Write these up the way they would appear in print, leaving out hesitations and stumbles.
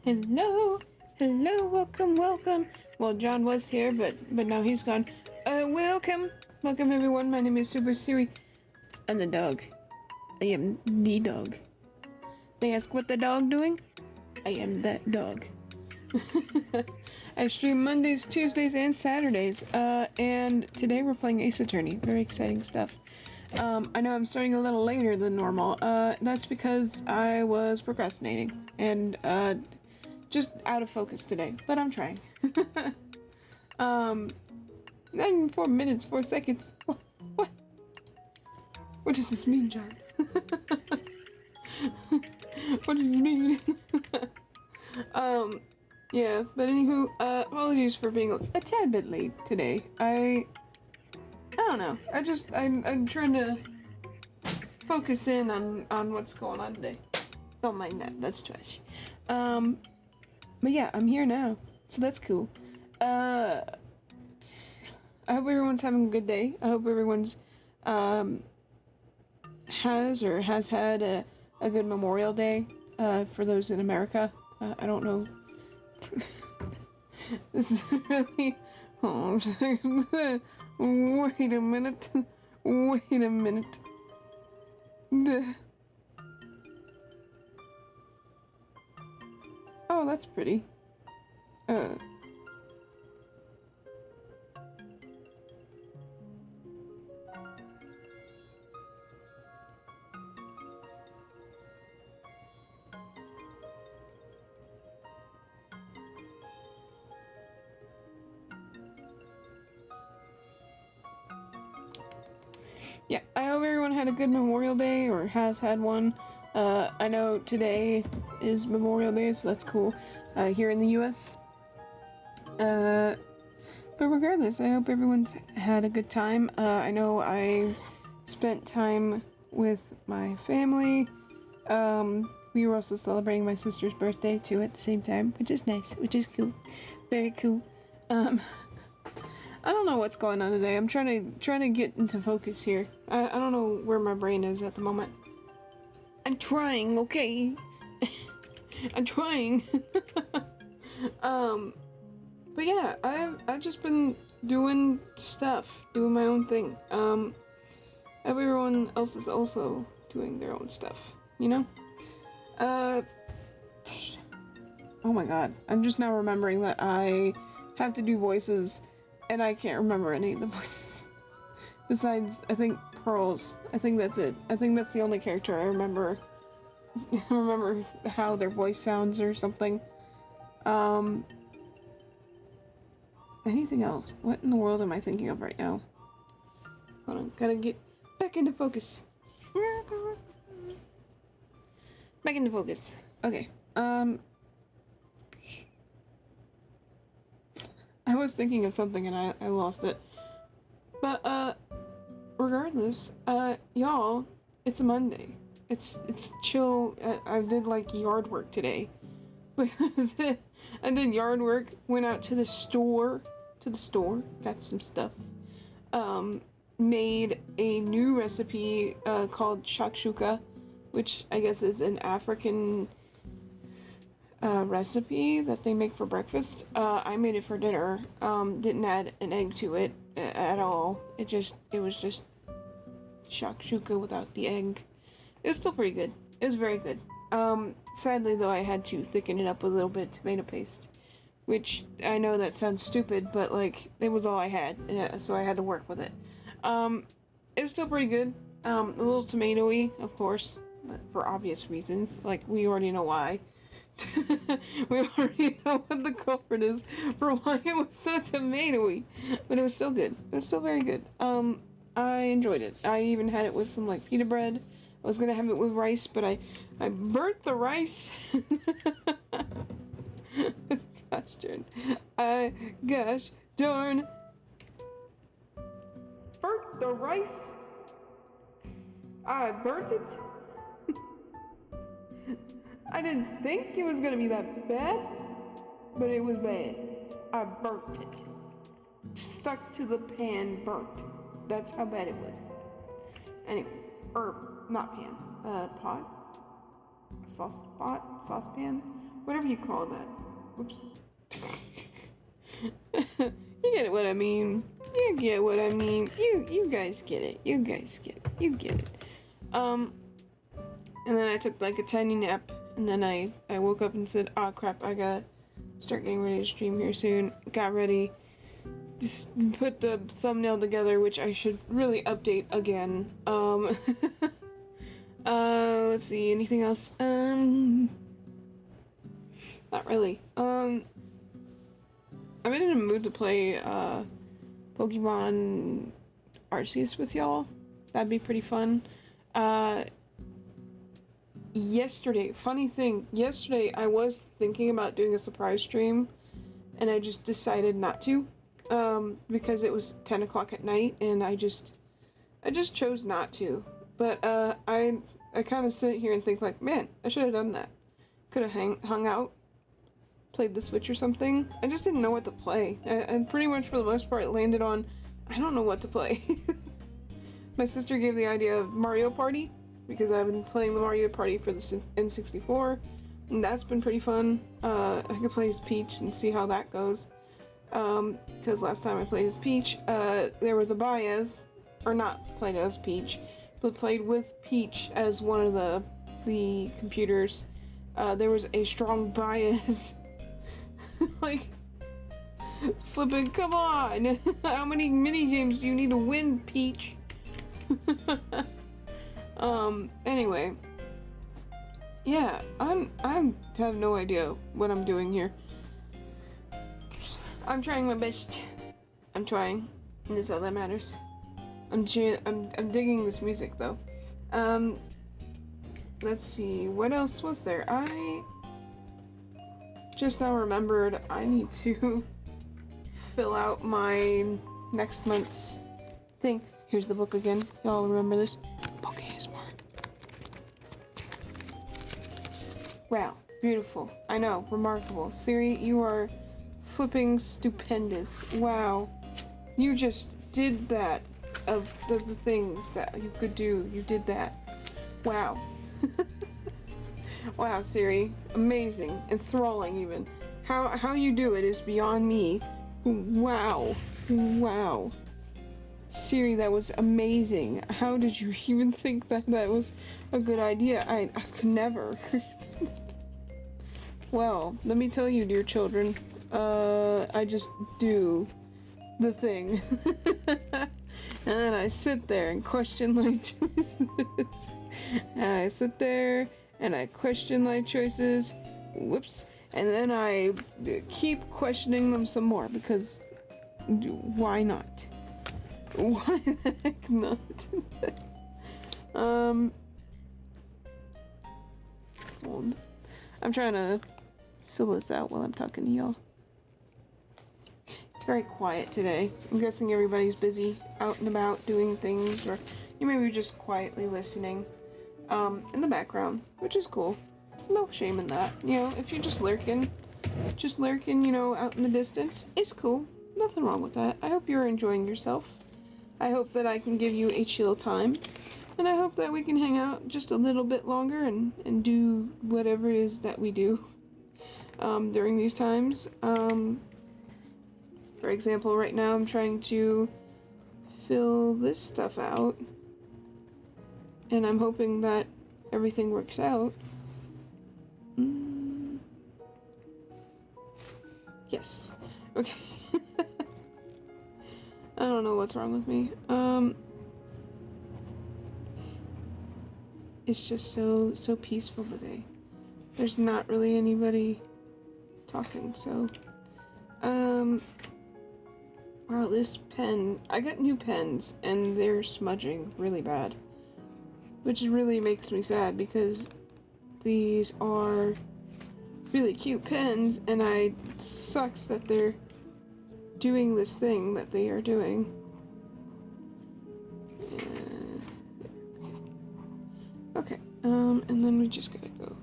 Hello, hello, welcome. Well, John was here, but now he's gone. Welcome everyone. My name is Super Siri. I'm the dog. I am the dog. They ask what the dog doing? I am that dog. I stream Mondays, Tuesdays, and Saturdays. And today we're playing Ace Attorney. Very exciting stuff. I know I'm starting a little later than normal. That's because I was procrastinating and just out of focus today. But I'm trying. 94 minutes, 4 seconds. What? What does this mean, John? What does this mean? Yeah, but anywho, apologies for being a tad bit late today. I don't know. I'm trying to focus in on what's going on today. Don't mind that. That's trash. But yeah, I'm here now, so that's cool. I hope everyone's having a good day. I hope everyone's has had a good Memorial Day. For those in America, I don't know. This is really. Oh, wait a minute. Wait a minute. Oh, that's pretty. Yeah, I hope everyone had a good Memorial Day, or has had one. I know today is Memorial Day, so that's cool, here in the US. But regardless, I hope everyone's had a good time. I know I spent time with my family. We were also celebrating my sister's birthday, too, at the same time, which is nice, which is cool. Very cool. I don't know what's going on today. I'm trying to get into focus here. I don't know where my brain is at the moment. I'm trying, okay? I'm trying. But yeah, I've just been doing stuff, doing my own thing. Everyone else is also doing their own stuff, you know? Oh my god, I'm just now remembering that I have to do voices, and I can't remember any of the voices. Besides, I think Pearl's. I think that's it. I think that's the only character I remember. remember how their voice sounds or something. Anything else? What in the world am I thinking of right now? Hold on, gotta get back into focus. Back into focus. Okay, I was thinking of something and I lost it. But, regardless, y'all, it's a Monday. It's chill. I did, like, yard work today. Because I did yard work, went out to the store, got some stuff. Made a new recipe, called shakshuka, which I guess is an African recipe that they make for breakfast. I made it for dinner. Didn't add an egg to it at all. It was just shakshuka without the egg. It was still pretty good. It was very good. Sadly though, I had to thicken it up with a little bit of tomato paste, which I know that sounds stupid, but like, it was all I had, so I had to work with it. It was still pretty good. A little tomatoey, of course, for obvious reasons. Like, we already know why. We already know what the culprit is for why it was so tomatoey. But it was still good. It was still very good. I enjoyed it. I even had it with some, like, pita bread. I was gonna have it with rice, but I burnt the rice. Gosh darn. Burnt the rice. I burnt it. I didn't think it was gonna be that bad, but it was bad. I burnt it. Stuck to the pan, burnt. That's how bad it was. Anyway, not pan, pot, saucepan, whatever you call that. Whoops. You get what I mean. You get what I mean. You guys get it. You guys get it. You get it. And then I took like a tiny nap, and then I woke up and said, "Oh crap, I gotta start getting ready to stream here soon." Got ready. Just put the thumbnail together, which I should really update again. Let's see, anything else? Not really. I've been in a mood to play, Pokemon Arceus with y'all. That'd be pretty fun. Yesterday, funny thing, yesterday I was thinking about doing a surprise stream, and I just decided not to, because it was 10 o'clock at night, and I just chose not to. But, I kind of sit here and think like, man, I should have done that. Could have hung out, played the Switch or something. I just didn't know what to play. And pretty much for the most part it landed on, I don't know what to play. My sister gave the idea of Mario Party, because I've been playing the Mario Party for the N64, and that's been pretty fun. I could play as Peach and see how that goes. Because last time I played as Peach, there was a bias, or not played as Peach, but played with Peach as one of the computers. There was a strong bias. Like, flipping, come on! How many mini games do you need to win, Peach? Anyway. Yeah, I have no idea what I'm doing here. I'm trying my best. I'm trying, and that's all that matters. I'm digging this music though. Let's see, what else was there? I just now remembered I need to fill out my next month's thing. Here's the book again. Y'all remember this? Book ASMR. Wow, beautiful. I know, remarkable. Siri, you are flipping stupendous. Wow. You just did that. Of the things that you could do, you did that. Wow. Wow, Siri. Amazing. Enthralling, even. How you do it is beyond me. Wow. Wow. Siri, that was amazing. How did you even think that was a good idea? I could never. Well, let me tell you, dear children, I just do the thing. And then I sit there and question my choices. And I sit there and I question my choices. Whoops. And then I keep questioning them some more, because why not? Why the heck not? Hold. I'm trying to fill this out while I'm talking to y'all. It's very quiet today. I'm guessing everybody's busy out and about doing things, or you may be just quietly listening in the background, which is cool. No shame in that. You know, if you're just lurking, you know, out in the distance, it's cool. Nothing wrong with that. I hope you're enjoying yourself. I hope that I can give you a chill time, and I hope that we can hang out just a little bit longer and do whatever it is that we do during these times. For example, right now I'm trying to fill this stuff out, and I'm hoping that everything works out. Yes. Okay. I don't know what's wrong with me. It's just so peaceful today. There's not really anybody talking, so wow, this pen, I got new pens and they're smudging really bad, which really makes me sad, because these are really cute pens, and sucks that they're doing this thing that they are doing. Okay, and then we just gotta go.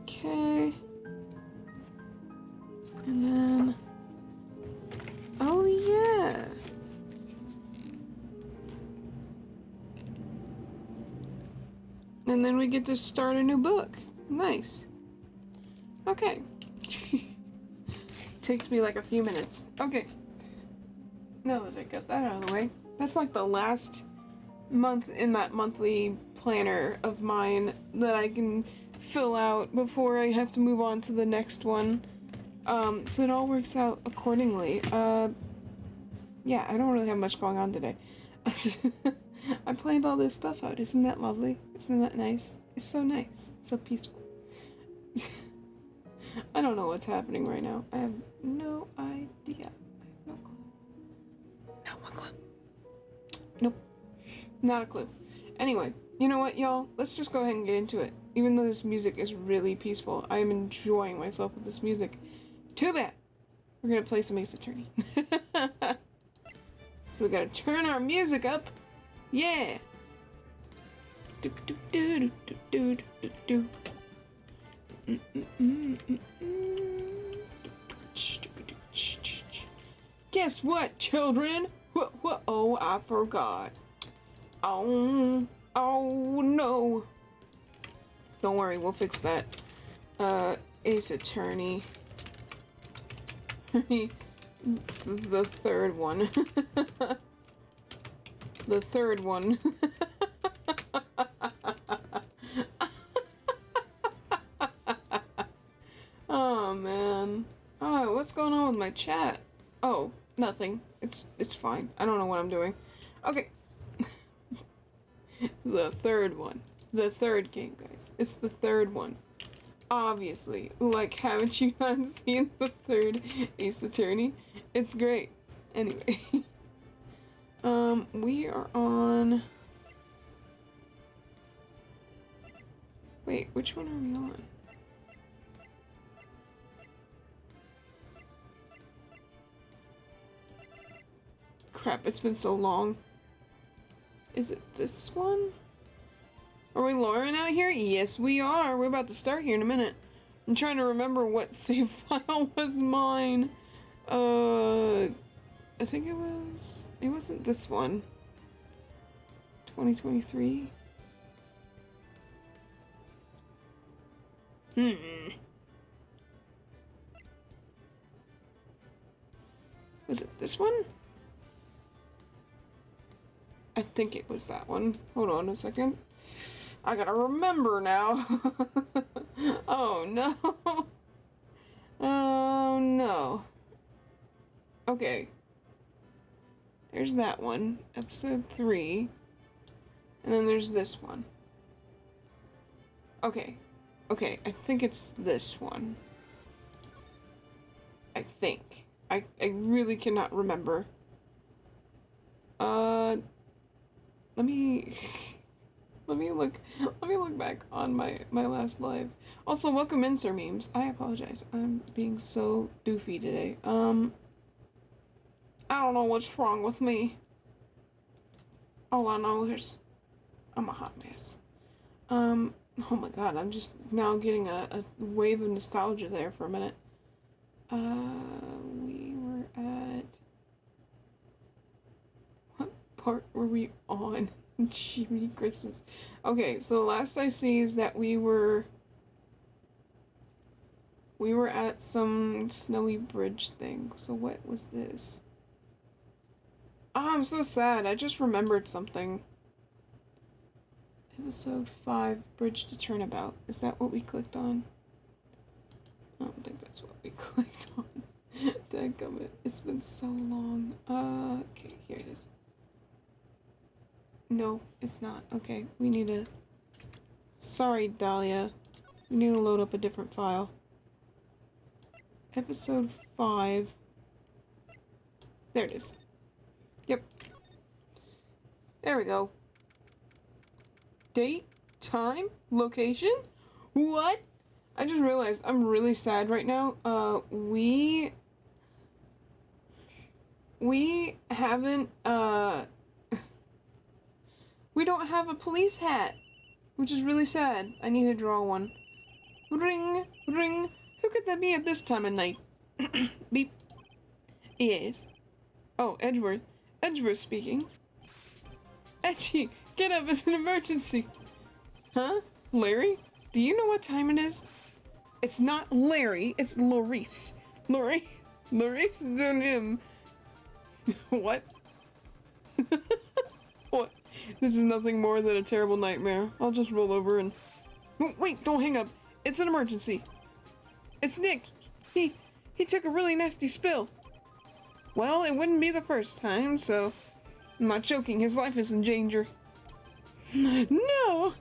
Okay. And then, oh yeah, And then we get to start a new book. Nice. Okay. Takes me like a few minutes. Okay. Now that I got that out of the way, that's like the last month in that monthly planner of mine that I can fill out before I have to move on to the next one. So it all works out accordingly. Yeah, I don't really have much going on today. I planned all this stuff out. Isn't that lovely? Isn't that nice? It's so nice. It's so peaceful. I don't know what's happening right now. I have no idea. I have no clue. Not one clue. Nope. Not a clue. Anyway, you know what, y'all? Let's just go ahead and get into it. Even though this music is really peaceful, I am enjoying myself with this music. Too bad. We're gonna play some Ace Attorney. So we gotta turn our music up. Yeah. Do do do do do do do. Guess what, children? Oh, I forgot. Oh no. Don't worry, we'll fix that. Ace Attorney. The third one. The third one. Oh man. Oh, what's going on with my chat? Oh, nothing. It's fine. I don't know what I'm doing. Okay. The third one. The third game, guys. It's the third one. Obviously. Like, haven't you not seen the third Ace Attorney? It's great. Anyway. We are on... Wait, which one are we on? Crap, it's been so long. Is it this one? Are we Lauren out here? Yes, we are. We're about to start here in a minute. I'm trying to remember what save file was mine. I think it wasn't this one. 2023? Was it this one? I think it was that one. Hold on a second. I gotta remember now. Oh no. Oh no. Okay. There's that one. Episode 3. And then there's this one. Okay. Okay, I think it's this one. I think. I really cannot remember. Let me look back on my last live. Also, welcome in, Sir Memes. I apologize. I'm being so doofy today. I don't know what's wrong with me. All I know is I'm a hot mess. Oh my god, I'm just now getting a wave of nostalgia there for a minute. We were at... What part were we on? Jiminy Christmas. Okay, so the last I see is that we were at some snowy bridge thing. So what was this? Oh, I'm so sad. I just remembered something. Episode 5, Bridge to Turnabout. Is that what we clicked on? I don't think that's what we clicked on. Dadgummit. It's been so long. Okay, here it is. No, it's not. Okay, we need to... Sorry, Dahlia. We need to load up a different file. Episode 5. There it is. Yep. There we go. Date, time, location? What? I just realized I'm really sad right now. We haven't, we don't have a police hat, which is really sad. I need to draw one. Ring, ring. Who could that be at this time of night? Beep. Yes. Oh, Edgeworth. Edgeworth speaking. Edgy, get up, it's an emergency. Huh? Larry, do you know what time it is? It's not Larry, it's Maurice. Maurice doing him. What? What? This is nothing more than a terrible nightmare. I'll just roll over and... Wait, don't hang up. It's an emergency. It's Nick. He took a really nasty spill. Well, it wouldn't be the first time, so... I'm not joking, his life is in danger. No!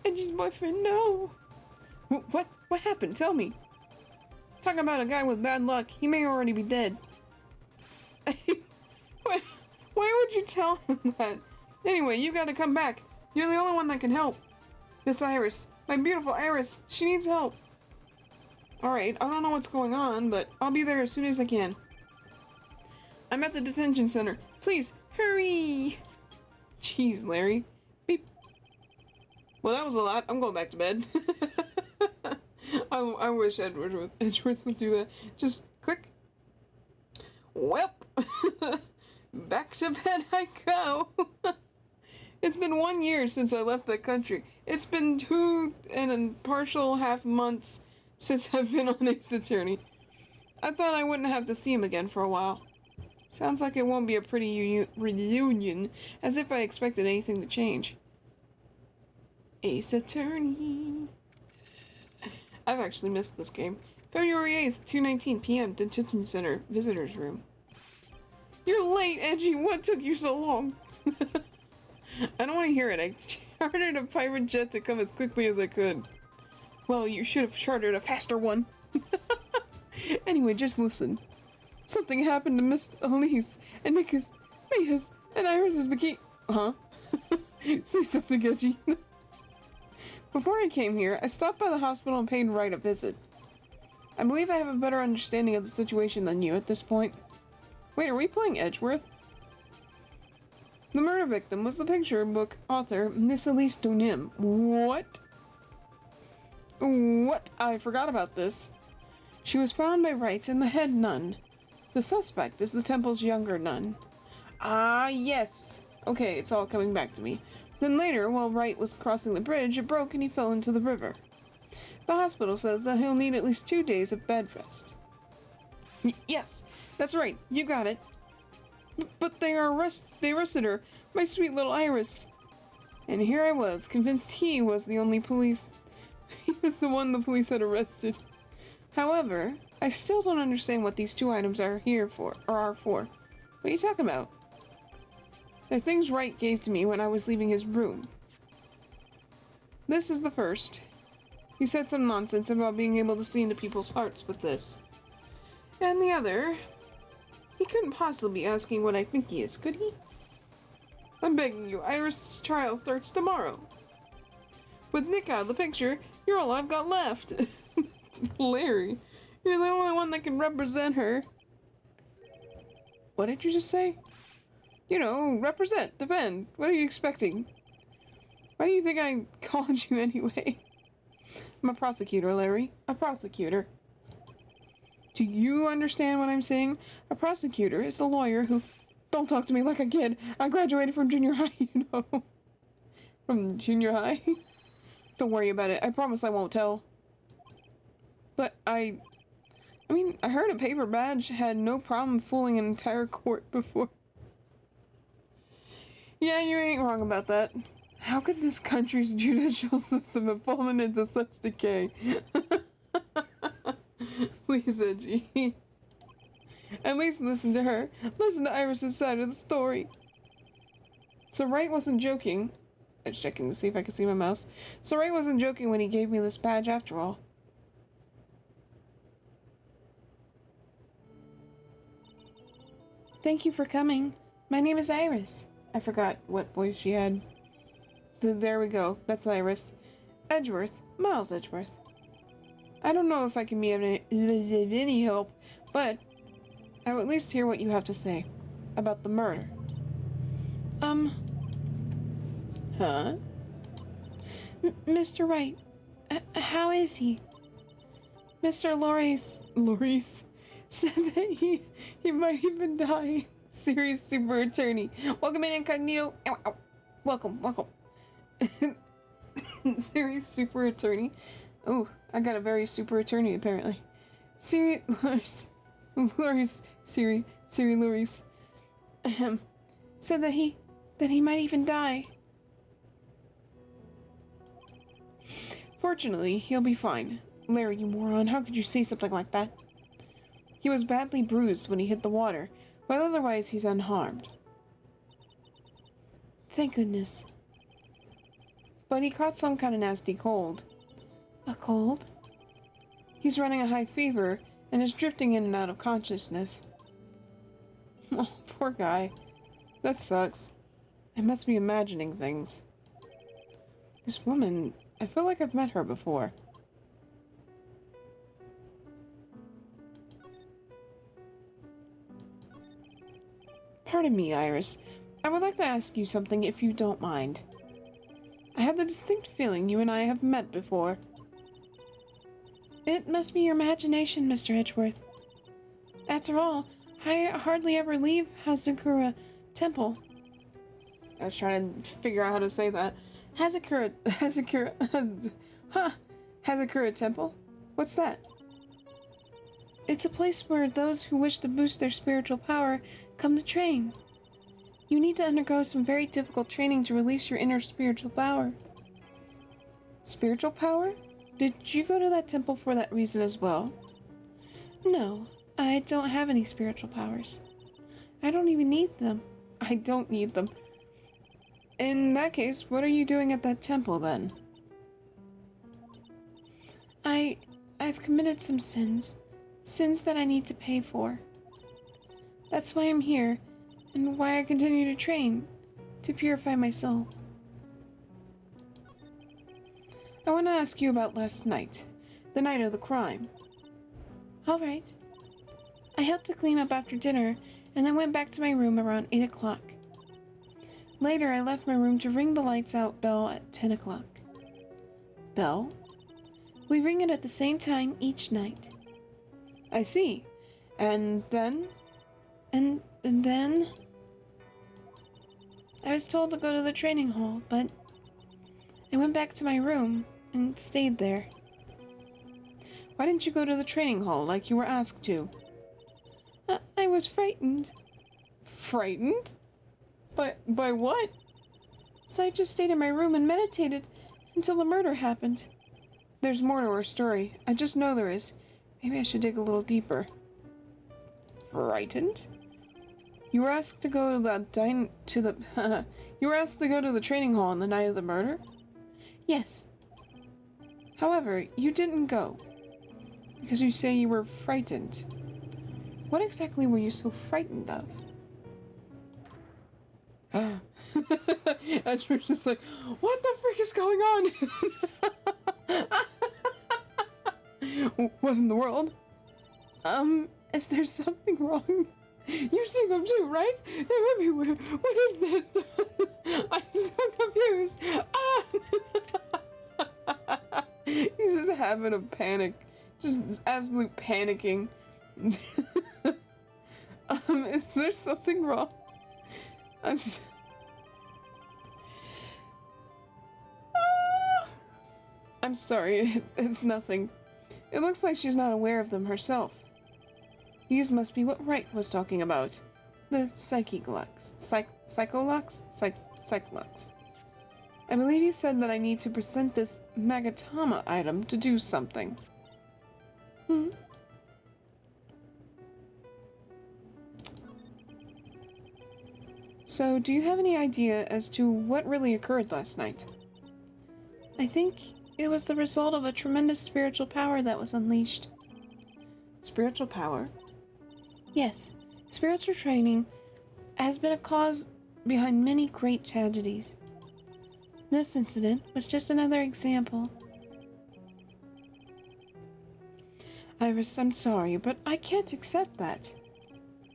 Edgy's boyfriend, no! What happened? Tell me. Talk about a guy with bad luck. He may already be dead. Why would you tell him that? Anyway, you gotta come back. You're the only one that can help. Miss Iris. My beautiful Iris. She needs help. Alright, I don't know what's going on, but I'll be there as soon as I can. I'm at the detention center. Please, hurry! Jeez, Larry. Beep. Well, that was a lot. I'm going back to bed. I wish Edgeworth would do that. Just click. Welp. Back to bed I go. It's been 1 year since I left the country. It's been 2 and a partial half months since I've been on Ace Attorney. I thought I wouldn't have to see him again for a while. Sounds like it won't be a pretty reunion, as if I expected anything to change. Ace Attorney. I've actually missed this game. February 8th, 2:19 p.m. Detention Center, Visitors Room. You're late, Edgy. What took you so long? I don't want to hear it. I chartered a pirate jet to come as quickly as I could. Well, you should have chartered a faster one. Anyway, just listen. Something happened to Miss Elise, and Nick's, Maya's, and Iris's bikini. Huh? Say something, Edgy. Before I came here, I stopped by the hospital and paid Wright a visit. I believe I have a better understanding of the situation than you at this point. Wait, are we playing Edgeworth? The murder victim was the picture book author Miss Elise Dunim. What? What? I forgot about this. She was found by Wright and the head nun. The suspect is the temple's younger nun. Ah, yes. Okay, it's all coming back to me. Then later, while Wright was crossing the bridge, it broke and he fell into the river. The hospital says that he'll need at least 2 days of bed rest. Yes, that's right, you got it. But they arrested her, my sweet little Iris. And here I was, convinced he was the only police. He was the one the police had arrested. However, I still don't understand what these 2 items are here for, or are for. What are you talking about? They're things Wright gave to me when I was leaving his room. This is the first. He said some nonsense about being able to see into people's hearts with this. And the other... He couldn't possibly be asking what I think he is, could he? I'm begging you, Iris' trial starts tomorrow. With Nick out of the picture, you're all I've got left. Larry, you're the only one that can represent her. What did you just say? You know, represent, defend. What are you expecting? Why do you think I called you anyway? I'm a prosecutor, Larry. A prosecutor. Do you understand what I'm saying? A prosecutor is the lawyer who... Don't talk to me like a kid. I graduated from junior high, you know. From junior high? Don't worry about it. I promise I won't tell. But I mean, I heard a paper badge had no problem fooling an entire court before. Yeah, you ain't wrong about that. How could this country's judicial system have fallen into such decay? Please, Edgy. At least listen to her. Listen to Iris' side of the story. So Wright wasn't joking. I was checking to see if I could see my mouse. So Wright wasn't joking when he gave me this badge after all. Thank you for coming. My name is Iris. I forgot what voice she had. There we go. That's Iris. Edgeworth. Miles Edgeworth. I don't know if I can be of any help, but I will at least hear what you have to say about the murder. Huh? Mr. Wright, how is he? Mr. Loris said that he might even die. Serious super attorney. Welcome in, incognito. Ow, ow. Welcome. Siri, super attorney. Oh, I got a very super attorney apparently. Siri, Loris, Siri, Loris. Said that he might even die. Fortunately, he'll be fine. Larry, you moron, how could you say something like that? He was badly bruised when he hit the water, but otherwise he's unharmed. Thank goodness. But he caught some kind of nasty cold. A cold? He's running a high fever and is drifting in and out of consciousness. Oh, poor guy. That sucks. I must be imagining things. This woman, I feel like I've met her before. Pardon me, Iris. I would like to ask you something if you don't mind. I have the distinct feeling you and I have met before. It must be your imagination, Mr. Edgeworth. After all, I hardly ever leave Hazakura Temple. I was trying to figure out how to say that. Hazakura Temple? What's that? It's a place where those who wish to boost their spiritual power come to train. You need to undergo some very difficult training to release your inner spiritual power. Spiritual power? Did you go to that temple for that reason as well? No, I don't have any spiritual powers. I don't even need them. I don't need them. In that case, what are you doing at that temple then? I've committed some sins. Sins that I need to pay for. That's why I'm here, and why I continue to train, to purify my soul. I want to ask you about last night, the night of the crime. All right. I helped to clean up after dinner, and then went back to my room around 8 o'clock. Later, I left my room to ring the lights out bell at 10 o'clock. Bell? We ring it at the same time each night. I see. And then? And then? I was told to go to the training hall, but I went back to my room and stayed there. Why didn't you go to the training hall like you were asked to? I was frightened. Frightened? By what? So I just stayed in my room and meditated until the murder happened. There's more to our story. I just know there is. Maybe I should dig a little deeper. Frightened? You were asked to go to the you were asked to go to the training hall on the night of the murder? Yes. However, you didn't go. Because you say you were frightened. What exactly were you so frightened of? Edgeworth's just like, what the frick is going on? What in the world? Is there something wrong? You see them too, right? They're everywhere. What is this? I'm so confused. He's just having a panic. Just absolute panicking. Is there something wrong? I'm sorry, it's nothing. It looks like she's not aware of them herself. These must be what Wright was talking about. The Psycholox. Psycholox. I believe he said that I need to present this Magatama item to do something. So, do you have any idea as to what really occurred last night? I think it was the result of a tremendous spiritual power that was unleashed. Spiritual power? Yes, spiritual training has been a cause behind many great tragedies. This incident was just another example. Iris, I'm sorry, but I can't accept that.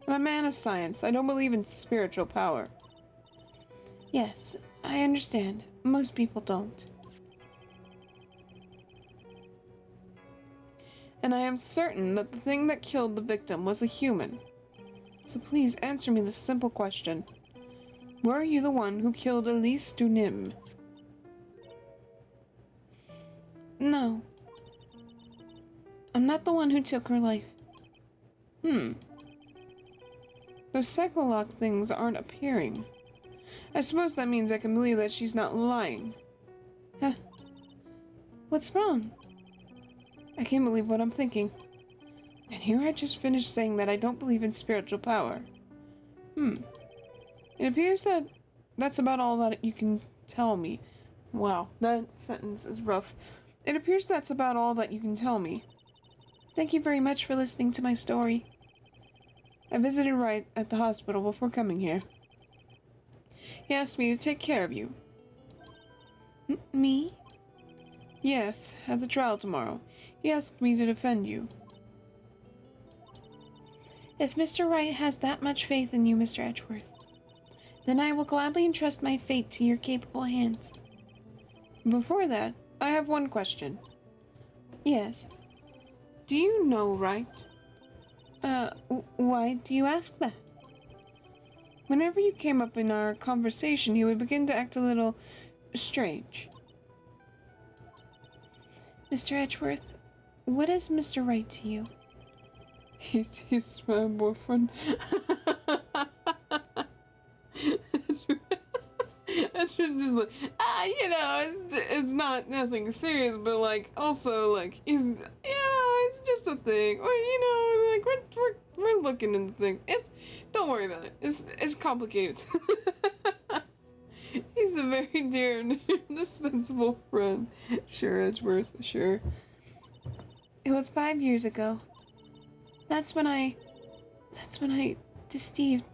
I'm a man of science. I don't believe in spiritual power. Yes, I understand. Most people don't. And I am certain that the thing that killed the victim was a human. So please answer me this simple question. Were you the one who killed Elise Dunim? No. I'm not the one who took her life. Those cycle lock things aren't appearing. I suppose that means I can believe that she's not lying. Huh. What's wrong? I can't believe what I'm thinking. And here I just finished saying that I don't believe in spiritual power. It appears that that's about all that you can tell me. Wow, that sentence is rough. It appears that's about all that you can tell me. Thank you very much for listening to my story. I visited Wright at the hospital before coming here. He asked me to take care of you. Me? Yes, at the trial tomorrow. He asked me to defend you. If Mr. Wright has that much faith in you, Mr. Edgeworth, then I will gladly entrust my fate to your capable hands. Before that, I have one question. Yes. Do you know Wright? Why do you ask that? Whenever you came up in our conversation, he would begin to act a little strange. Mr. Edgeworth, what is Mr. Wright to you? He's my boyfriend. It's just like, it's not nothing serious, but like, also like, it's just a thing, or like we're looking into things. Don't worry about it. It's complicated. He's a very dear and indispensable friend. Sure, Edgeworth, sure. It was 5 years ago. That's when I deceived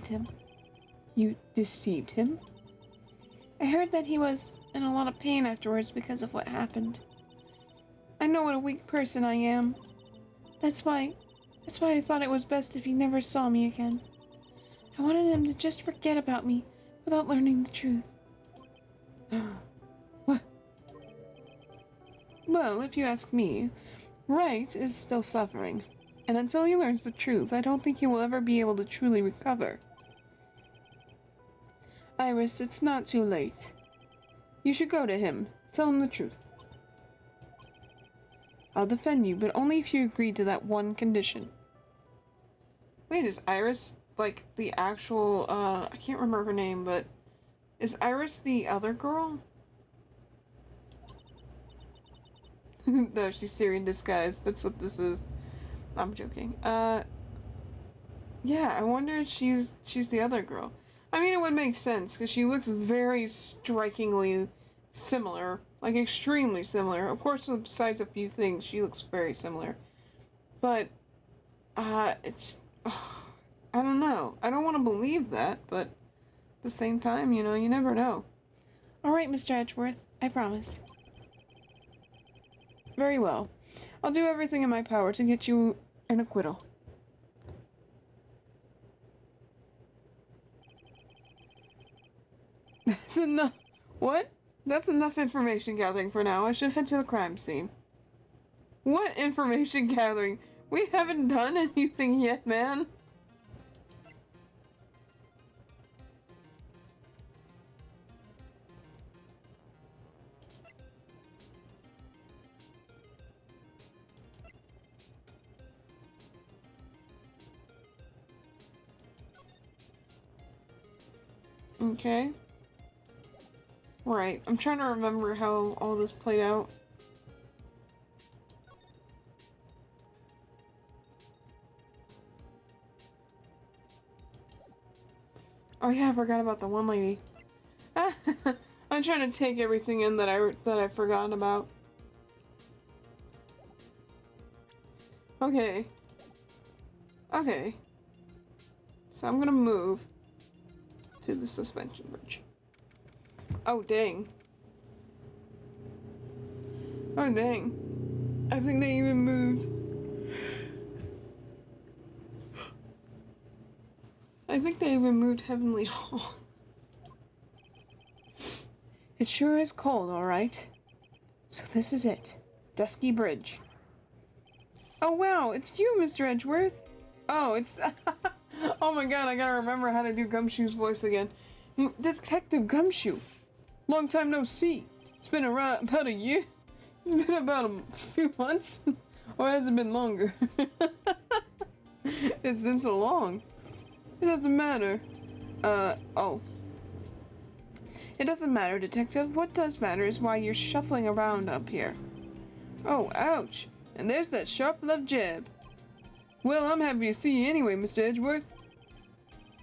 him. You deceived him? I heard that he was in a lot of pain afterwards because of what happened. I know what a weak person I am. That's why I thought it was best if he never saw me again. I wanted him to just forget about me without learning the truth. What? Well, if you ask me, Wright is still suffering, and until he learns the truth, I don't think he will ever be able to truly recover. Iris, it's not too late. You should go to him. Tell him the truth. I'll defend you, but only if you agree to that one condition. Wait, is Iris, like, the actual, I can't remember her name, but is Iris the other girl? No, she's Siri in disguise. That's what this is. I'm joking. Yeah, I wonder if she's the other girl. I mean, it would make sense, because she looks very strikingly similar. Like, extremely similar. Of course, besides a few things, she looks very similar. But, it's... I don't know. I don't want to believe that, but at the same time, you never know. Alright, Mr. Edgeworth. I promise. Very well. I'll do everything in my power to get you an acquittal. That's enough. What? That's enough information gathering for now. I should head to the crime scene. What information gathering? We haven't done anything yet, man. Okay. Right. I'm trying to remember how all this played out. Oh yeah, I forgot about the one lady. I'm trying to take everything in that I forgot about. Okay. Okay. So I'm gonna move to the suspension bridge. Oh dang. Oh dang. I think they even moved. I think they even moved Heavenly Hall. It sure is cold, alright. So this is it. Dusky Bridge. Oh wow, it's you, Mr. Edgeworth. Oh, it's... Oh my god, I gotta remember how to do Gumshoe's voice again. Detective Gumshoe. Long time no see. It's been around about a year. It's been about a few months. Or has it been longer? It's been so long. It doesn't matter. Oh. It doesn't matter, Detective. What does matter is why you're shuffling around up here. Oh, ouch. And there's that sharp left jab. Well, I'm happy to see you anyway, Mr. Edgeworth.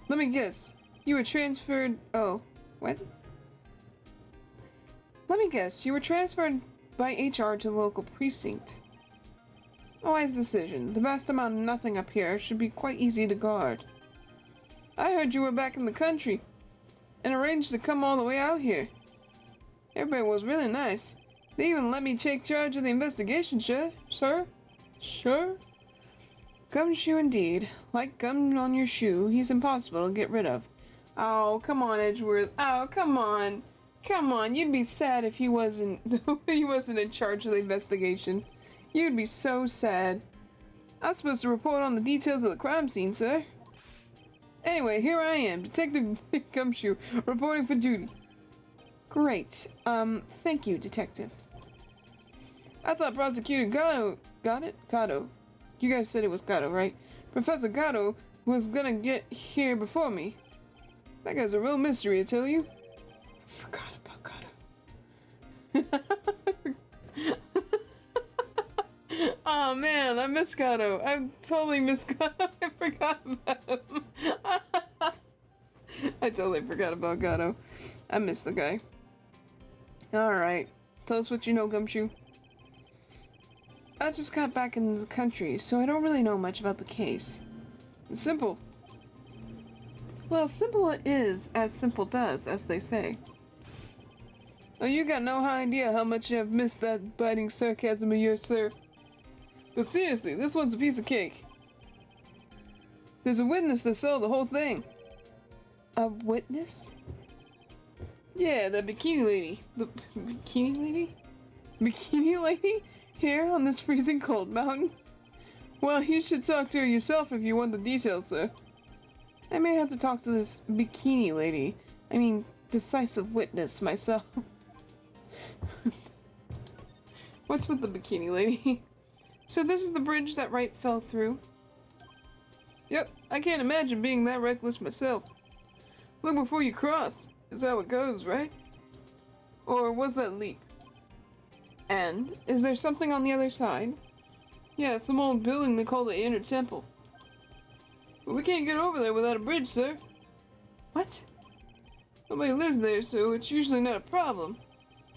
Let me guess. You were transferred... Oh, what? Let me guess. You were transferred by HR to the local precinct. A wise decision. The vast amount of nothing up here should be quite easy to guard. I heard you were back in the country and arranged to come all the way out here. Everybody was really nice. They even let me take charge of the investigation, sir. Sure? Gumshoe indeed. Like gum on your shoe, he's impossible to get rid of. Oh, come on, Edgeworth. Oh, come on. Come on, you'd be sad if he wasn't in charge of the investigation. You'd be so sad. I'm supposed to report on the details of the crime scene, sir. Anyway, here I am, Detective Gumshoe, reporting for duty. Great. Thank you, Detective. I thought Prosecutor Gatto... Got it? Gatto. You guys said it was Gatto, right? Professor Gatto was gonna get here before me. That guy's a real mystery, I tell you. I forgot about Gatto. Oh man, I miss Gatto. I totally miss Gatto. I forgot about him. I totally forgot about Gatto. I miss the guy. Alright. Tell us what you know, Gumshoe. I just got back in the country, so I don't really know much about the case. It's simple. Well, simple it is, as simple does, as they say. Oh, you got no idea how much I've missed that biting sarcasm of yours, sir. But seriously, this one's a piece of cake. There's a witness that saw the whole thing. A witness? Yeah, that bikini lady. The bikini lady? Bikini lady? Here on this freezing cold mountain? Well, you should talk to her yourself if you want the details, sir. I may have to talk to this bikini lady. I mean, decisive witness myself. What's with the bikini lady? So this is the bridge that Wright fell through? Yep, I can't imagine being that reckless myself. Look before you cross, is how it goes, right? Or was that leap? And, is there something on the other side? Yeah, some old building they call the Inner Temple. But we can't get over there without a bridge, sir. What? Nobody lives there, so it's usually not a problem.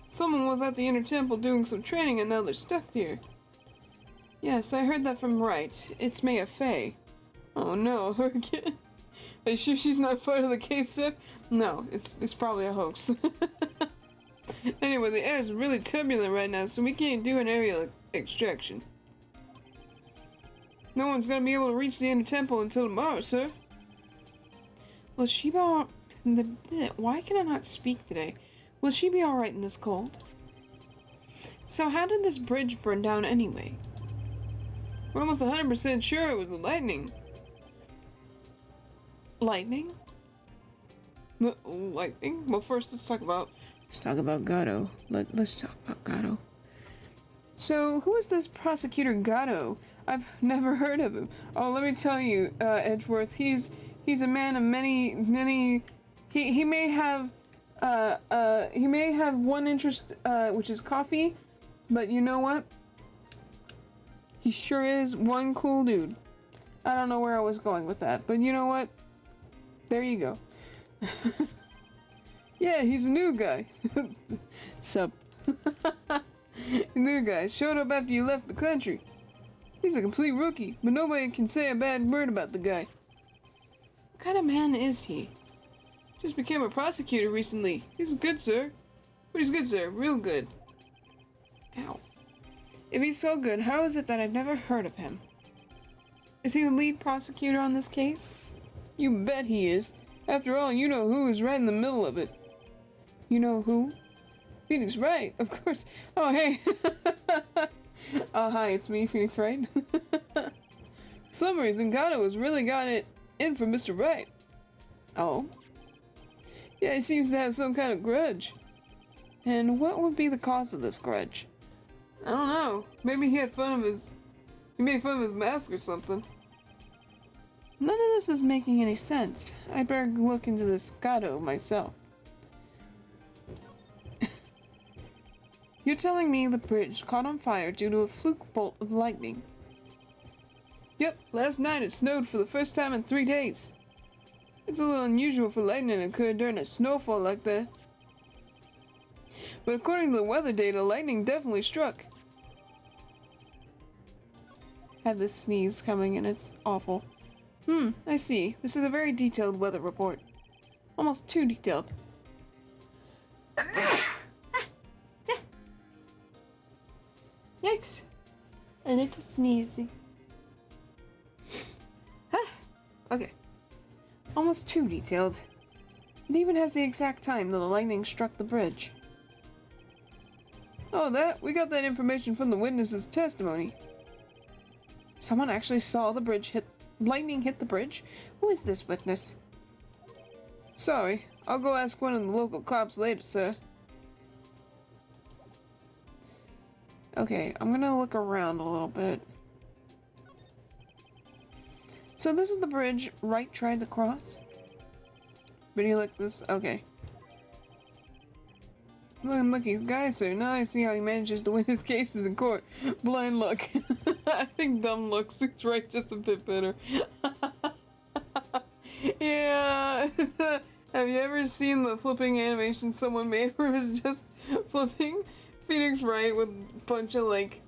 Someone was at the Inner Temple doing some training and now they're stuck here. Yes, I heard that from Wright. It's Maya Fey. Oh no, her again. Are you sure she's not part of the case, sir? No, it's probably a hoax. Anyway, the air is really turbulent right now, so we can't do an aerial extraction. No one's gonna be able to reach the Inner Temple until tomorrow, sir. Will she be why can I not speak today? Will she be alright in this cold? So how did this bridge burn down anyway? We're almost 100% sure it was the lightning. Lightning? Lightning? Well, first let's talk about Gatto. Let's talk about Gatto. So, who is this Prosecutor Gatto? I've never heard of him. Oh, let me tell you, Edgeworth, he's a man of many. He may have one interest, which is coffee, but you know what? He sure is one cool dude. I don't know where I was going with that, but you know what? There you go. Yeah, he's a new guy. Sup? New guy showed up after you left the country. He's a complete rookie, but nobody can say a bad word about the guy. What kind of man is he? Just became a prosecutor recently. He's good, sir. But he's good, sir. Real good. Ow. If he's so good, how is it that I've never heard of him? Is he the lead prosecutor on this case? You bet he is. After all, you know who is right in the middle of it. You know who? Phoenix Wright, of course. Oh, hey. Oh, hi, it's me, Phoenix Wright. For some reason, Gatto has really got it in for Mr. Wright. Oh? Yeah, he seems to have some kind of grudge. And what would be the cause of this grudge? I don't know. Maybe he made fun of his mask or something. None of this is making any sense. I'd better look into this Gato myself. You're telling me the bridge caught on fire due to a fluke bolt of lightning? Yep, last night it snowed for the first time in 3 days. It's a little unusual for lightning to occur during a snowfall like that. But according to the weather data, lightning definitely struck. Had this sneeze coming and it's awful. I see. This is a very detailed weather report. Almost too detailed. Yikes. A little sneezy. Okay. Almost too detailed. It even has the exact time that the lightning struck the bridge. Oh, we got that information from the witness's testimony. Someone actually saw the lightning hit the bridge? Who is this witness? Sorry, I'll go ask one of the local cops later, sir. Okay, I'm gonna look around a little bit. So this is the bridge Wright tried to cross? Video like this? Okay. Lucky guy, sir. Now I see how he manages to win his cases in court. Blind luck. I think dumb luck suits Wright just a bit better. Yeah. Have you ever seen the flipping animation someone made where it's just flipping Phoenix Wright with a bunch of like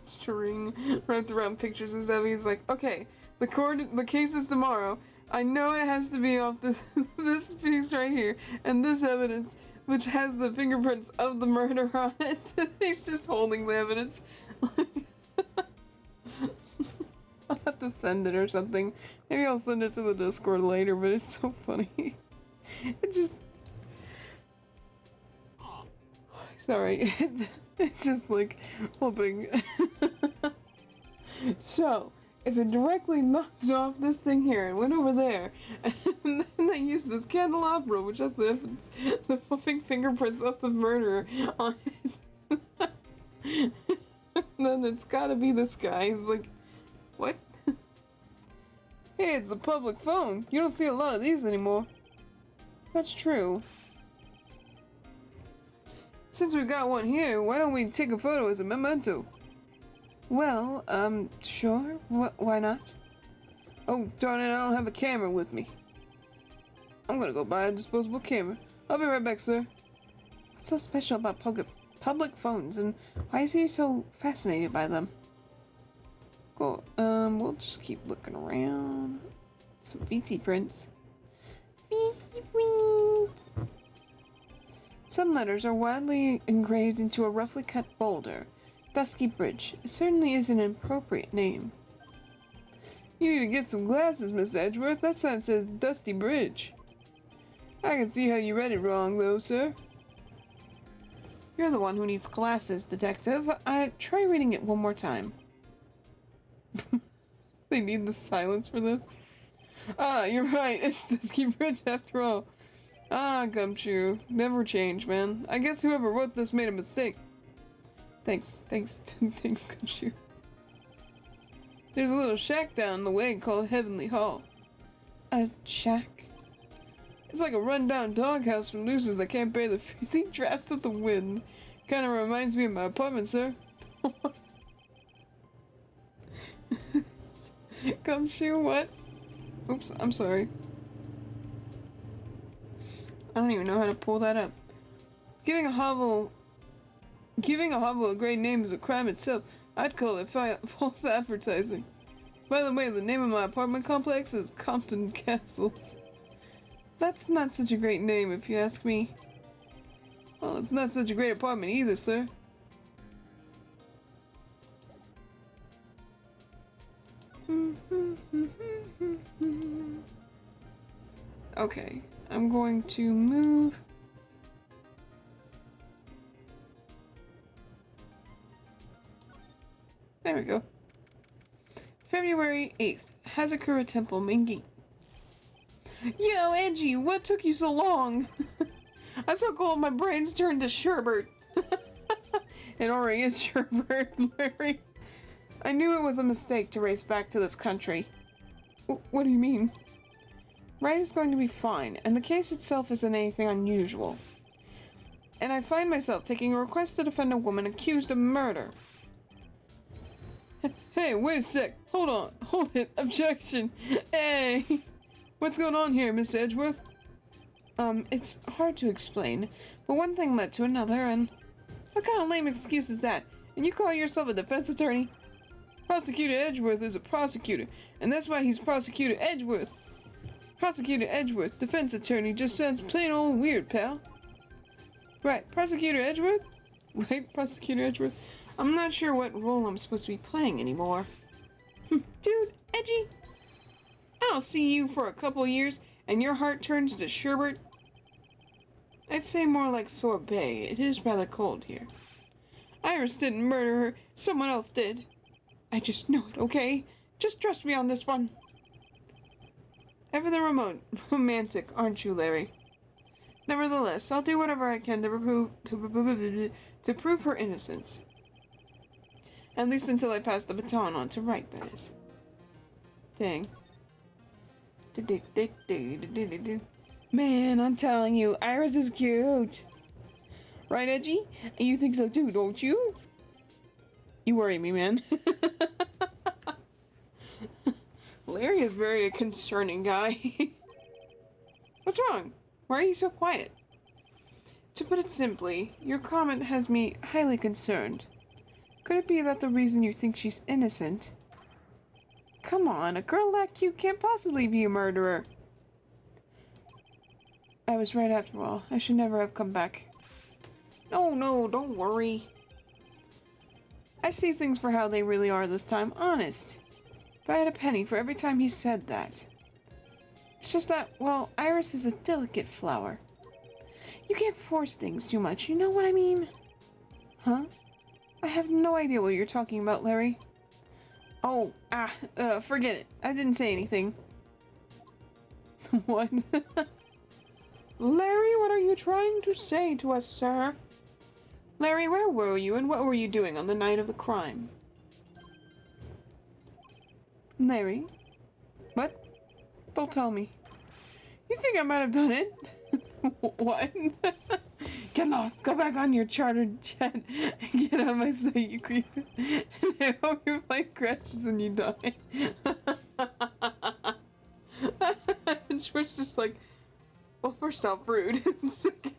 string wrapped around pictures and stuff? He's like, okay, the case is tomorrow. I know it has to be off this piece right here and this evidence, which has the fingerprints of the murder on it. He's just holding the evidence. I'll have to send it or something. Maybe I'll send it to the Discord later, but it's so funny. It just... Sorry. It's just like flipping. So, if it directly knocked off this thing here and went over there, and then they used this candelabra, which has the flipping fingerprints of the murderer on it, then it's gotta be this guy. He's like, what? Hey, it's a public phone. You don't see a lot of these anymore. That's true. Since we've got one here, why don't we take a photo as a memento? Well, sure. Why not? Oh, darn it, I don't have a camera with me. I'm gonna go buy a disposable camera. I'll be right back, sir. What's so special about public phones, and why is he so fascinated by them? Cool. We'll just keep looking around. Some VT prints. VT prints! Some letters are widely engraved into a roughly cut boulder. Dusky Bridge. It certainly is an appropriate name. You need to get some glasses, Mr. Edgeworth. That sign says Dusty Bridge. I can see how you read it wrong, though, sir. You're the one who needs glasses, detective. Try reading it one more time. They need the silence for this. Ah, you're right. It's Dusky Bridge after all. Ah, Gumshoe. Never change, man. I guess whoever wrote this made a mistake. Thanks, Gumshoe. There's a little shack down the way called Heavenly Hall. A shack? It's like a run-down doghouse for losers that can't bear the freezing drafts of the wind. Kinda reminds me of my apartment, sir. Gumshoe, what? Oops, I'm sorry. I don't even know how to pull that up. Giving a hovel a great name is a crime itself. I'd call it false advertising. By the way, the name of my apartment complex is Compton Castles. That's not such a great name, if you ask me. Well, it's not such a great apartment either, sir. Okay, I'm going to move. There we go. February 8th, Hazakura Temple main gate. Yo, Edgy, what took you so long? I'm so cold, my brain's turned to sherbet. It already is sherbet, Larry. I knew it was a mistake to race back to this country. What do you mean? Right is going to be fine, and the case itself isn't anything unusual. And I find myself taking a request to defend a woman accused of murder. Hey, wait a sec. Hold on. Hold it. Objection. Hey. What's going on here, Mr. Edgeworth? It's hard to explain, but one thing led to another, and... What kind of lame excuse is that? And you call yourself a defense attorney? Prosecutor Edgeworth is a prosecutor, and that's why he's Prosecutor Edgeworth. Prosecutor Edgeworth, defense attorney, just sounds plain old weird, pal. Right, Prosecutor Edgeworth? Right, Prosecutor Edgeworth? I'm not sure what role I'm supposed to be playing anymore. Dude, Edgy? I don't see you for a couple years, and your heart turns to sherbet. I'd say more like sorbet. It is rather cold here. Iris didn't murder her. Someone else did. I just know it, okay? Just trust me on this one. Ever the romantic, aren't you, Larry? Nevertheless, I'll do whatever I can to prove her innocence. At least until I pass the baton on to Wright, that is. Dang. Man, I'm telling you, Iris is cute. Right, Edgy? You think so too, don't you? You worry me, man. Larry is very a concerning guy. What's wrong? Why are you so quiet? To put it simply, your comment has me highly concerned. Could it be that the reason you think she's innocent? Come on, a girl that cute can't possibly be a murderer. I was right after all. I should never have come back. No, don't worry. I see things for how they really are this time, honest. If I had a penny for every time he said that. It's just that, well, Iris is a delicate flower. You can't force things too much, you know what I mean? Huh? I have no idea what you're talking about, Larry. Oh, forget it. I didn't say anything. What? Larry, what are you trying to say to us, sir? Larry, where were you and what were you doing on the night of the crime? Larry? What? Don't tell me. You think I might have done it? What? Get lost. Go back on your chartered jet and get out of my sight, you creep. And I hope your flight crashes and you die. And Schwartz just like, well, first off, rude. Second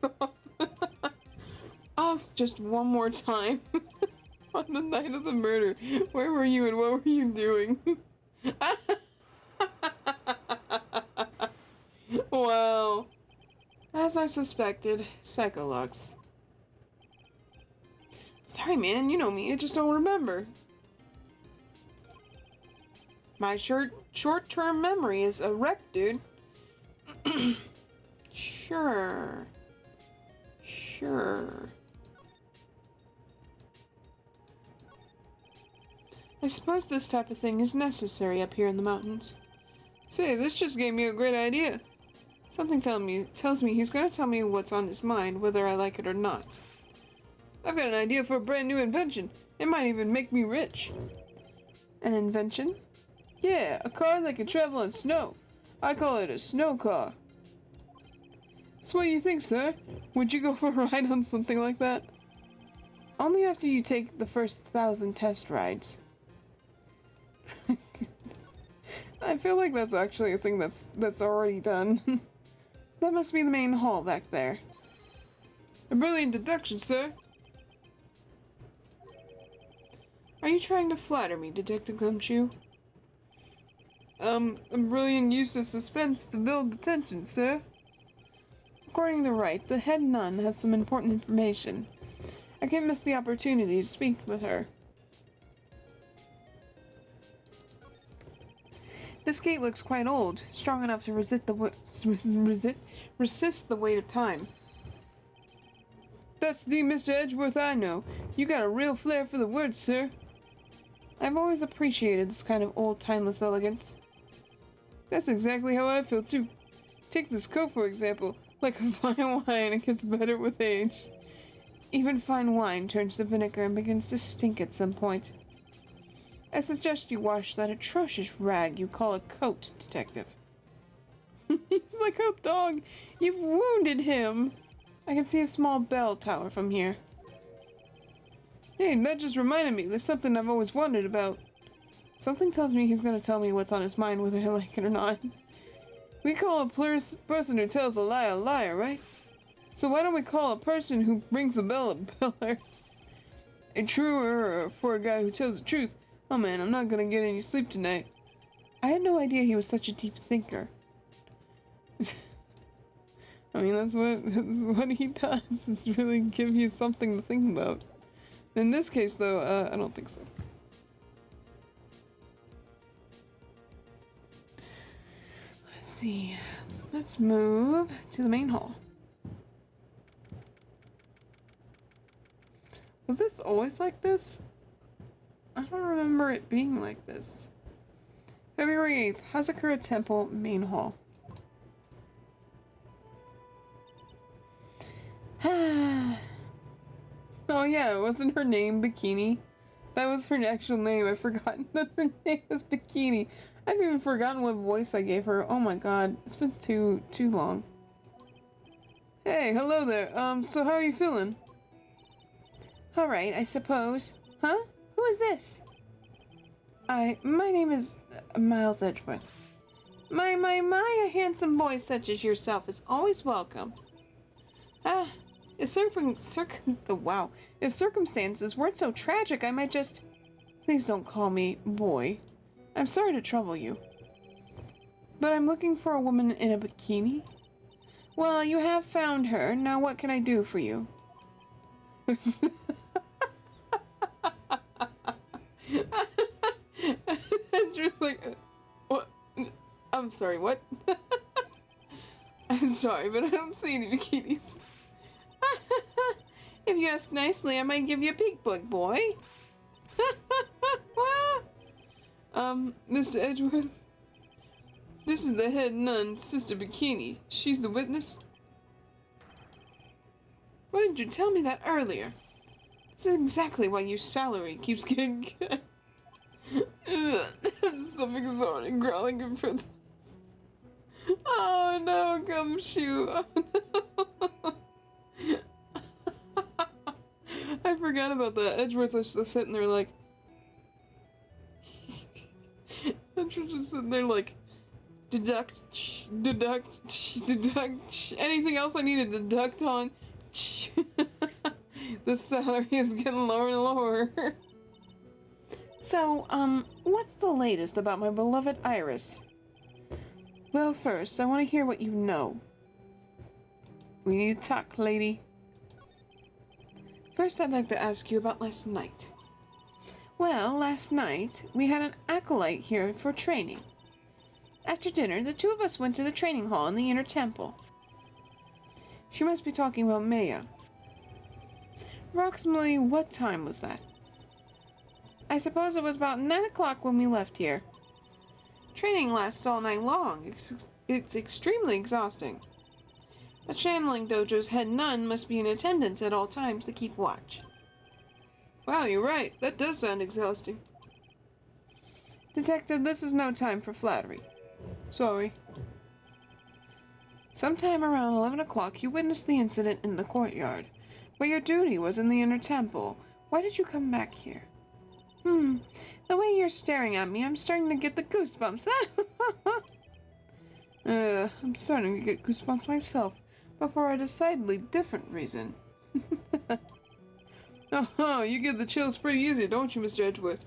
off, just one more time. On the night of the murder, where were you and what were you doing? Wow. As I suspected, Psycholux. Sorry, man, you know me, I just don't remember. My short-term memory is a wreck, dude. Sure. I suppose this type of thing is necessary up here in the mountains. Say, this just gave me a great idea. Something tells me he's going to tell me what's on his mind, whether I like it or not. I've got an idea for a brand new invention. It might even make me rich. An invention? Yeah, a car that can travel on snow. I call it a snow car. So what do you think, sir? Would you go for a ride on something like that? Only after you take the first 1,000 test rides. I feel like that's actually a thing that's already done. That must be the main hall back there. A brilliant deduction, sir. Are you trying to flatter me, Detective Gumshoe? A brilliant use of suspense to build the tension, sir. According to Wright, the head nun has some important information. I can't miss the opportunity to speak with her. This gate looks quite old, strong enough to resist the weight of time. That's the Mr. Edgeworth I know. You got a real flair for the words, sir. I've always appreciated this kind of old, timeless elegance. That's exactly how I feel, too. Take this coat, for example. Like a fine wine, it gets better with age. Even fine wine turns to vinegar and begins to stink at some point. I suggest you wash that atrocious rag you call a coat, Detective. He's like a dog. You've wounded him. I can see a small bell tower from here. Hey, that just reminded me. There's something I've always wondered about. Something tells me he's going to tell me what's on his mind, whether I like it or not. We call a person who tells a liar, right? So why don't we call a person who rings a bell a beller? A truer for a guy who tells the truth. Oh man, I'm not going to get any sleep tonight. I had no idea he was such a deep thinker. I mean, that's what he does, is really give you something to think about. In this case, though, I don't think so. Let's see. Let's move to the main hall. Was this always like this? I don't remember it being like this. February 8th, Hazakura Temple, main hall. Oh yeah, wasn't her name Bikini? That was her actual name. I've forgotten that her name was Bikini. I've even forgotten what voice I gave her. Oh my god, it's been too long. Hey, hello there. So how are you feeling? Alright, I suppose. Huh? Who is this? My name is Miles Edgeworth. My, a handsome boy such as yourself is always welcome. If circumstances weren't so tragic, I might just... Please don't call me boy. I'm sorry to trouble you. But I'm looking for a woman in a bikini? Well, you have found her. Now what can I do for you? Just like... What? I'm sorry, what? I'm sorry, but I don't see any bikinis. If you ask nicely, I might give you a peek, boy. Mr. Edgeworth, this is the head nun, Sister Bikini. She's the witness. Why didn't you tell me that earlier? This is exactly why your salary keeps getting cut. Some exhausting growling in princess. Oh no, gumshoe. Oh no. I forgot about that. Edgeworth was just sitting there like... Edgeworth was sitting there like... Deduct... Anything else I need to deduct on? The salary is getting lower and lower. So, what's the latest about my beloved Iris? Well, first, I want to hear what you know. We need to talk, lady. First, I'd like to ask you about last night. Well, last night, we had an acolyte here for training. After dinner, the two of us went to the training hall in the inner temple. She must be talking about Maya. Approximately what time was that? I suppose it was about 9 o'clock when we left here. Training lasts all night long. It's extremely exhausting. The channeling dojo's head nun must be in attendance at all times to keep watch. Wow, you're right. That does sound exhausting. Detective, this is no time for flattery. Sorry. Sometime around 11 o'clock, you witnessed the incident in the courtyard, but your duty was in the inner temple. Why did you come back here? The way you're staring at me, I'm starting to get the goosebumps. I'm starting to get goosebumps myself, but for a decidedly different reason. Oh, you get the chills pretty easy, don't you, Mr. Edgeworth?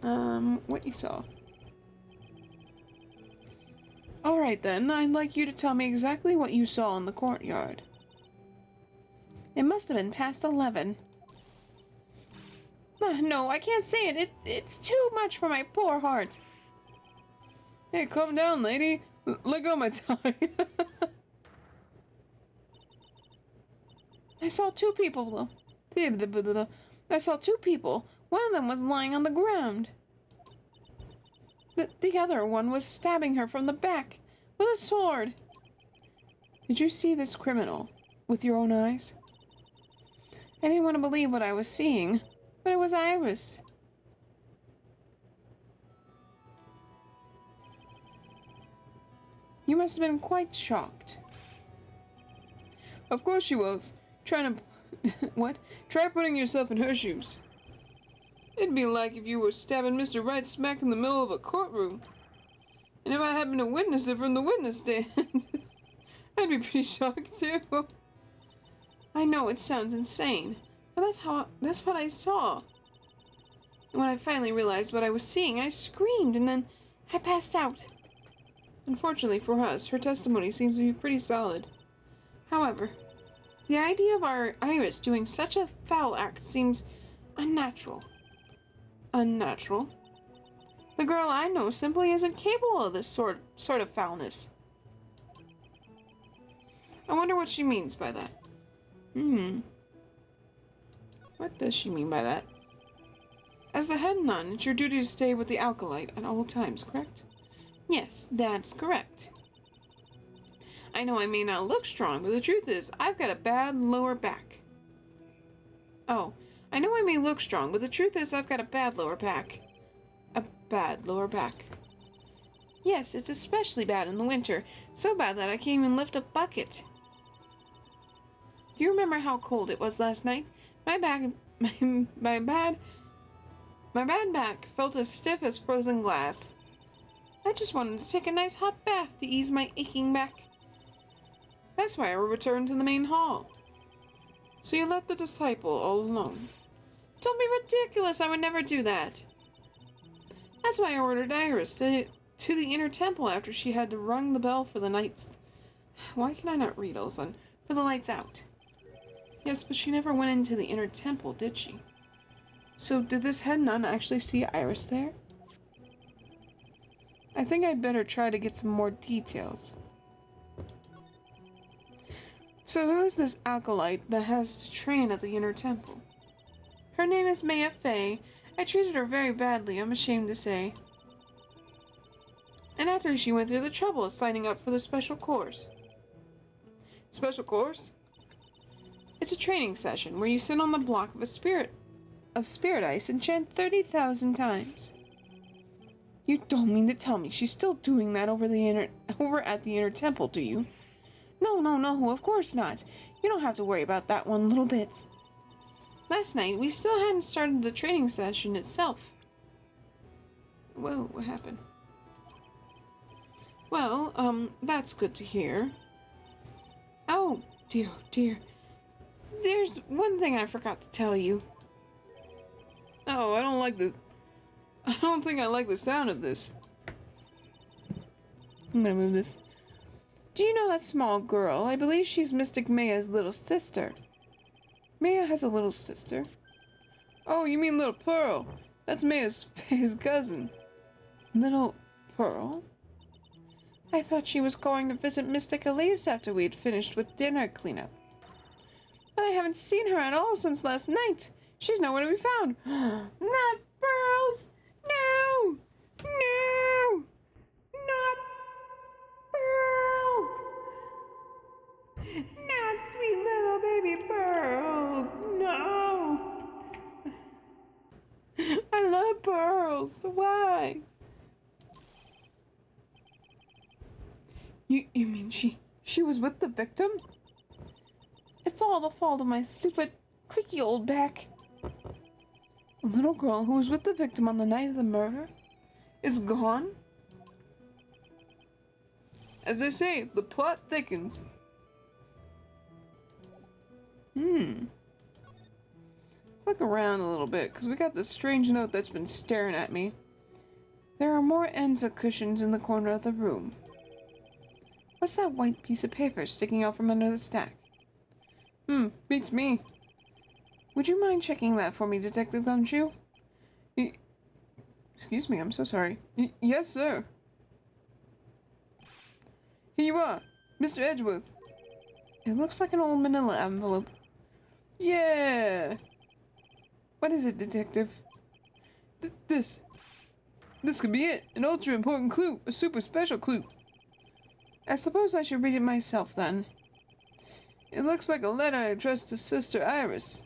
What you saw? Alright then, I'd like you to tell me exactly what you saw in the courtyard. It must have been past 11. No, I can't say it. It's too much for my poor heart. Hey, calm down, lady. Let go of my tie. I saw two people, though. I saw two people. One of them was lying on the ground. The other one was stabbing her from the back with a sword. Did you see this criminal with your own eyes? I didn't want to believe what I was seeing, but it was Iris. You must have been quite shocked. Of course she was. Trying to... What? Try putting yourself in her shoes. It'd be like if you were stabbing Mr. Right smack in the middle of a courtroom. And if I happened to witness it from the witness stand, I'd be pretty shocked too. I know it sounds insane, but that's what I saw. And when I finally realized what I was seeing, I screamed and then I passed out. Unfortunately for us, her testimony seems to be pretty solid. However, the idea of our Iris doing such a foul act seems unnatural. Unnatural? The girl I know simply isn't capable of this sort of foulness. I wonder what she means by that. What does she mean by that? As the head nun, it's your duty to stay with the acolyte at all times, correct? Yes, that's correct. I know I may not look strong, but the truth is, I've got a bad lower back. Oh, I know I may look strong, but the truth is I've got a bad lower back. A bad lower back. Yes, it's especially bad in the winter. So bad that I can't even lift a bucket. Do you remember how cold it was last night? My bad back felt as stiff as frozen glass. I just wanted to take a nice hot bath to ease my aching back. That's why I returned to the main hall. So you left the disciple all alone. Don't be ridiculous, I would never do that. That's why I ordered Iris to the inner temple after she had to ring the bell for the nights. Why can I not read all of a sudden? For the lights out. Yes, but she never went into the inner temple, did she? So did this head nun actually see Iris there? I think I'd better try to get some more details. So who is this acolyte that has to train at the inner temple? Her name is Maya Fey. I treated her very badly, I'm ashamed to say. And after she went through the trouble of signing up for the special course. Special course? It's a training session where you sit on the block of spirit ice and chant 30,000 times. You don't mean to tell me she's still doing that over at the inner temple, do you? No, of course not. You don't have to worry about that one little bit. Last night, we still hadn't started the training session itself. Whoa, what happened? Well, that's good to hear. Oh, dear. There's one thing I forgot to tell you. Oh, I don't think I like the sound of this. I'm gonna move this. Do you know that small girl? I believe she's Mystic Maya's little sister. Maya has a little sister? Oh, you mean Little Pearl. That's Maya's cousin. Little Pearl? I thought she was going to visit Mystic Elise after we'd finished with dinner cleanup. But I haven't seen her at all since last night. She's nowhere to be found. Not Pearls! No! Not Pearls! Not sweet little baby Pearls! No! I love Pearls. Why? You mean she was with the victim? It's all the fault of my stupid, creaky old back. A little girl who was with the victim on the night of the murder is gone? As they say, the plot thickens. Let's look around a little bit, because we got this strange note that's been staring at me. There are more Enza cushions in the corner of the room. What's that white piece of paper sticking out from under the stack? Beats me. Would you mind checking that for me, Detective Gumshoe? Excuse me, I'm so sorry. Yes, sir. Here you are, Mr. Edgeworth. It looks like an old manila envelope. Yeah. What is it, Detective? This could be it. An ultra important clue. A super special clue. I suppose I should read it myself, then. It looks like a letter I addressed to Sister Iris.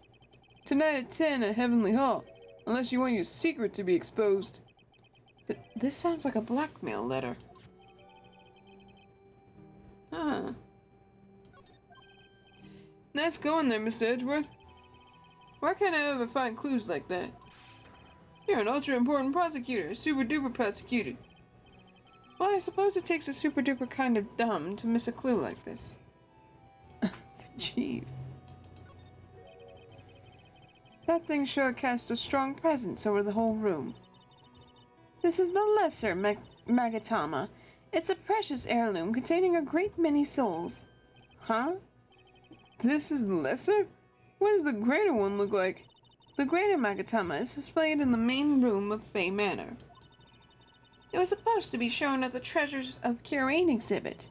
Tonight at 10 at Heavenly Hall. Unless you want your secret to be exposed. This sounds like a blackmail letter. Huh. Nice going there, Mr. Edgeworth. Why can't I ever find clues like that? You're an ultra-important prosecutor, a super-duper prosecutor. Well, I suppose it takes a super-duper kind of dumb to miss a clue like this. Jeez. That thing sure cast a strong presence over the whole room. This is the lesser Magatama. It's a precious heirloom containing a great many souls. Huh? This is the lesser? What does the greater one look like? The greater Magatama is displayed in the main room of Fey Manor. It was supposed to be shown at the Treasures of Kirain exhibit,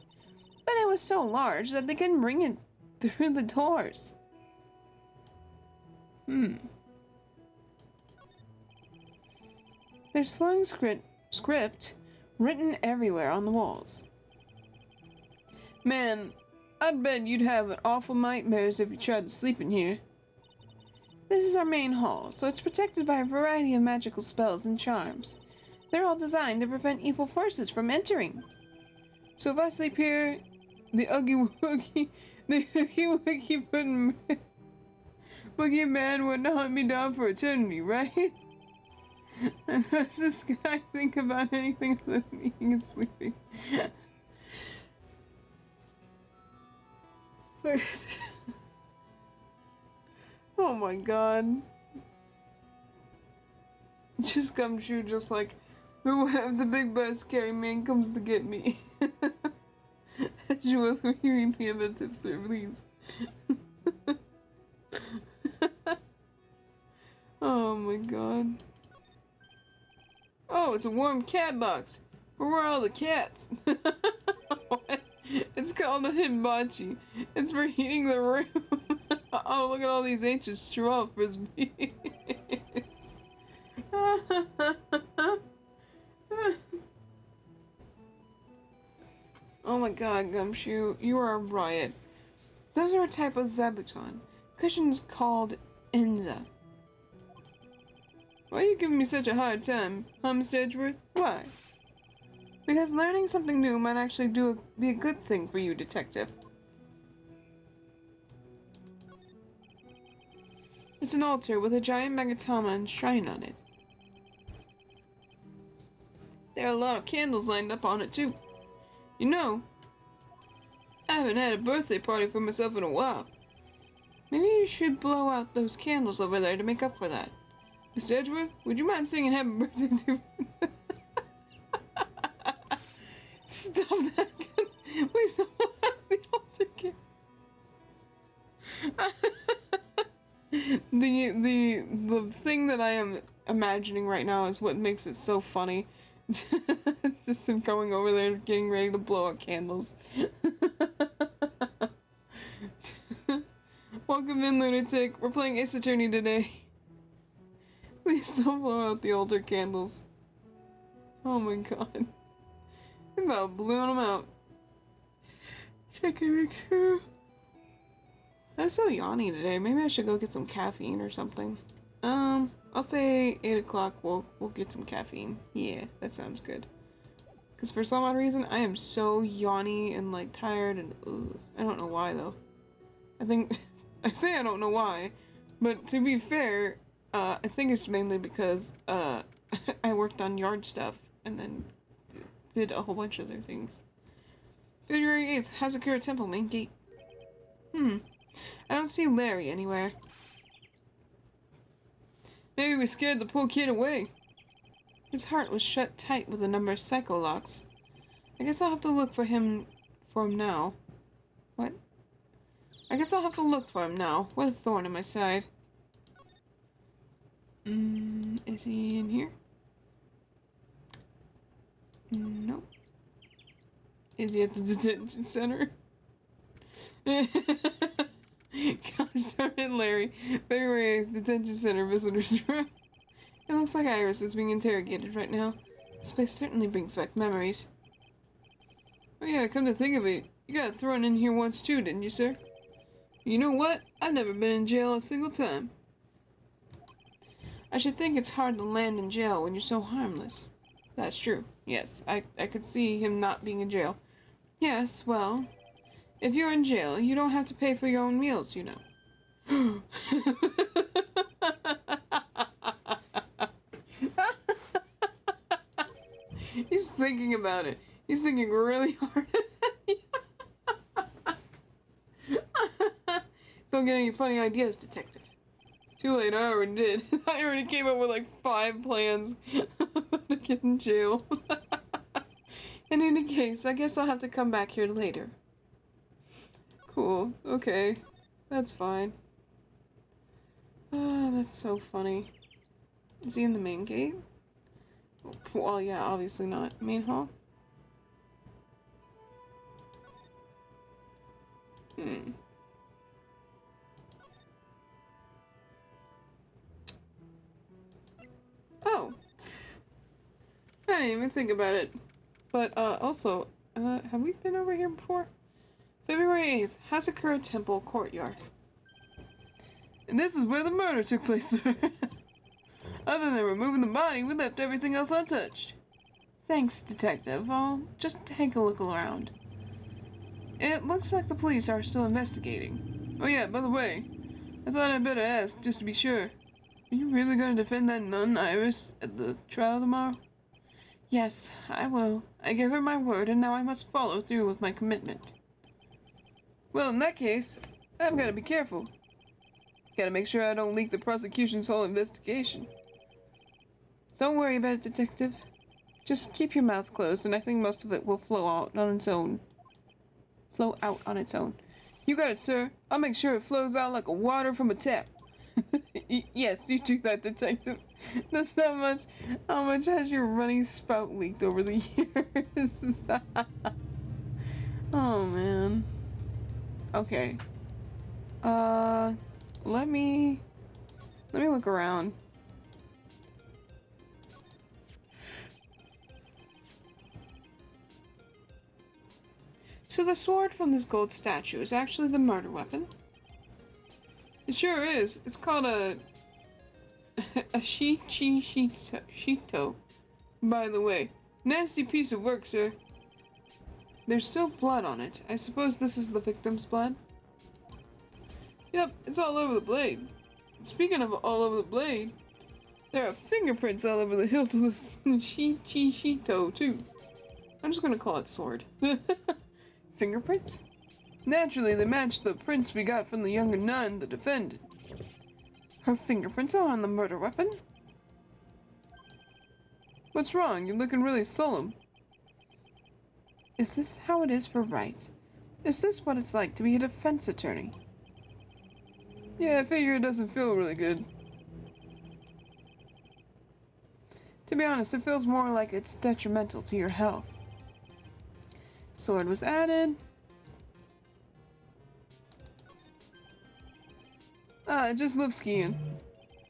but it was so large that they couldn't bring it through the doors. There's flowing script written everywhere on the walls. Man, I'd bet you'd have an awful nightmares if you tried to sleep in here. This is our main hall, so it's protected by a variety of magical spells and charms. They're all designed to prevent evil forces from entering. So if I sleep here, the Oogie Woogie Boogeyman wouldn't hunt me down for eternity, right? Does this guy think about anything other than eating and sleeping? Oh my god. Just come true, just like the big bad scary man comes to get me. Edgeworth, will you read me a bit of sir, please? Oh my god. Oh, it's a warm cat box. Where are all the cats? What? It's called a hibachi. It's for heating the room. Oh, look at all these ancient straw frisbees. Oh my god, Gumshoe, you are a riot. Those are a type of zabuton. Cushions called Enza. Why are you giving me such a hard time, huh, Mr. Edgeworth? Why? Because learning something new might actually be a good thing for you, detective. It's an altar with a giant Magatama enshrined on it. There are a lot of candles lined up on it, too. You know, I haven't had a birthday party for myself in a while. Maybe you should blow out those candles over there to make up for that. Mr. Edgeworth, would you mind singing happy birthday to me? Stop that. Please don't blow out the altar candle. The thing that I am imagining right now is what makes it so funny. Just him going over there getting ready to blow out candles. Welcome in, lunatic. We're playing Ace Attorney today. Please don't blow out the altar candles. Oh my god. I'm about blowing them out. Check and make sure. I'm so yawny today. Maybe I should go get some caffeine or something. I'll say 8 o'clock we'll get some caffeine. Yeah, that sounds good. Because for some odd reason, I am so yawny and like tired and I don't know why though. I think, I say I don't know why, but to be fair, I think it's mainly because I worked on yard stuff and then did a whole bunch of other things. February 8th, Hazakura Temple, main gate. I don't see Larry anywhere. Maybe we scared the poor kid away. His heart was shut tight with a number of psycho locks. I guess I'll have to look for him now. What? I guess I'll have to look for him now, with a thorn in my side. Is he in here? Nope. Is he at the detention center? Gosh darn it, Larry. February 8th, detention center visitors room. It looks like Iris is being interrogated right now. This place certainly brings back memories. Oh yeah, come to think of it, you got thrown in here once too, didn't you, sir? You know what? I've never been in jail a single time. I should think it's hard to land in jail when you're so harmless. That's true. Yes, I could see him not being in jail. Yes, well, if you're in jail, you don't have to pay for your own meals, you know. He's thinking about it. He's thinking really hard. Don't get any funny ideas, detective. Too late, I already did. I already came up with like 5 plans to get in jail. In any case, I guess I'll have to come back here later. Cool, okay. That's fine. Ah, that's so funny. Is he in the main gate? Well, yeah, obviously not. Main hall? Oh. I didn't even think about it. But, also, have we been over here before? February 8th, Hasakura Temple Courtyard. And this is where the murder took place, sir. Other than removing the body, we left everything else untouched. Thanks, detective. I'll just take a look around. It looks like the police are still investigating. Oh yeah, by the way, I thought I'd better ask, just to be sure. Are you really going to defend that nun, Iris, at the trial tomorrow? Yes, I will. I gave her my word, and now I must follow through with my commitment. Well, in that case, I've got to be careful. Gotta make sure I don't leak the prosecution's whole investigation. Don't worry about it, detective. Just keep your mouth closed, and I think most of it will flow out on its own. You got it, sir. I'll make sure it flows out like a water from a tap. Yes, you do that, detective. That's not much. How much has your running spout leaked over the years? Oh, man. Okay. Let me look around. So the sword from this gold statue is actually the murder weapon? It sure is. It's called a shito. By the way, nasty piece of work, sir. There's still blood on it. I suppose this is the victim's blood? Yep, it's all over the blade. Speaking of all over the blade, there are fingerprints all over the hilt of this shito, too. I'm just gonna call it sword. Fingerprints? Naturally, they match the prints we got from the younger nun, the defendant. Her fingerprints are on the murder weapon? What's wrong? You're looking really solemn. Is this how it is for right? Is this what it's like to be a defense attorney? Yeah, I figure it doesn't feel really good. To be honest, it feels more like it's detrimental to your health. Sword was added. I just love skiing.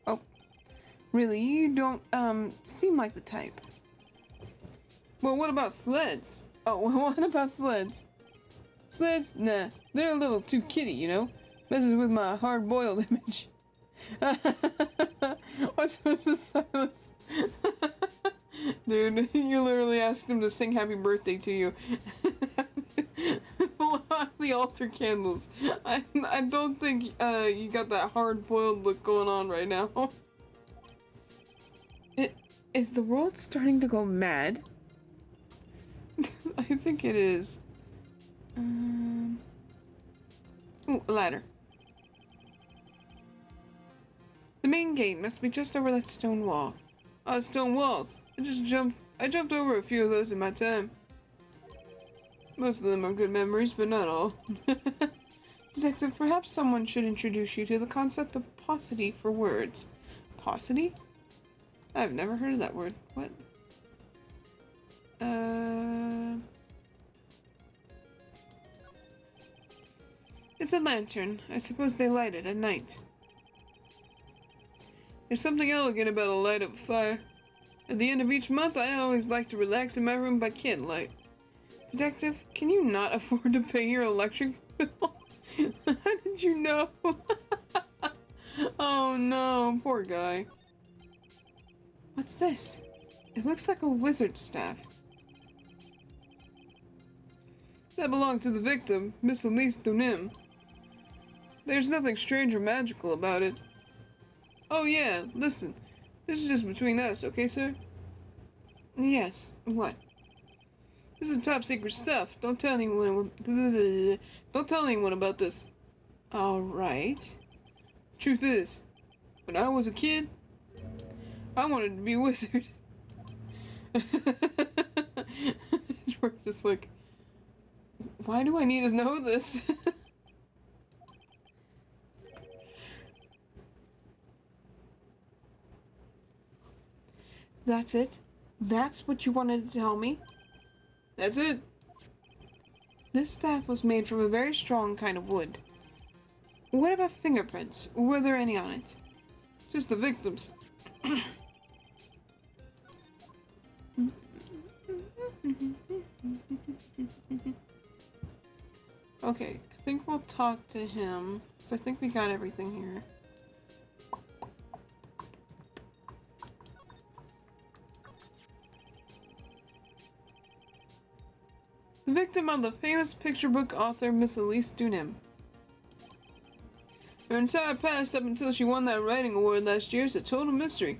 Oh. Really? You don't, seem like the type. Well, what about sleds? Oh, what about sleds? Sleds? Nah. They're a little too kiddie, you know? Messes with my hard-boiled image. What's with the silence? Dude, you literally asked him to sing happy birthday to you. The altar candles. I don't think you got that hard-boiled look going on right now. Is the world starting to go mad? I think it is. Ooh, a ladder. The main gate must be just over that stone wall. Oh, stone walls. I jumped over a few of those in my time. Most of them are good memories, but not all. Detective, perhaps someone should introduce you to the concept of paucity for words. Paucity? I've never heard of that word. What? It's a lantern. I suppose they light it at night. There's something elegant about a light up fire. At the end of each month, I always like to relax in my room by candlelight. Detective, can you not afford to pay your electric bill? How did did you know? Oh no, poor guy. What's this? It looks like a wizard's staff. That belonged to the victim, Miss Elise Dunim. There's nothing strange or magical about it. Oh yeah, listen. This is just between us, okay, sir? Yes, what? This is top secret stuff. Don't tell anyone. Don't tell anyone about this. Alright. Truth is, when I was a kid, I wanted to be a wizard. We're just like, why do I need to know this? That's it? That's what you wanted to tell me? That's it. This staff was made from a very strong kind of wood. What about fingerprints? Were there any on it? Just the victims. Okay, I think we'll talk to him, because I think we got everything here. The victim of the famous picture book author Miss Elise Dunim. Her entire past up until she won that writing award last year is a total mystery.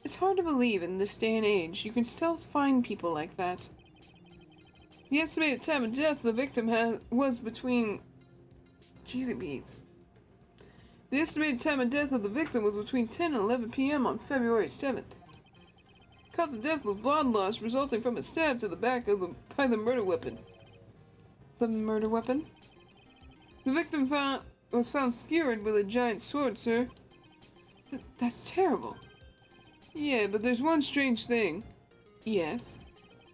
It's hard to believe in this day and age you can still find people like that. The estimated time of death of the victim was between... Jeez, it beats. The estimated time of death of the victim was between 10 and 11 p.m. on February 7th. Cause of death was blood loss resulting from a stab to the back by the murder weapon. The murder weapon? The victim was found skewered with a giant sword, sir. That's terrible. Yeah, but there's one strange thing. Yes?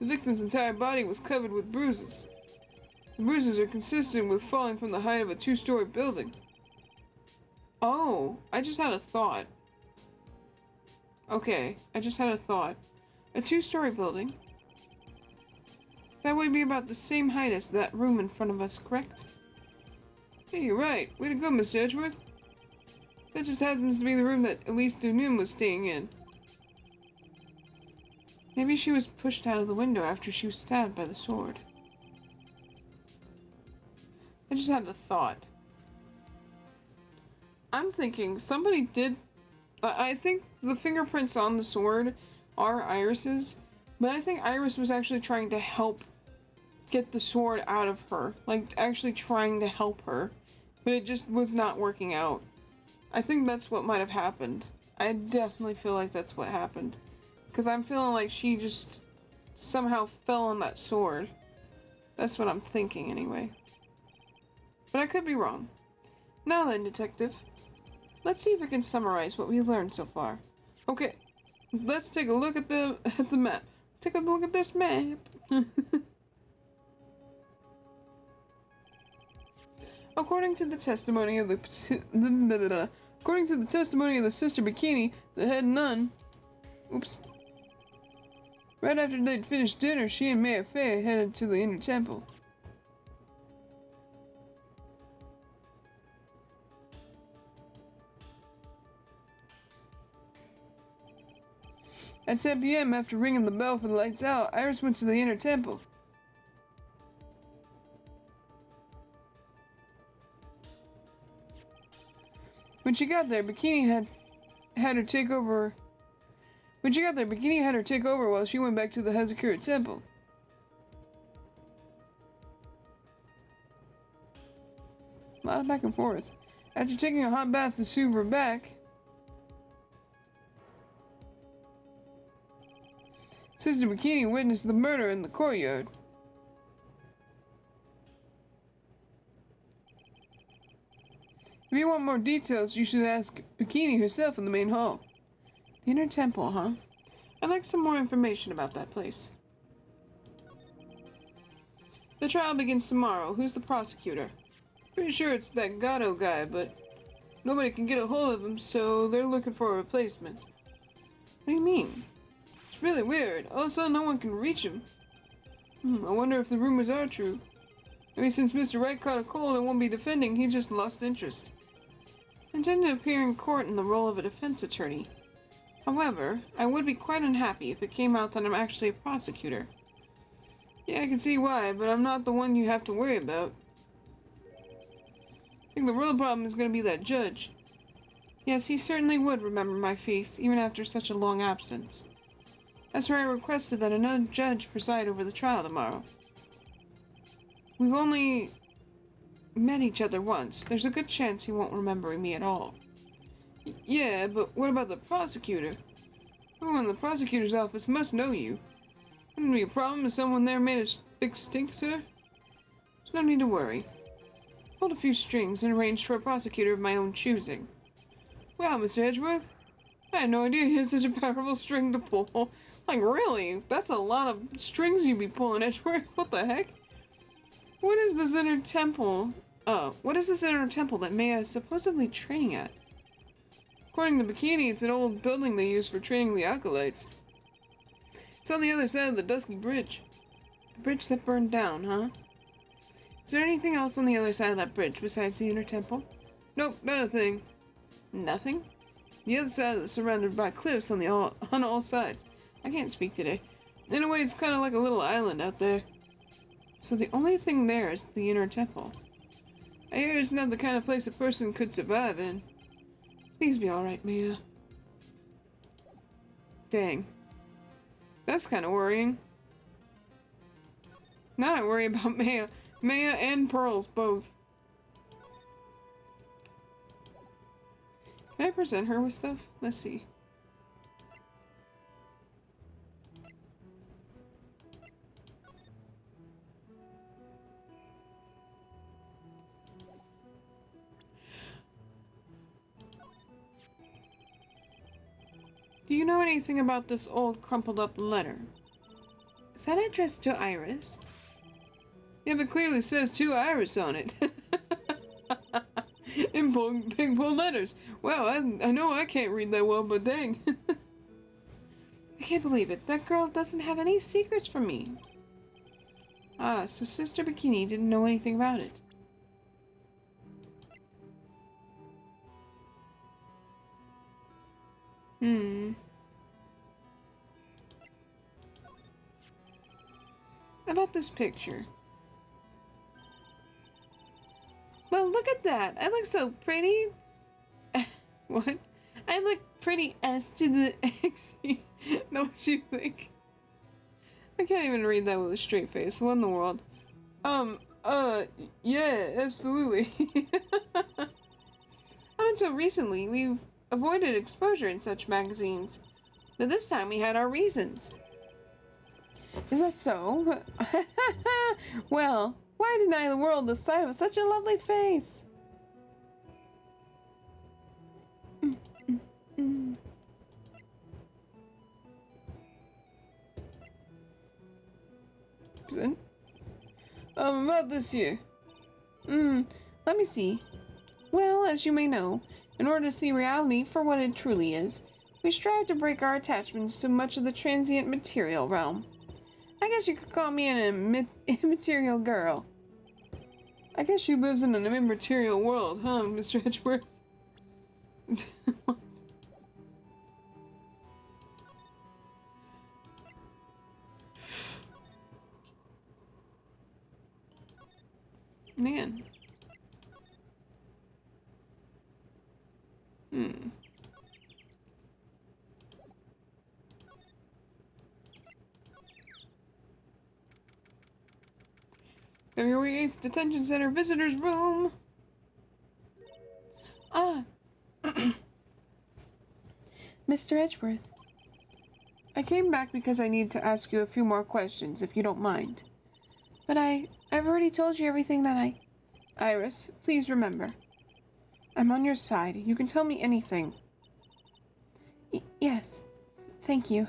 The victim's entire body was covered with bruises. The bruises are consistent with falling from the height of a 2-story building. Oh, I just had a thought. Okay, I just had a thought. A 2-story building? That would be about the same height as that room in front of us, correct? Hey, you're right. Way to go, Mr. Edgeworth. That just happens to be the room that Elise Dunim was staying in. Maybe she was pushed out of the window after she was stabbed by the sword. I just had a thought. I'm thinking somebody did... I think the fingerprints on the sword are Iris's, but I think Iris was actually trying to help get the sword out of her. Like, actually trying to help her. But it just was not working out. I think that's what might have happened. I definitely feel like that's what happened. Because I'm feeling like she just somehow fell on that sword. That's what I'm thinking anyway. But I could be wrong. Now then, detective. Let's see if we can summarize what we learned so far. Okay, let's take a look at the map. Take a look at this map. According to the testimony of the Sister Bikini, the head nun. Oops. Right after they'd finished dinner, she and Mayor Faye headed to the inner temple. At 10 p.m., after ringing the bell for the lights out, Iris went to the inner temple. When she got there, Bikini had her take over. When she got there, Bikini had her take over while she went back to the Hazakura temple. A lot of back and forth. After taking a hot bath to soothe her back, Sister Bikini witnessed the murder in the courtyard. If you want more details, you should ask Bikini herself in the main hall. The inner temple, huh? I'd like some more information about that place. The trial begins tomorrow. Who's the prosecutor? Pretty sure it's that Gatto guy, but nobody can get a hold of him, so they're looking for a replacement. What do you mean? It's really weird. All of a sudden, no one can reach him. I wonder if the rumors are true. Maybe since Mr. Wright caught a cold and won't be defending, he just lost interest. I intend to appear in court in the role of a defense attorney. However, I would be quite unhappy if it came out that I'm actually a prosecutor. Yeah, I can see why, but I'm not the one you have to worry about. I think the real problem is going to be that judge. Yes, he certainly would remember my face, even after such a long absence. That's why I requested that another judge preside over the trial tomorrow. We've only met each other once. There's a good chance he won't remember me at all. Yeah, but what about the prosecutor? Everyone in the prosecutor's office must know you. Wouldn't be a problem if someone there made a big stink, sir? There's no need to worry. Pulled a few strings and arranged for a prosecutor of my own choosing. Wow, Mr. Edgeworth. I had no idea you had such a powerful string to pull. Like, really? That's a lot of strings you'd be pulling, Edgeworth. What the heck? What is this inner temple? What is this inner temple that Maya is supposedly training at? According to Bikini, it's an old building they use for training the acolytes. It's on the other side of the Dusky Bridge. The bridge that burned down, huh? Is there anything else on the other side of that bridge besides the inner temple? Nope, not a thing. Nothing? The other side is surrounded by cliffs on all sides. I can't speak today. In a way, it's kind of like a little island out there. So the only thing there is the inner temple. I hear it's not the kind of place a person could survive in. Please be alright, Maya. Dang. That's kind of worrying. Now I worry about Maya. Maya and Pearls, both. Can I present her with stuff? Let's see. Do you know anything about this old crumpled up letter? Is that addressed to Iris? Yeah, but clearly says to Iris on it. In big bold letters. Wow, I know I can't read that well, but dang. I can't believe it. That girl doesn't have any secrets from me. Ah, so Sister Bikini didn't know anything about it. About this picture. Well, look at that. I look so pretty. What? I look pretty S to the X. Know what you think? I can't even read that with a straight face. What in the world? Yeah, absolutely. Up until recently, we've avoided exposure in such magazines. But this time we had our reasons. Is that so? Well, why deny the world the sight of such a lovely face? About this here. Let me see. Well, as you may know, in order to see reality for what it truly is, we strive to break our attachments to much of the transient material realm. I guess you could call me an immaterial girl. I guess she lives in an immaterial world, huh, Mr. Edgeworth? Man. February 8th, Detention Center Visitors Room. Ah. Mr. Edgeworth. I came back because I need to ask you a few more questions, if you don't mind. But I've already told you everything that Iris, please remember. I'm on your side. You can tell me anything. Yes. Thank you.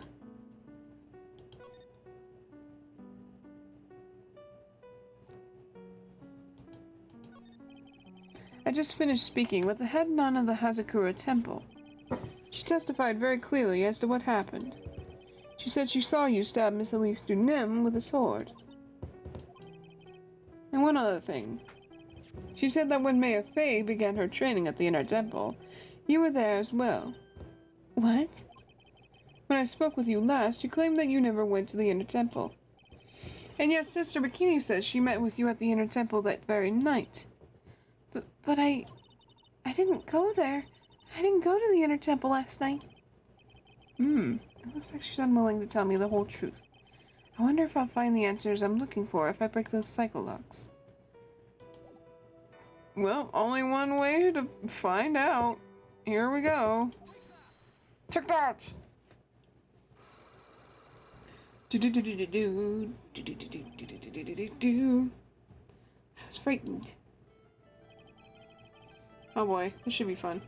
I just finished speaking with the head nun of the Hazakura Temple. She testified very clearly as to what happened. She said she saw you stab Miss Elise Dunem with a sword. And one other thing. She said that when Maya Fey began her training at the Inner Temple, you were there as well. What? When I spoke with you last, you claimed that you never went to the Inner Temple. And yet Sister Bikini says she met with you at the Inner Temple that very night. But I didn't go there. I didn't go to the Inner Temple last night. It looks like she's unwilling to tell me the whole truth. I wonder if I'll find the answers I'm looking for if I break those cycle locks. Well, only one way to find out. Here we go. Take that! I was frightened. Oh boy, this should be fun.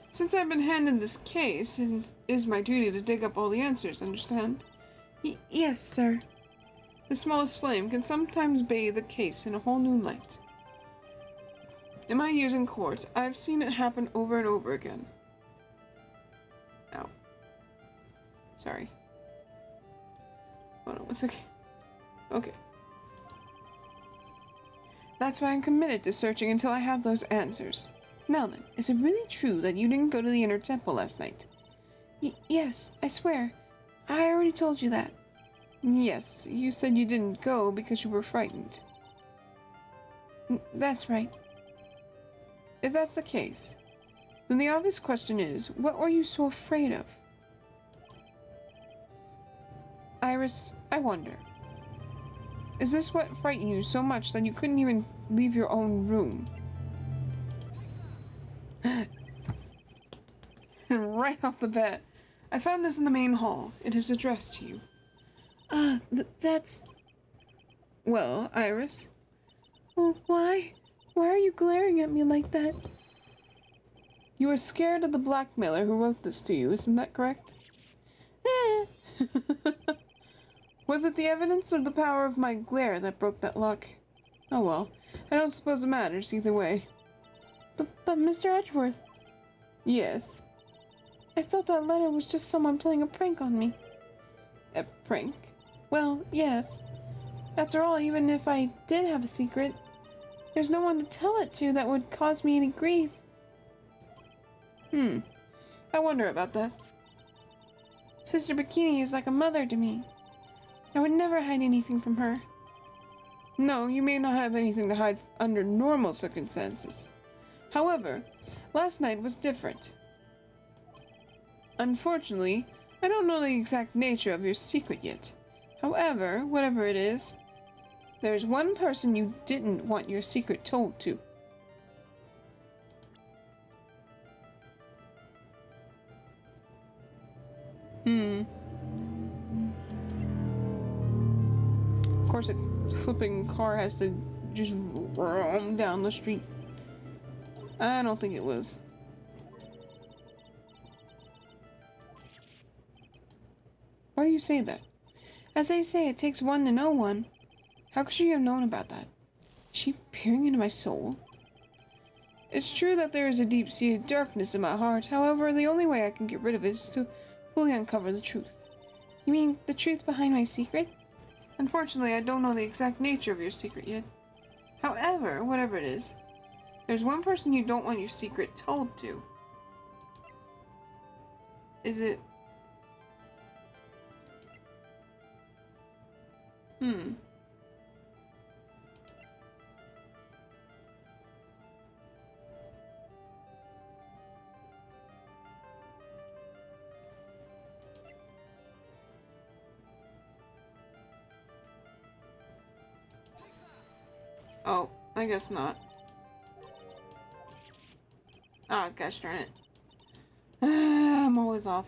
Since I've been handed this case, it is my duty to dig up all the answers, understand? Yes, sir. The smallest flame can sometimes bathe a case in a whole new light. In my years in court, I've seen it happen over and over again. Ow. Sorry. Hold on one second. Okay. That's why I'm committed to searching until I have those answers. Now then, is it really true that you didn't go to the Inner Temple last night? Yes, I swear. I already told you that. Yes, you said you didn't go because you were frightened. That's right. If that's the case, then the obvious question is, what were you so afraid of? Iris, I wonder. Is this what frightened you so much that you couldn't even leave your own room? Right off the bat. I found this in the main hall. It is addressed to you. That's... Well, Iris? Oh, why? Why are you glaring at me like that? You are scared of the blackmailer who wrote this to you, isn't that correct? Was it the evidence or the power of my glare that broke that lock? Oh well, I don't suppose it matters either way. But Mr. Edgeworth... Yes? I thought that letter was just someone playing a prank on me. A prank? Well, yes. After all, even if I did have a secret, there's no one to tell it to that would cause me any grief. I wonder about that. Sister Bikini is like a mother to me. I would never hide anything from her. No, you may not have anything to hide under normal circumstances. However, last night was different. Unfortunately, I don't know the exact nature of your secret yet. However, whatever it is, there's one person you didn't want your secret told to. Of course, a flipping car has to just roam down the street. I don't think it was. Why do you say that? As they say, it takes one to know one. How could she have known about that? Is she peering into my soul? It's true that there is a deep-seated darkness in my heart. However, the only way I can get rid of it is to fully uncover the truth. You mean the truth behind my secret? Unfortunately, I don't know the exact nature of your secret yet. However, whatever it is, there's one person you don't want your secret told to. Is it... Oh, I guess not. Oh, gosh darn it. I'm always off.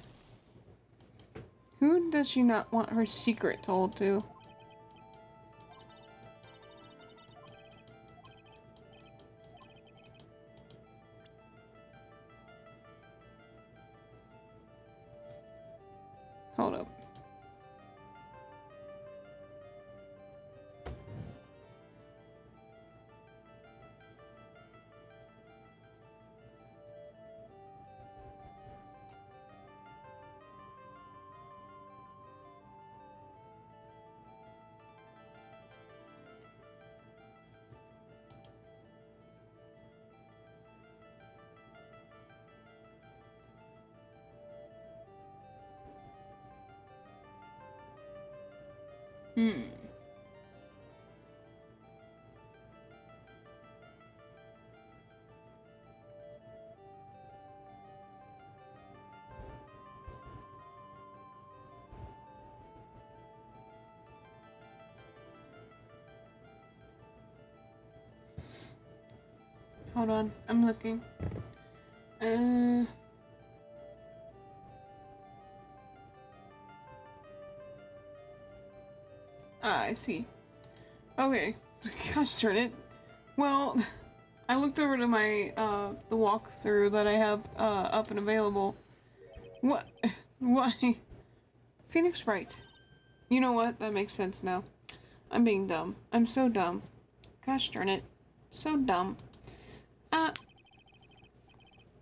Who does she not want her secret told to? Hold up. Hmm. Hold on, I'm looking. I see. Okay. Gosh darn it. Well, I looked over to my, the walkthrough that I have, up and available. What? Why? Phoenix Wright. You know what? That makes sense now. I'm being dumb. I'm so dumb. Gosh darn it. So dumb.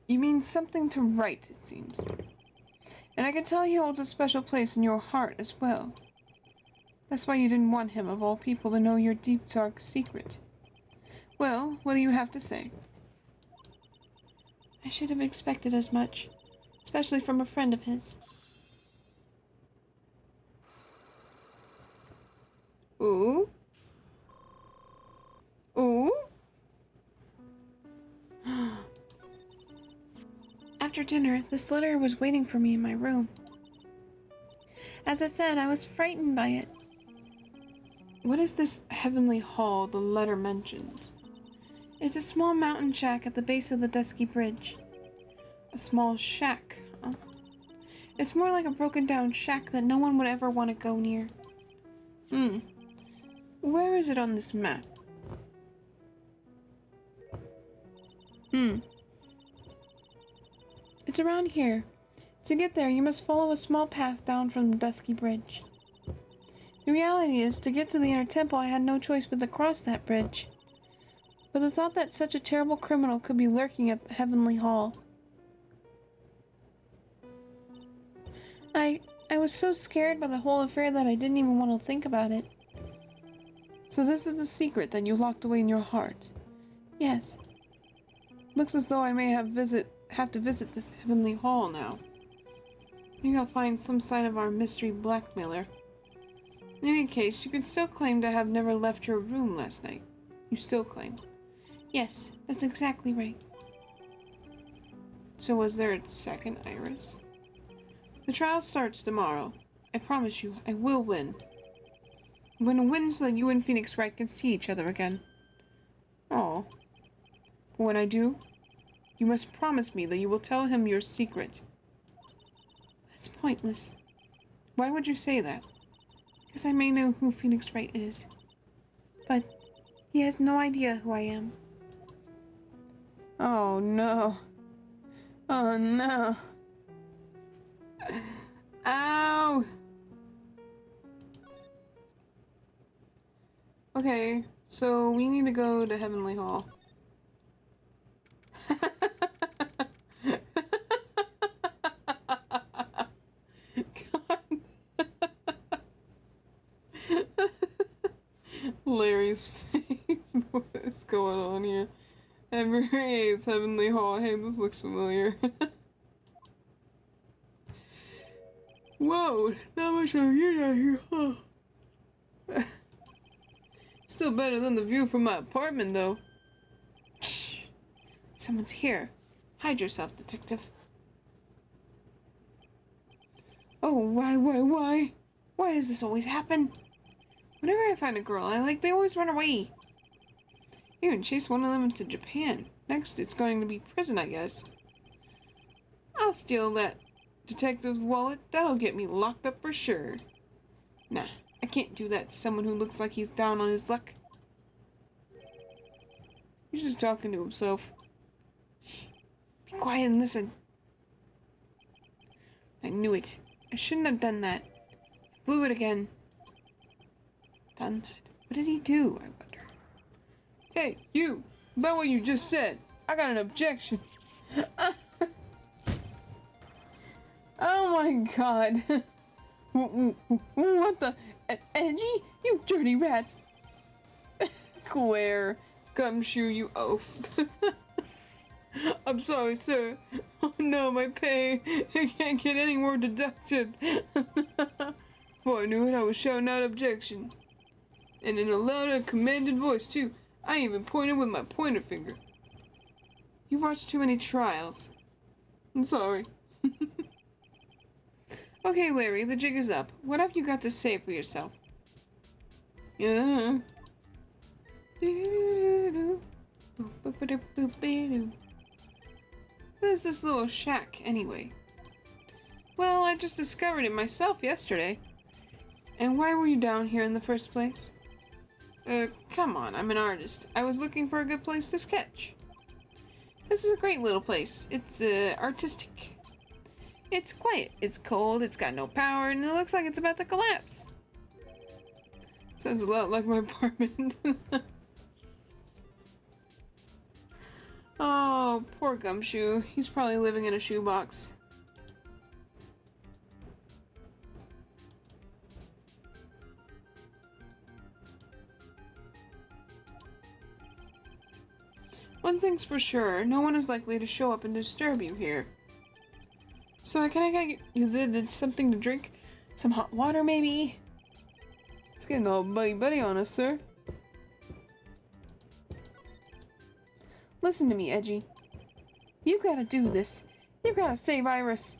You mean something to write, it seems. And I can tell he holds a special place in your heart as well. That's why you didn't want him, of all people, to know your deep, dark secret. Well, what do you have to say? I should have expected as much, especially from a friend of his. Ooh? Ooh? After dinner, this letter was waiting for me in my room. As I said, I was frightened by it. What is this heavenly hall the letter mentions? It's a small mountain shack at the base of the dusky bridge. A small shack, huh? It's more like a broken down shack that no one would ever want to go near. Where is it on this map? It's around here. To get there, you must follow a small path down from the dusky bridge. The reality is, to get to the inner temple, I had no choice but to cross that bridge. But the thought that such a terrible criminal could be lurking at the Heavenly Hall. I was so scared by the whole affair that I didn't even want to think about it. So this is the secret that you locked away in your heart? Yes. Looks as though I may have to visit this Heavenly Hall now. Maybe I'll find some sign of our mystery blackmailer. In any case, you can still claim to have never left your room last night. You still claim. Yes, that's exactly right. So was there a second Iris? The trial starts tomorrow. I promise you, I will win. I'm going to win so that you and Phoenix Wright can see each other again. Oh. But when I do, you must promise me that you will tell him your secret. That's pointless. Why would you say that? Because I may know who Phoenix Wright is. But he has no idea who I am. Oh no. Oh no. Ow! Okay, so we need to go to Heavenly Hall. Larry's face. What is going on here? Every 8th Heavenly Hall. Hey, this looks familiar. Whoa, not much of a view down here, huh? Still better than the view from my apartment, though. Shh. Someone's here. Hide yourself, detective. Oh, why? Why does this always happen? Whenever I find a girl I like, they always run away. I even chased one of them into Japan. Next, it's going to be prison, I guess. I'll steal that detective's wallet. That'll get me locked up for sure. Nah, I can't do that to someone who looks like he's down on his luck. He's just talking to himself. Shh. Be quiet and listen. I knew it. I shouldn't have done that. I blew it again. Done that? What did he do, I wonder? Hey, you! About what you just said. I got an objection. Oh my god. What the? Angie? You dirty rat. Claire. Gumshoe, you oaf. I'm sorry, sir. Oh no, my pay. I can't get any more deducted. Before I knew it, I was shouting out objection. And in a loud and commanded voice, too. I even pointed with my pointer finger. You watched too many trials. I'm sorry. Okay, Larry, the jig is up. What have you got to say for yourself? Yeah. What is this little shack, anyway? Well, I just discovered it myself yesterday. And why were you down here in the first place? Come on, I'm an artist. I was looking for a good place to sketch. This is a great little place. It's, artistic. It's quiet, it's cold, it's got no power, and it looks like it's about to collapse. Sounds a lot like my apartment. Oh, poor Gumshoe. He's probably living in a shoebox. One thing's for sure, no one is likely to show up and disturb you here. So can I get you something to drink? Some hot water, maybe? It's getting all buddy-buddy on us, sir. Listen to me, Edgy. You've got to do this. You've got to save Iris.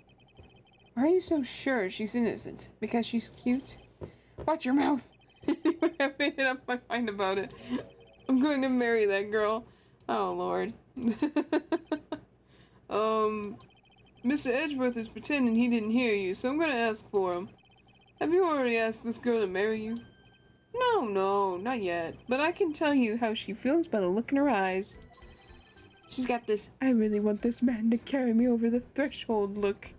Why are you so sure she's innocent? Because she's cute? Watch your mouth. I've made up my mind about it. I'm going to marry that girl. Oh, Lord. Mr. Edgeworth is pretending he didn't hear you, so I'm gonna ask for him. Have you already asked this girl to marry you? No, not yet. But I can tell you how she feels by the look in her eyes. She's got this, I really want this man to carry me over the threshold look.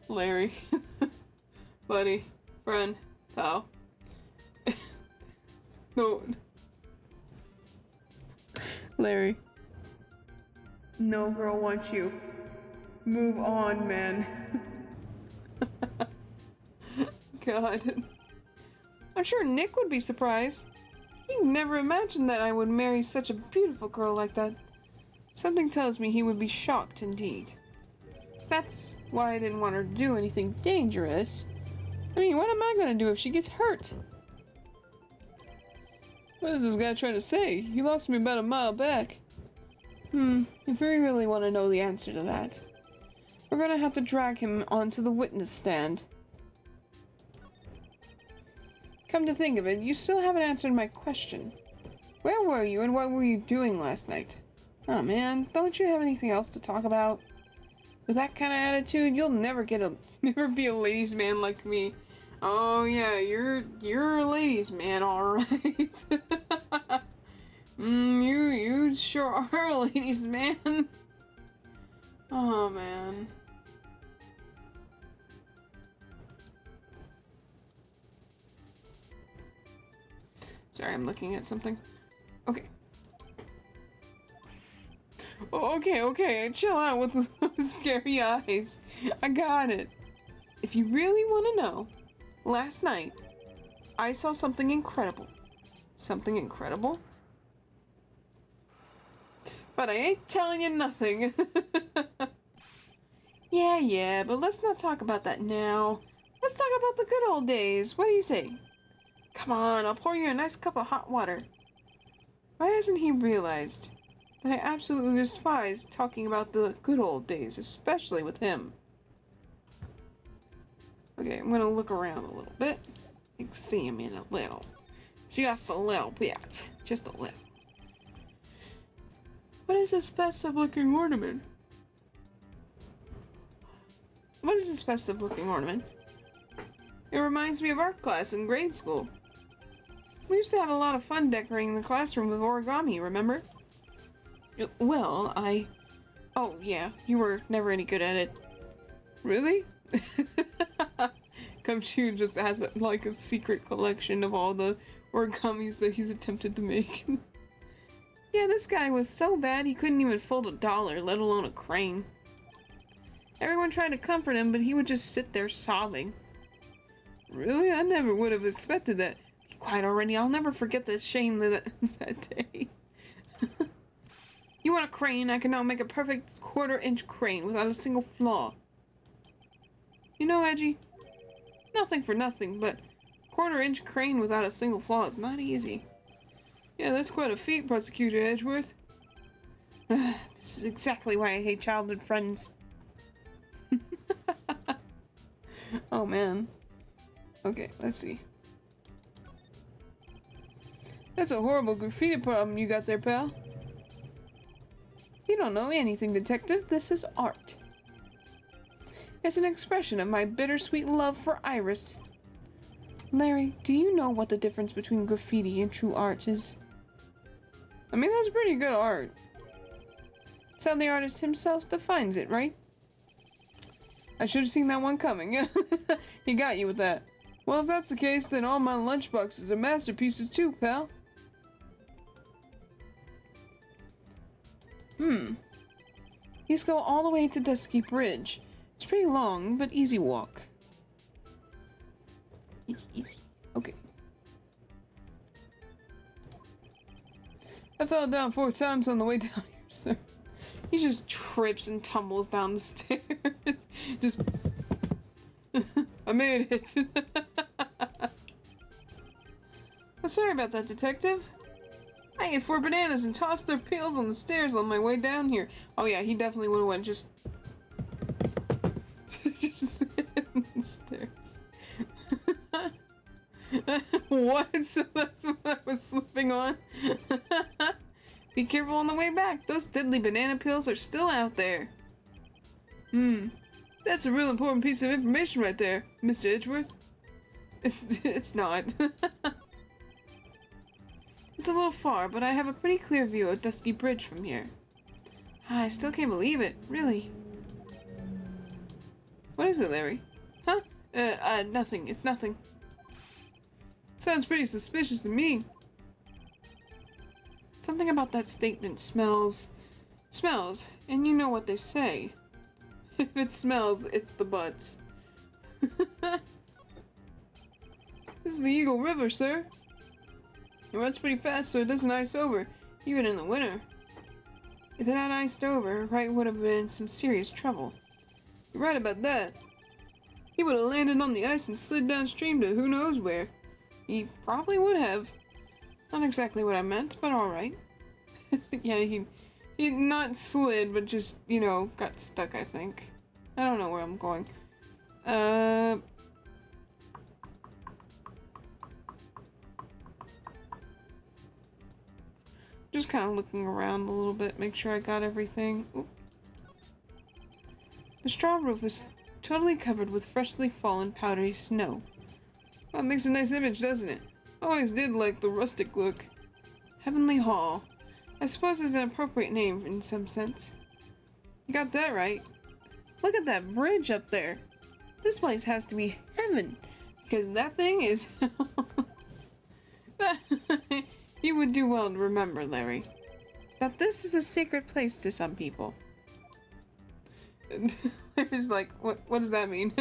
Larry. Buddy. Friend. Pal. No. Larry. No girl wants you. Move on, man. God. I'm sure Nick would be surprised. He never imagined that I would marry such a beautiful girl like that. Something tells me he would be shocked indeed. That's why I didn't want her to do anything dangerous. I mean, what am I gonna do if she gets hurt? What is this guy trying to say? He lost me about a mile back. If we really want to know the answer to that, we're gonna have to drag him onto the witness stand. Come to think of it, you still haven't answered my question. Where were you and what were you doing last night? Oh man, don't you have anything else to talk about? With that kind of attitude, you'll never be a ladies' man like me. Oh yeah, you're a ladies' man, alright. You sure are a ladies' man. Oh man. Sorry, I'm looking at something. Okay. Oh, okay, chill out with those scary eyes. I got it. If you really want to know, last night, I saw something incredible. Something incredible? But I ain't telling you nothing. Yeah, but let's not talk about that now. Let's talk about the good old days. What do you say? Come on, I'll pour you a nice cup of hot water. Why hasn't he realized that I absolutely despise talking about the good old days, especially with him? Okay, I'm gonna look around a little bit. Examine a little. Just a little bit. Just a little. What is this festive looking ornament? What is this festive looking ornament? It reminds me of art class in grade school. We used to have a lot of fun decorating the classroom with origami, remember? Well, oh yeah, you were never any good at it. Really? Gumshoe just has like a secret collection of all the origamis that he's attempted to make. Yeah, this guy was so bad he couldn't even fold $1, let alone a crane. Everyone tried to comfort him, but he would just sit there sobbing. Really? I never would have expected that. Be quiet already, I'll never forget the shame that day. You want a crane? I can now make a perfect quarter-inch crane without a single flaw. You know, Edgy, nothing for nothing, but quarter-inch crane without a single flaw is not easy. Yeah, that's quite a feat, Prosecutor Edgeworth. This is exactly why I hate childhood friends. Oh, man. Okay, let's see. That's a horrible graffiti problem you got there, pal. You don't know anything, detective. This is art. It's an expression of my bittersweet love for Iris. Larry, do you know what the difference between graffiti and true art is? I mean, that's pretty good art. It's how the artist himself defines it, right? I should have seen that one coming. He got you with that. Well, if that's the case, then all my lunchboxes are masterpieces too, pal. These go all the way to Dusky Bridge. It's pretty long, but easy walk. Easy. Okay. I fell down 4 times on the way down here, sir. He just trips and tumbles down the stairs. Just... I made it. I'm sorry about that, detective. I ate 4 bananas and tossed their peels on the stairs on my way down here. Oh yeah, he definitely would have went just... just in the stairs. What? So that's what I was slipping on? Be careful on the way back. Those diddly banana peels are still out there. That's a real important piece of information right there, Mr. Edgeworth. It's not. It's a little far, but I have a pretty clear view of Dusky Bridge from here. I still can't believe it, really. What is it, Larry? Huh? Nothing. It's nothing. Sounds pretty suspicious to me. Something about that statement smells, and you know what they say. If it smells, it's the butts. This is the Eagle River, sir. It runs pretty fast, so it doesn't ice over, even in the winter. If it had iced over, Wright would have been in some serious trouble. You're right about that. He would have landed on the ice and slid downstream to who knows where. He probably would have. Not exactly what I meant, but alright. Yeah, he not slid, but just, you know, got stuck, I think. I don't know where I'm going. Just kind of looking around a little bit, make sure I got everything. Oop. The straw roof is totally covered with freshly fallen powdery snow. Well, it makes a nice image, doesn't it? I always did like the rustic look. Heavenly Hall. I suppose is an appropriate name in some sense. You got that right. Look at that bridge up there. This place has to be heaven, because that thing is... You would do well to remember, Larry, that this is a sacred place to some people. Larry's like, what does that mean?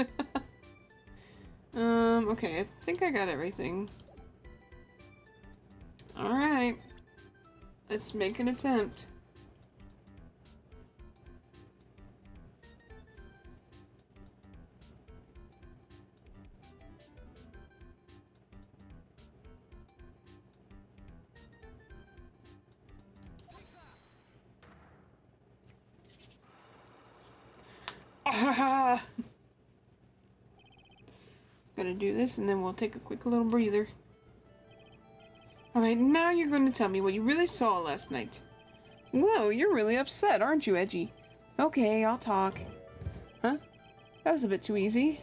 Okay, I think I got everything. Alright. Let's make an attempt. Gonna do this and then we'll take a quick little breather. Alright, now you're going to tell me what you really saw last night. Whoa, you're really upset, aren't you, Edgy? Okay, I'll talk. Huh? That was a bit too easy.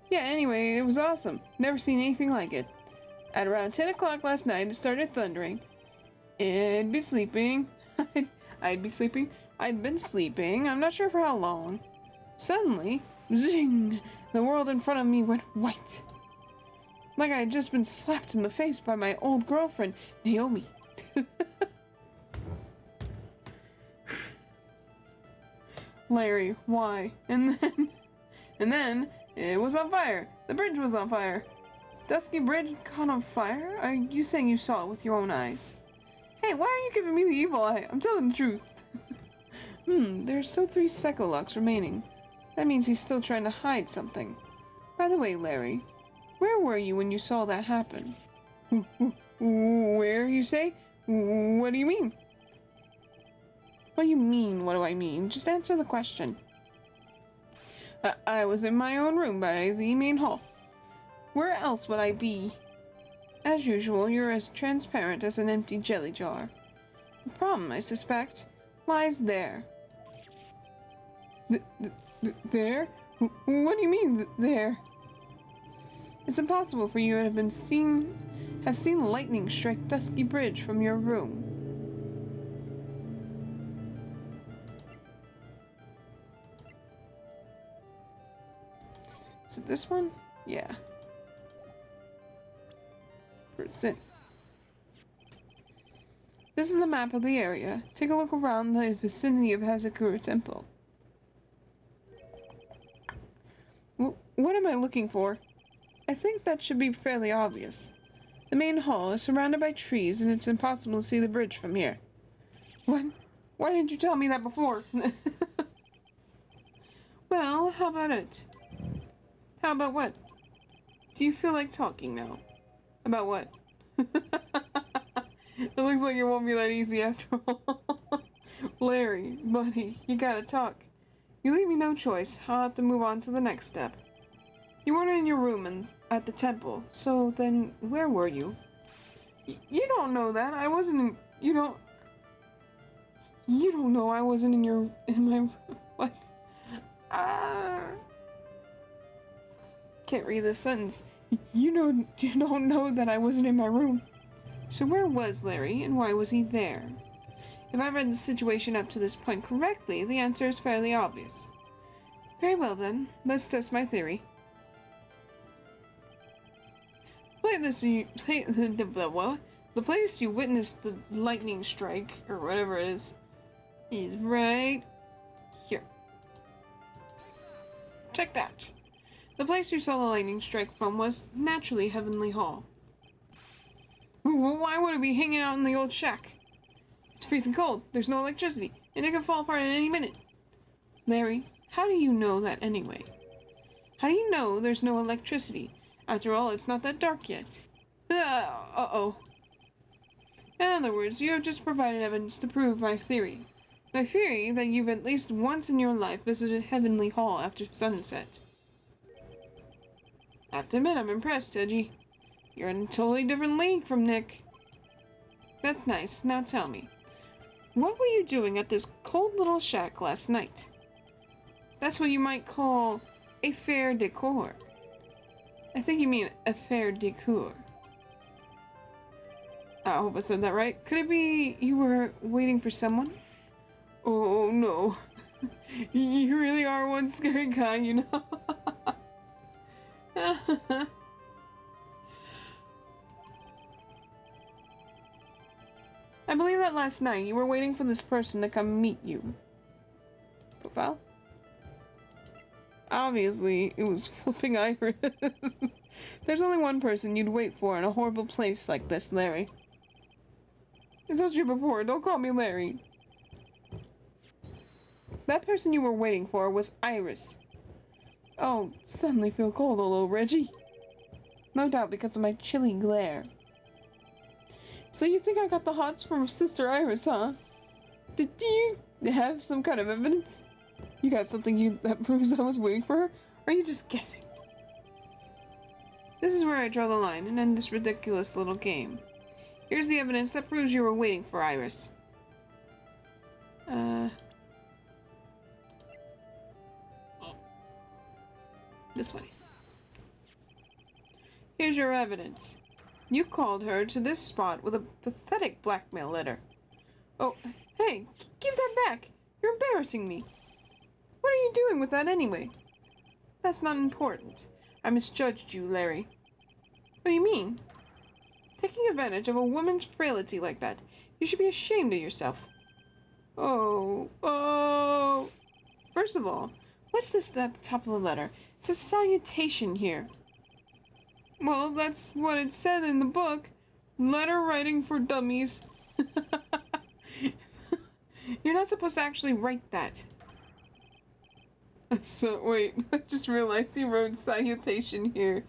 Yeah, anyway, it was awesome. Never seen anything like it. At around 10 o'clock last night, it started thundering. I'd be sleeping. I'd be sleeping. I'd been sleeping. I'm not sure for how long. Suddenly, zing! The world in front of me went white. Like I had just been slapped in the face by my old girlfriend, Naomi. Larry, why? And then, it was on fire. The bridge was on fire. Dusky Bridge caught on fire? Are you saying you saw it with your own eyes? Hey, why are you giving me the evil eye? I'm telling the truth. There are still 3 Psychologs remaining. That means he's still trying to hide something. By the way, Larry, where were you when you saw that happen? Where, you say? What do you mean? What do you mean, what do I mean? Just answer the question. I was in my own room by the main hall. Where else would I be? As usual, you're as transparent as an empty jelly jar. The problem, I suspect, lies there. There? What do you mean, there? It's impossible for you to have seen lightning strike Dusky Bridge from your room. Is it this one? Yeah. Percent. This is a map of the area. Take a look around the vicinity of Hazakura Temple. What am I looking for? I think that should be fairly obvious. The main hall is surrounded by trees and it's impossible to see the bridge from here. What? Why didn't you tell me that before? Well, how about it? How about what? Do you feel like talking now? About what? It looks like it won't be that easy after all. Larry, buddy, you gotta talk. You leave me no choice. I'll have to move on to the next step. You weren't in your room and at the temple, so then where were you? You don't know that. I wasn't in... You don't know I wasn't in my... What? Can't read this sentence. You don't know that I wasn't in my room. So where was Larry, and why was he there? If I read the situation up to this point correctly, the answer is fairly obvious. Very well then, let's test my theory. The place you witnessed the lightning strike, or whatever it is right here. Check that. The place you saw the lightning strike from was naturally Heavenly Hall. Why would it be hanging out in the old shack? It's freezing cold, there's no electricity, and it could fall apart at any minute. Larry, how do you know that anyway? How do you know there's no electricity? After all, it's not that dark yet. Uh-oh. In other words, you have just provided evidence to prove my theory. My theory that you've at least once in your life visited Heavenly Hall after sunset. I have to admit, I'm impressed, Edgy. You're in a totally different league from Nick. That's nice. Now tell me, what were you doing at this cold little shack last night? That's what you might call a fair decor. I think you mean a fair decor. I hope I said that right. Could it be you were waiting for someone? Oh no. You really are one scary guy, you know? I believe that last night you were waiting for this person to come meet you. Profile? Obviously, it was flipping Iris. There's only one person you'd wait for in a horrible place like this, Larry. I told you before, don't call me Larry. That person you were waiting for was Iris. Oh, suddenly feel cold all over, Reggie. No doubt because of my chilly glare. So you think I got the hots from Sister Iris, huh? Do you have some kind of evidence? You got something that proves I was waiting for her? Or are you just guessing? This is where I draw the line and end this ridiculous little game. Here's the evidence that proves you were waiting for Iris. This way. Here's your evidence. You called her to this spot with a pathetic blackmail letter. Oh, hey, give that back! You're embarrassing me. What are you doing with that anyway? That's not important. I misjudged you, Larry. What do you mean? Taking advantage of a woman's frailty like that. You should be ashamed of yourself. Oh. First of all, what's this at the top of the letter? It's a salutation here. Well, that's what it said in the book. Letter writing for dummies. You're not supposed to actually write that. So, wait, I just realized you wrote salutation here.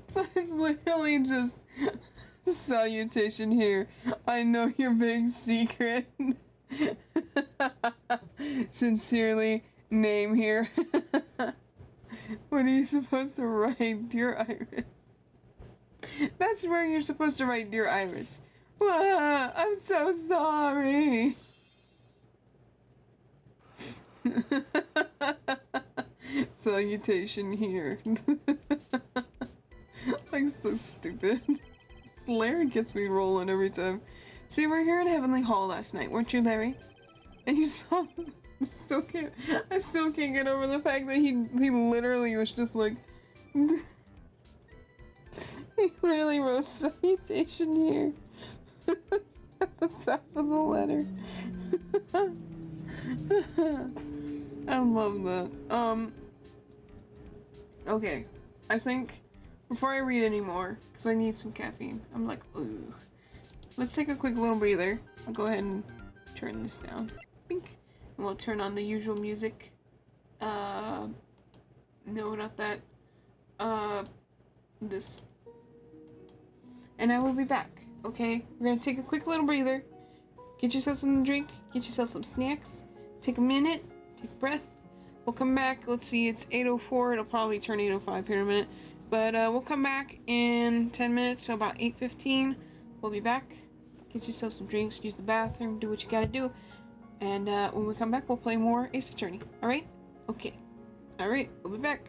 So it's literally just salutation here. I know your big secret. Sincerely, name here. What are you supposed to write, dear Iris? That's where you're supposed to write, dear Iris. I'm so sorry. Salutation here. Like, so stupid. Larry gets me rolling every time. So you were here in Heavenly Hall last night, weren't you, Larry? And you saw. I still can't get over the fact that he literally was just like. He literally wrote salutation here at the top of the letter. I love that. Okay. I think before I read anymore, because I need some caffeine, I'm like, ooh. Let's take a quick little breather. I'll go ahead and turn this down. Bink. And we'll turn on the usual music. No, not that. This. And I will be back, okay? We're gonna take a quick little breather. Get yourself something to drink. Get yourself some snacks. Take a minute. Take a breath. We'll come back. Let's see, it's 8:04. It'll probably turn 8:05 here in a minute. But we'll come back in 10 minutes, so about 8:15. We'll be back. Get yourself some drinks. Use the bathroom. Do what you gotta do. And when we come back, we'll play more Ace Attorney. Alright? Okay. Alright, we'll be back.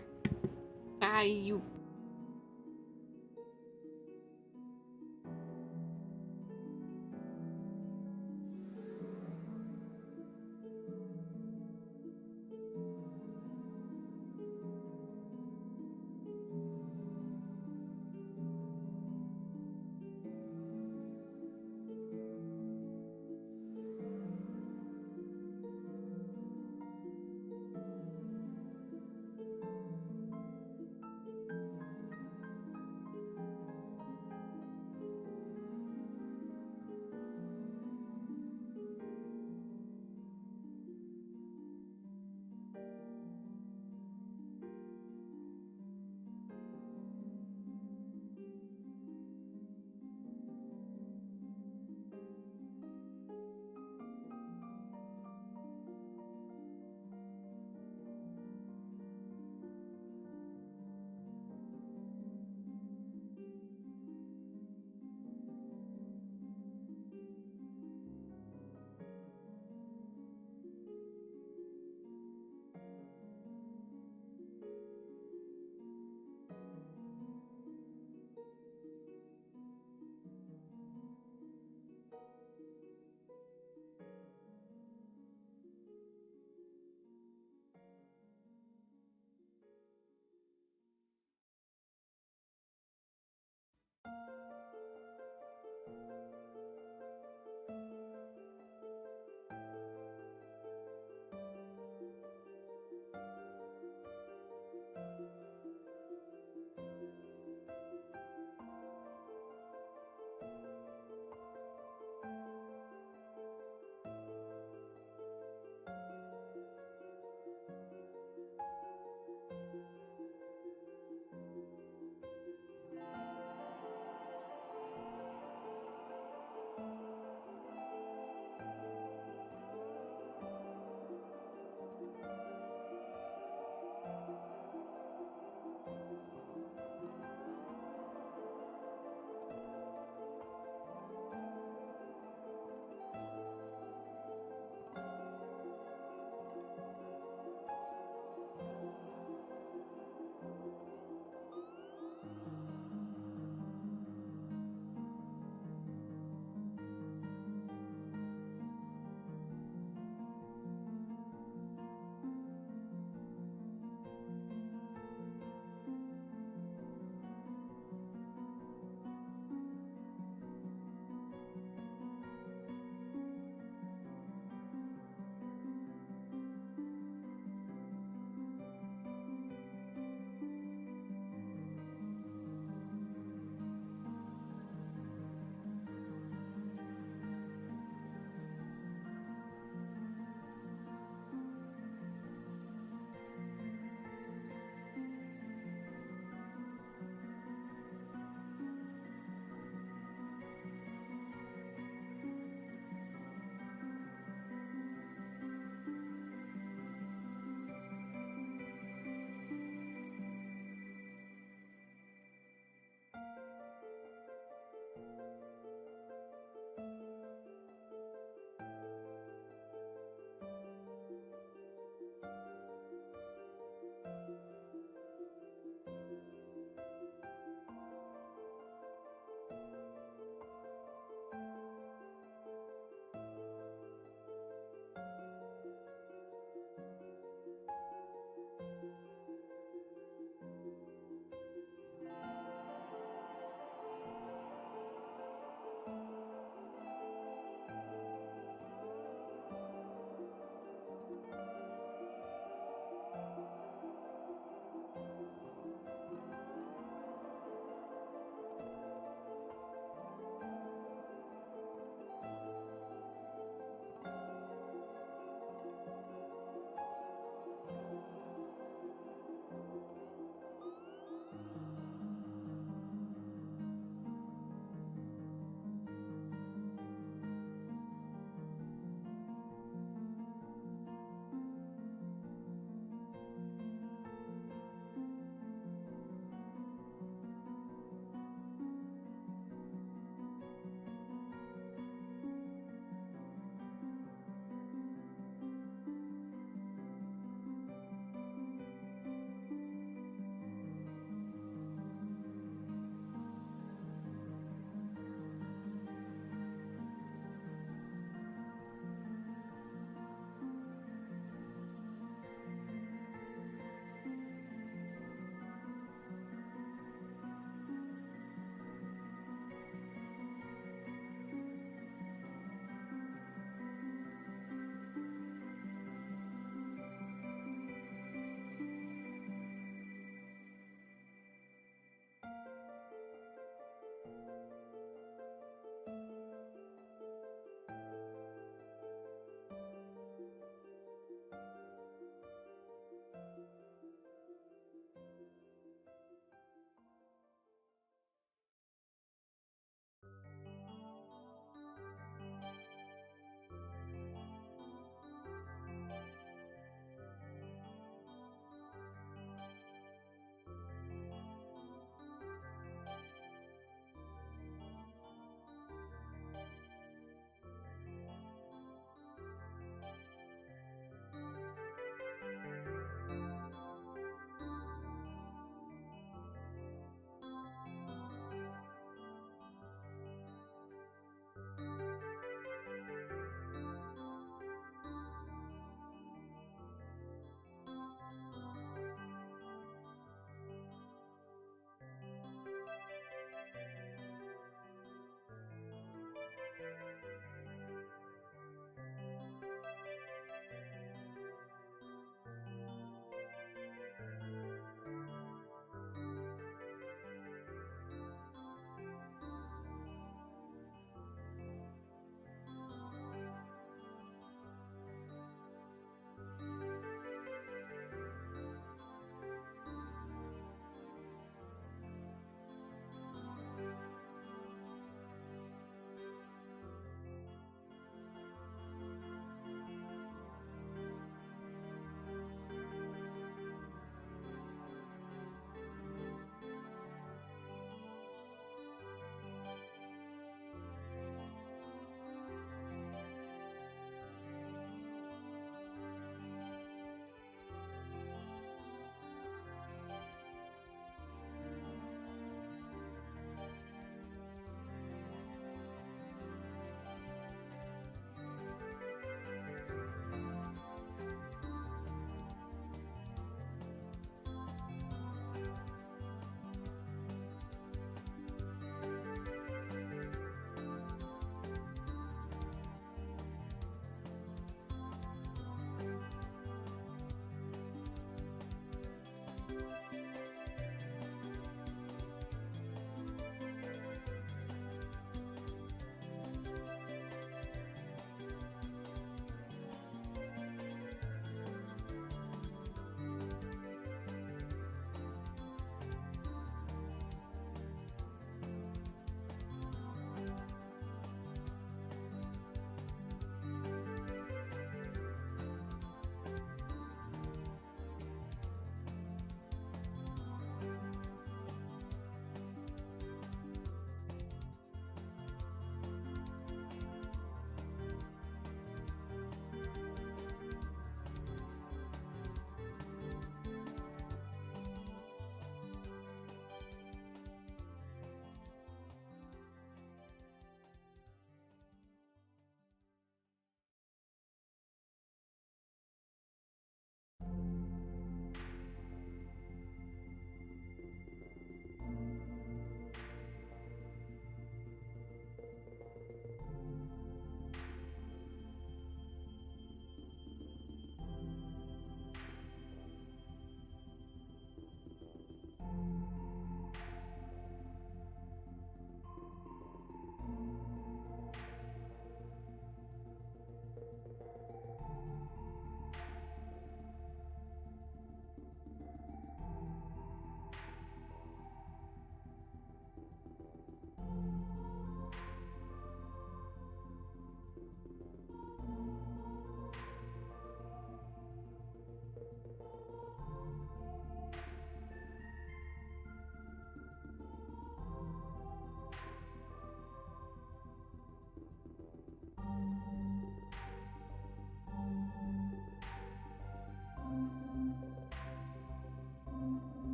You.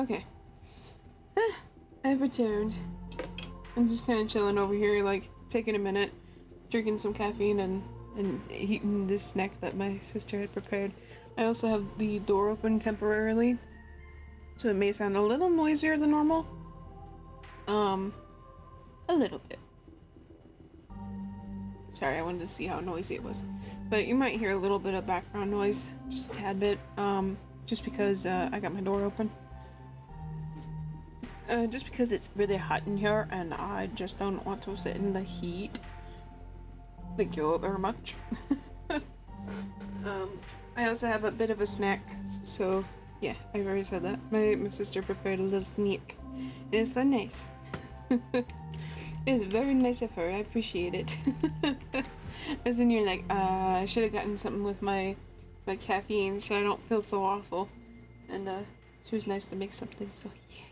Okay. I've returned. I'm just kind of chilling over here, like, taking a minute, drinking some caffeine and eating this snack that my sister had prepared. I also have the door open temporarily, so it may sound a little noisier than normal. A little bit. Sorry, I wanted to see how noisy it was. But you might hear a little bit of background noise, just a tad bit, just because I got my door open. Just because it's really hot in here and I just don't want to sit in the heat. Thank you very much. I also have a bit of a snack, so yeah, I've already said that. My sister prepared a little snack. It's so nice. It's very nice of her, I appreciate it. As in you're like, I should have gotten something with my caffeine so I don't feel so awful. And she was nice to make something, so yeah.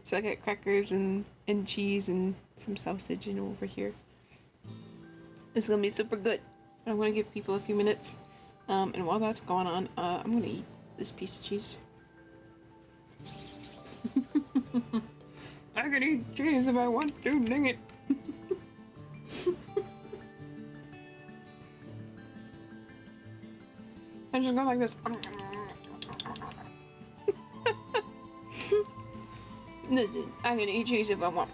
So I got crackers and cheese and some sausage and over here. It's gonna be super good. But I'm gonna give people a few minutes. And while that's going on, I'm gonna eat this piece of cheese. I can eat cheese if I want to, dang it. I just go like this. Listen, I can eat cheese if I want.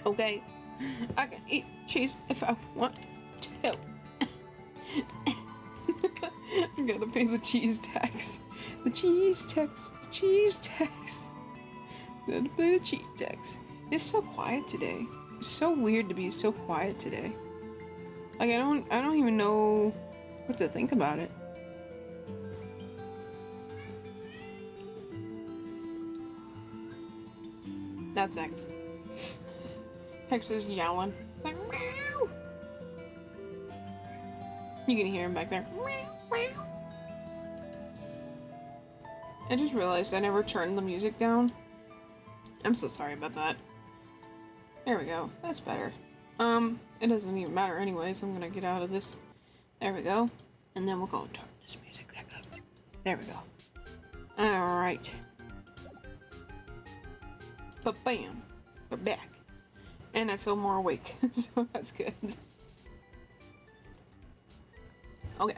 Okay? I can eat cheese if I want to. I gotta pay the cheese tax. The cheese tax. The cheese tax. Gotta pay the cheese tax. It's so quiet today. It's so weird to be so quiet today. Like I don't even know what to think about it. That's X. X is yowling. Like, meow. You can hear him back there. I just realized I never turned the music down. I'm so sorry about that. There we go. That's better. It doesn't even matter anyway, so I'm gonna get out of this. There we go. And then we'll go turn this music back up. There we go. Alright. But bam. We're back. And I feel more awake, so that's good. Okay.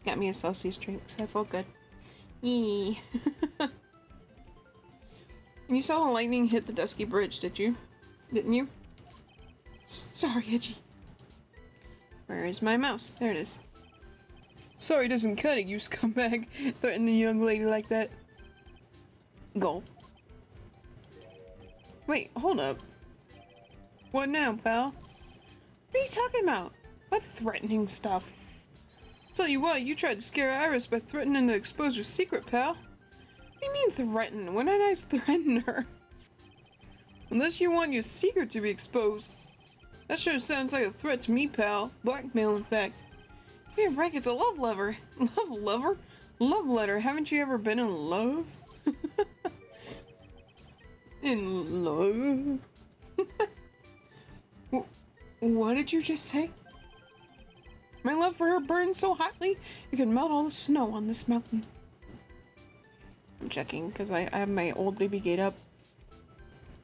Got me a Celsius drink, so I feel good. Yee. And you saw the lightning hit the dusky bridge, did you? Didn't you? Sorry, Edgy. Where is my mouse? There it is. Sorry doesn't cut it, you scumbag. Threatening a young lady like that. Gulp. Wait, hold up. What now, pal? What are you talking about? What threatening stuff? Tell you what, you tried to scare Iris by threatening to expose your secret, pal. What do you mean threaten? When did I threaten her? Unless you want your secret to be exposed. That sure sounds like a threat to me, pal. Blackmail, in fact. Hey, Rick, it's a love letter. Love lover? Love letter. Haven't you ever been in love? In love? What did you just say? My love for her burns so hotly, it could melt all the snow on this mountain. I'm checking, because I have my old baby gate up.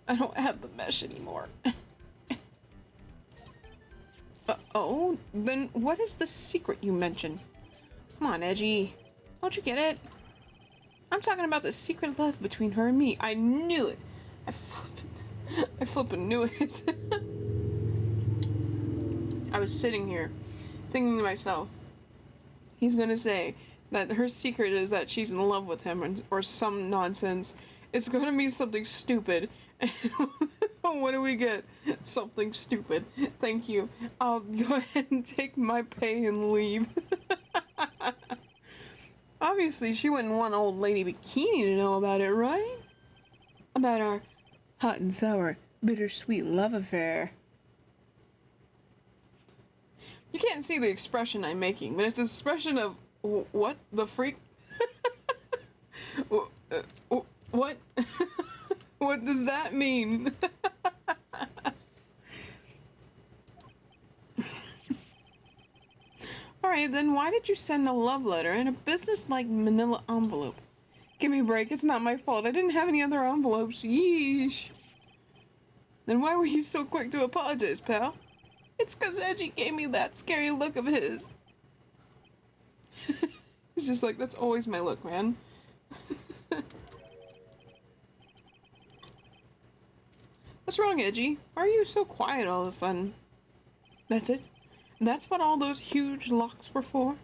I don't have the mesh anymore. Oh, then what is the secret you mentioned? Come on, Edgy. Don't you get it? I'm talking about the secret love between her and me. I knew it. I flippin' knew it. I was sitting here thinking to myself, he's gonna say that her secret is that she's in love with him or some nonsense. It's gonna be something stupid. What do we get? Something stupid. Thank you. I'll go ahead and take my pay and leave. Obviously, she wouldn't want old lady Bikini to know about it, right? About our hot and sour, bittersweet love affair. You can't see the expression I'm making, but it's an expression of what the freak? What? What does that mean? Alright, then why did you send a love letter in a business-like manila envelope? Give me a break, it's not my fault. I didn't have any other envelopes. Yeesh. Then why were you so quick to apologize, pal? It's 'cause Edgy gave me that scary look of his. He's just like, that's always my look, man. What's wrong, Edgy? Why are you so quiet all of a sudden? That's it? That's what all those huge locks were for?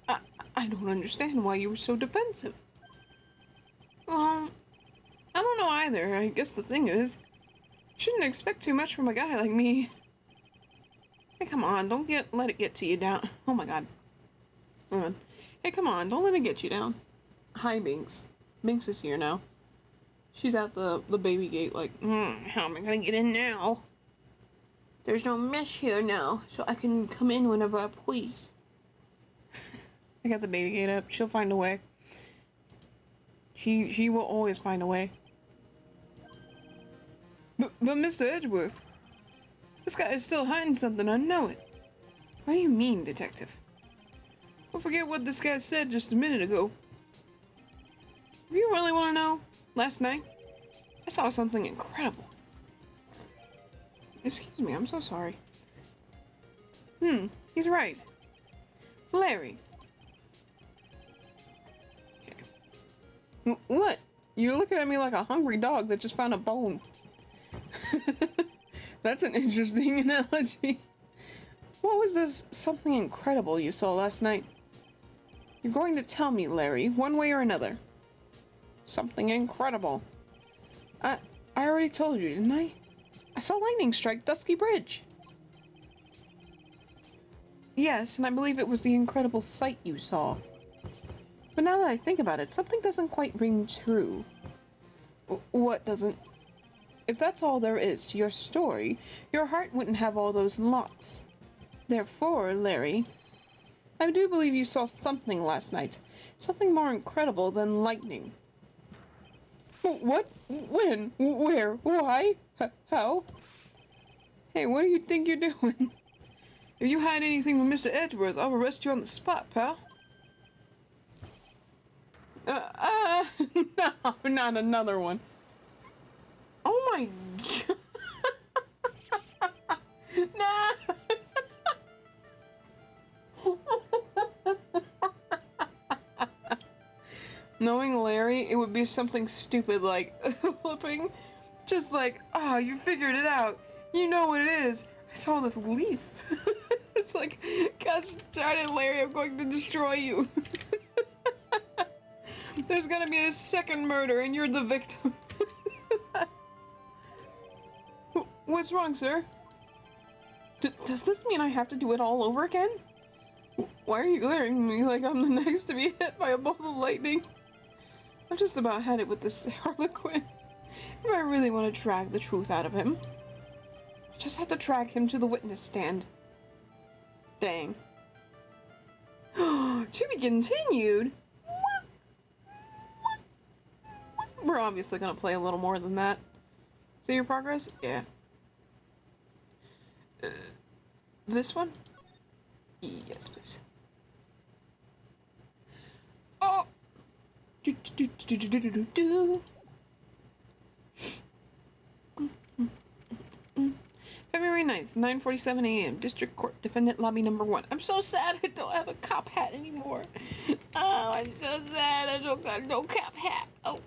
I don't understand why you were so defensive. I don't know either. I guess the thing is, you shouldn't expect too much from a guy like me. Hey, come on, don't let it get to you down. Oh my god. Hold on. Hey, come on, don't let it get you down. Hi, Binks. Binks is here now. She's at the baby gate like, how am I gonna get in now? There's no mesh here now, so I can come in whenever I please. I got the baby gate up. She'll find a way. She will always find a way. But Mr. Edgeworth, this guy is still hiding something, I know it. What do you mean, detective? Don't forget what this guy said just a minute ago. If you really want to know, last night, I saw something incredible. Excuse me, I'm so sorry. He's right. Larry. Okay. What? You're looking at me like a hungry dog that just found a bone. That's an interesting analogy. What was this something incredible you saw last night? You're going to tell me, Larry, one way or another. Something incredible. I already told you, didn't I? I saw lightning strike Dusky Bridge. Yes, and I believe it was the incredible sight you saw. But now that I think about it, something doesn't quite ring true. What doesn't? If that's all there is to your story, your heart wouldn't have all those locks. Therefore, Larry, I do believe you saw something last night. Something more incredible than lightning. What? When? Where? Why? How? Hey, what do you think you're doing? If you hide anything from Mr. Edgeworth, I'll arrest you on the spot, pal. No, not another one. Oh my god. Nah. Knowing Larry, it would be something stupid like flipping. Just like, you figured it out. You know what it is. I saw this leaf. It's like, gosh darn it, Larry, I'm going to destroy you. There's gonna be a second murder and you're the victim. What's wrong, sir? Does this mean I have to do it all over again? Why are you glaring at me like I'm the next to be hit by a bolt of lightning? I've just about had it with this Harlequin. If I really want to drag the truth out of him, I just have to drag him to the witness stand. Dang. To be continued? We're obviously gonna play a little more than that. See your progress? Yeah. This one? Yes, please. Oh! February 9th, 9:47 a.m. District Court, Defendant Lobby Number 1. I'm so sad I don't have a cop hat anymore. Oh, I'm so sad I don't got no cop hat. Oh.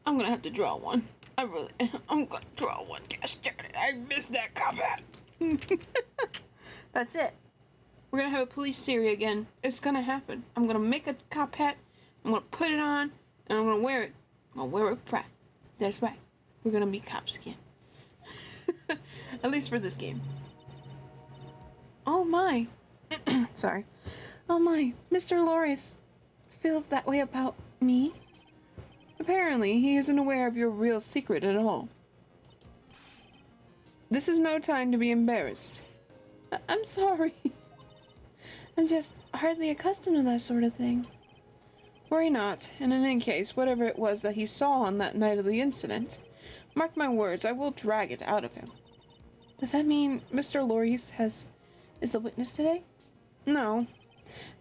I'm gonna have to draw one. I'm gonna draw one. Gosh darn it, I missed that cop hat. That's it. We're gonna have a police Siri again. It's gonna happen. I'm gonna make a cop hat. I'm gonna put it on, and I'm gonna wear it. I'm gonna wear it with pride. That's right. We're gonna be cops again. At least for this game. Oh my. Sorry. Oh my. Mr. Loris feels that way about me. Apparently, he isn't aware of your real secret at all. This is no time to be embarrassed. I'm sorry. I'm just hardly accustomed to that sort of thing. Worry not, and in any case, whatever it was that he saw on that night of the incident, mark my words, I will drag it out of him. Does that mean Mr. Loris has is the witness today? No.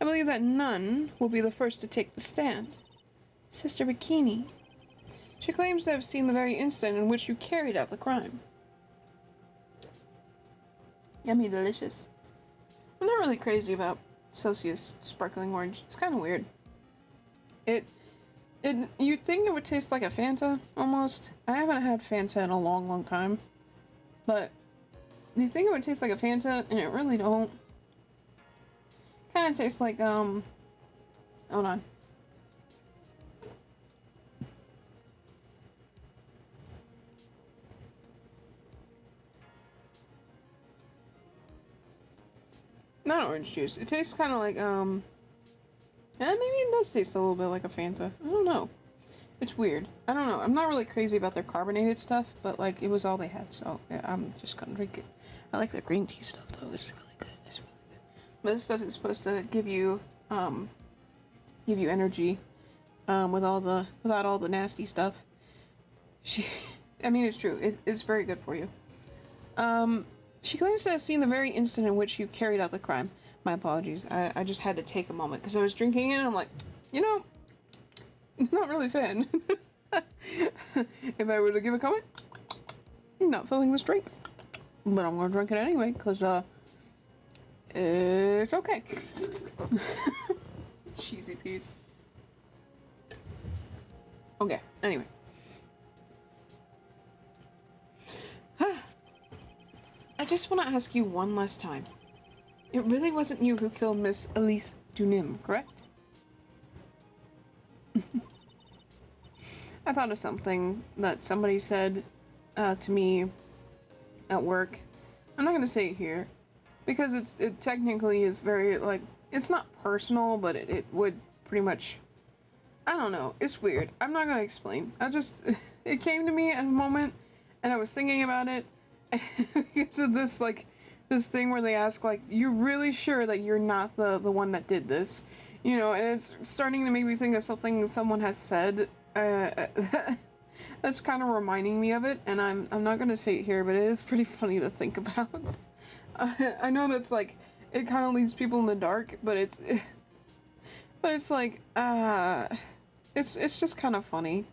I believe that none will be the first to take the stand. Sister Bikini. She claims to have seen the very instant in which you carried out the crime. Yummy delicious. I'm not really crazy about Celsius sparkling orange. It's kind of weird. You'd think it would taste like a Fanta, almost. I haven't had Fanta in a long, long time. But you think it would taste like a Fanta, and it really don't. Kind of tastes like, hold on. Not orange juice. It tastes kind of like, yeah, maybe it does taste a little bit like a Fanta. I don't know. It's weird. I don't know. I'm not really crazy about their carbonated stuff, but, like, it was all they had, so yeah, I'm just gonna drink it. I like their green tea stuff, though. It's really good. It's really good. But this stuff is supposed to give you energy, without all the nasty stuff. I mean, it's true. It's very good for you. She claims to have seen the very instant in which you carried out the crime. My apologies. I just had to take a moment because I was drinking it and I'm like, you know, not really a fan. If I were to give a comment, not filling this drink. But I'm gonna drink it anyway because, it's okay. Cheesy peas. Okay, anyway. I just want to ask you one last time. It really wasn't you who killed Miss Elise Dunim, correct? I thought of something that somebody said to me at work. I'm not going to say it here because it technically is very, like, it's not personal, but it would pretty much, I don't know, it's weird. I'm not going to explain. It came to me at a moment and I was thinking about it. It's this thing where they ask, like, you're really sure that you're not the one that did this, you know, and it's starting to make me think of something someone has said that's kind of reminding me of it, and I'm not gonna say it here, but it is pretty funny to think about. I know that's like, it kind of leaves people in the dark, but it's like, it's just kind of funny.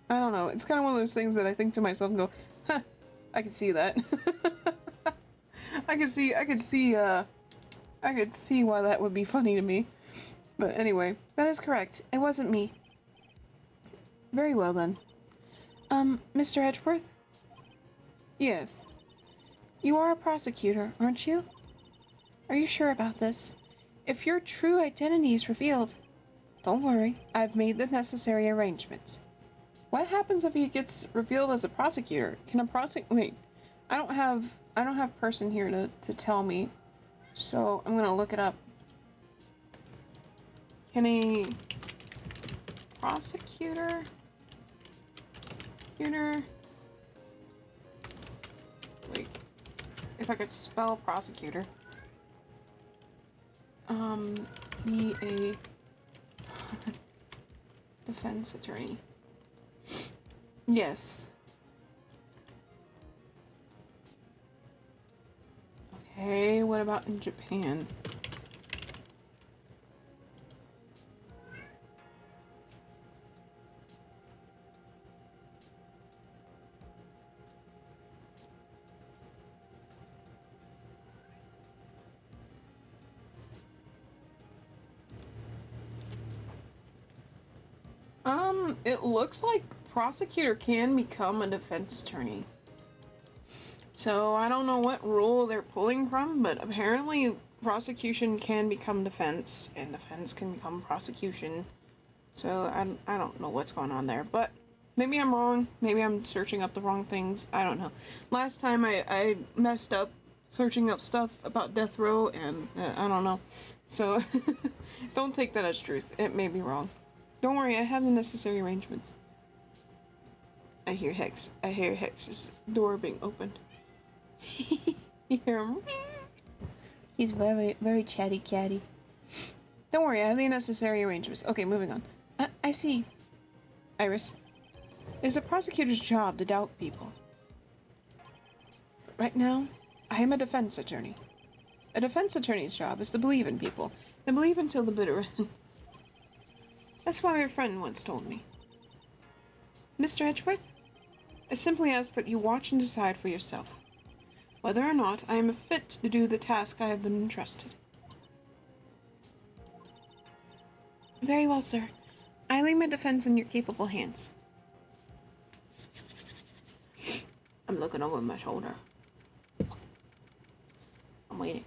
I don't know, it's kind of one of those things that I think to myself and go, huh, I could see that. I could see why that would be funny to me. But anyway, that is correct. It wasn't me. Very well then. Mr. Edgeworth? Yes. You are a prosecutor, aren't you? Are you sure about this? If your true identity is revealed, don't worry, I've made the necessary arrangements. What happens if he gets revealed as a prosecutor? Can a wait, I don't have person here to tell me, so I'm gonna look it up. Can a prosecutor wait, if I could spell prosecutor, be a defense attorney. Yes. Okay, what about in Japan? It looks like prosecutor can become a defense attorney. So I don't know what rule they're pulling from, but apparently prosecution can become defense, and defense can become prosecution. So I don't know what's going on there, but maybe I'm wrong. Maybe I'm searching up the wrong things. I don't know. Last time I messed up searching up stuff about death row, and I don't know. So don't take that as truth. It may be wrong. Don't worry, I have the necessary arrangements. I hear Hex. I hear Hex's door being opened. You hear him? He's very, very chatty catty. Don't worry, I have the necessary arrangements. Okay, moving on. I see. Iris. It's a prosecutor's job to doubt people. Right now, I am a defense attorney. A defense attorney's job is to believe in people, and believe until the bitter end. That's what my friend once told me. Mr. Edgeworth, I simply ask that you watch and decide for yourself whether or not I am fit to do the task I have been entrusted. Very well, sir. I leave my defense in your capable hands. I'm looking over my shoulder. I'm waiting.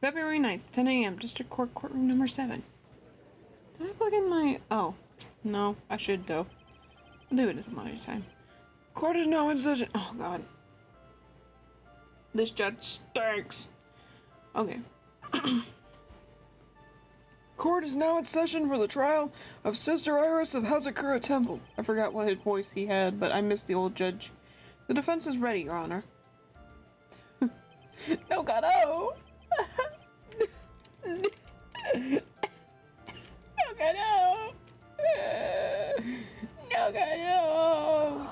February 9th, 10 a.m., District Court, courtroom number 7. Did I plug in my... Oh. No, I should, though. I'll do it some other time. Court is now in session. Oh, God. This judge stinks. Okay. Court is now in session for the trial of Sister Iris of Hazakura Temple. I forgot what his voice he had, but I missed the old judge. The defense is ready, Your Honor. No, God, oh! No, God, oh! No, God, oh!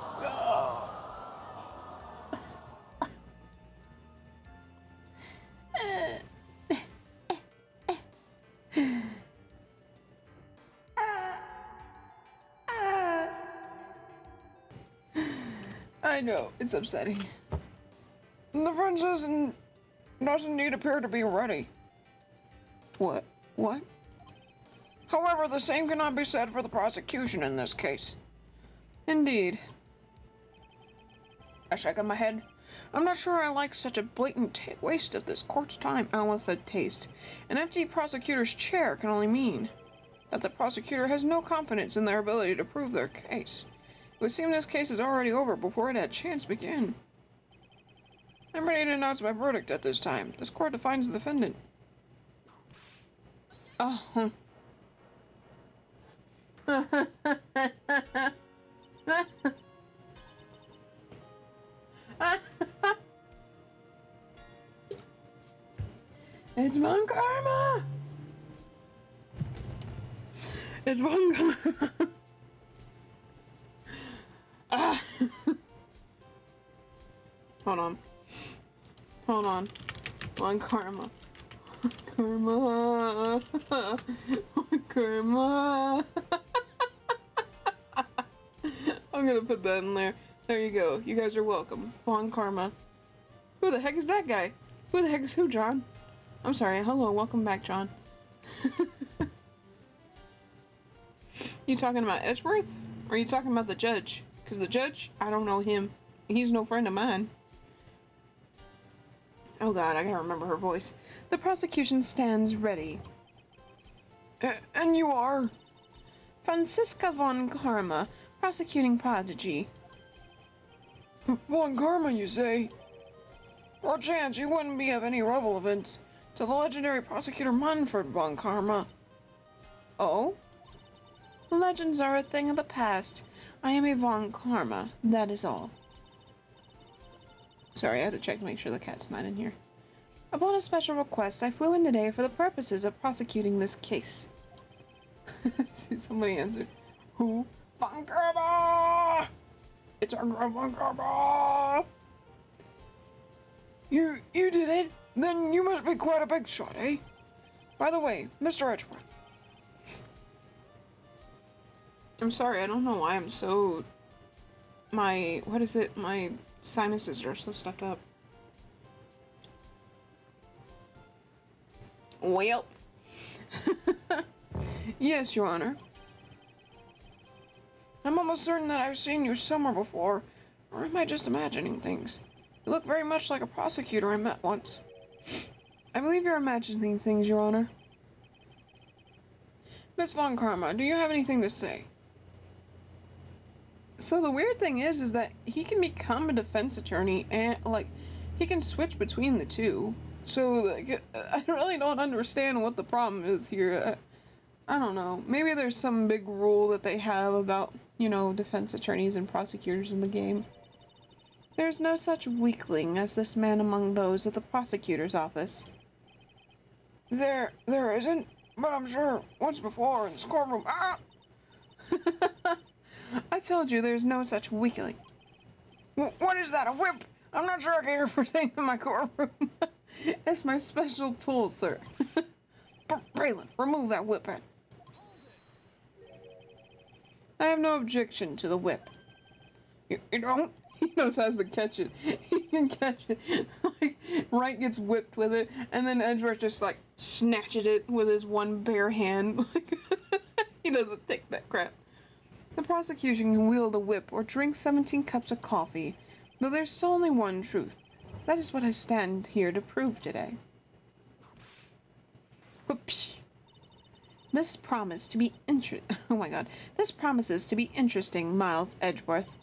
I know, it's upsetting. The front doesn't indeed appear to be ready. What? What? However, the same cannot be said for the prosecution in this case. Indeed. I shake my head. I'm not sure I like such a blatant waste of this court's time. I almost said taste. An empty prosecutor's chair can only mean that the prosecutor has no confidence in their ability to prove their case. It would seem this case is already over before it had a chance to begin. I'm ready to announce my verdict at this time. This court defines the defendant. Oh. It's Von Karma! It's Von Karma! Ah. Hold on. Hold on. Von Karma. Karma. Karma. I'm gonna put that in there. There you go. You guys are welcome. Von Karma. Who the heck is that guy? Who the heck is who, John? I'm sorry. Hello. Welcome back, John. You talking about Edgeworth? Or are you talking about the judge? Because the judge, I don't know him. He's no friend of mine. Oh god, I gotta remember her voice. The prosecution stands ready. And you are? Franziska von Karma, prosecuting prodigy. Von Karma, you say? Or chance you wouldn't be of any relevance to the legendary prosecutor Manfred von Karma. Oh? Legends are a thing of the past. I am a Von Karma, that is all. Sorry, I had to check to make sure the cat's not in here. Upon a special request, I flew in today for the purposes of prosecuting this case. See, somebody answered. Who? Von Karma! It's our girl Von Karma! You did it? Then you must be quite a big shot, eh? By the way, Mr. Edgeworth. I'm sorry, I don't know why I'm so... My sinuses are so stuffed up. Well. Yes, Your Honor. I'm almost certain that I've seen you somewhere before, or am I just imagining things? You look very much like a prosecutor I met once. I believe you're imagining things, Your Honor. Miss Von Karma, do you have anything to say? So the weird thing is that he can become a defense attorney and, he can switch between the two. So, I really don't understand what the problem is here. I don't know. Maybe there's some big rule that they have about, defense attorneys and prosecutors in the game. There's no such weakling as this man among those of the prosecutor's office. There isn't, but I'm sure once before in this courtroom. Ah! I told you there's no such weakling. What is that, a whip? I'm not sure I can hear for saying in my courtroom. It's my special tool, sir. Braylon, remove that whip. I have no objection to the whip. You don't? He knows how to catch it. He can catch it. Like, Wright gets whipped with it, and then Edgeworth just, like, snatches it with his one bare hand. Like, he doesn't take that crap. The prosecution can wield a whip or drink 17 cups of coffee, though there's still only one truth. That is what I stand here to prove today. Whoops. This promises to be This promises to be interesting, Miles Edgeworth.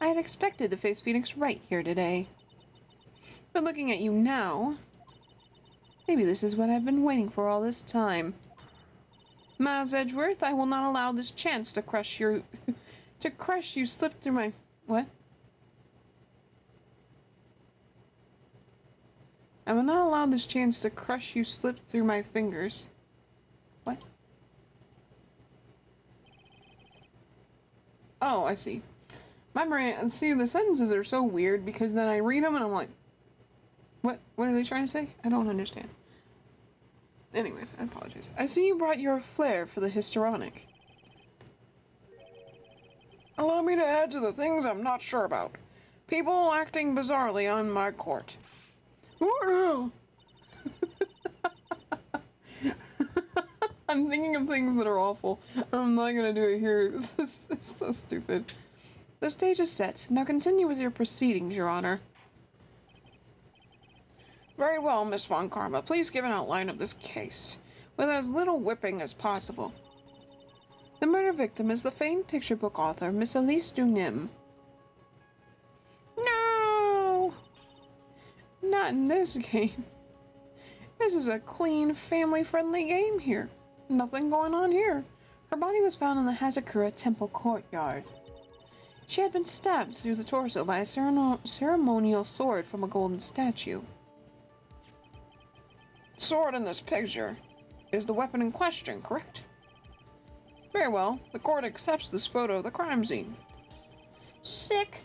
I had expected to face Phoenix Wright here today. But looking at you now, maybe this is what I've been waiting for all this time. Miles Edgeworth, I will not allow this chance to crush you slip through my... What? I will not allow this chance to crush you slip through my fingers. What? Oh, I see. My brain... See, the sentences are so weird because then I read them and I'm like... What are they trying to say? I don't understand. Anyways, I apologize. I see you brought your flair for the histrionic. Allow me to add to the things I'm not sure about. People acting bizarrely on my court. Oh, no. I'm thinking of things that are awful. I'm not gonna do it here. This is so stupid. The stage is set. Now continue with your proceedings, Your Honor. Very well, Miss Von Karma. Please give an outline of this case, with as little whipping as possible. The murder victim is the famed picture book author, Miss Elise Dunim. No! Not in this game. This is a clean, family-friendly game here. Nothing going on here. Her body was found in the Hazakura Temple courtyard. She had been stabbed through the torso by a ceremonial sword from a golden statue. The sword in this picture is the weapon in question, correct? Very well. The court accepts this photo of the crime scene. Sick.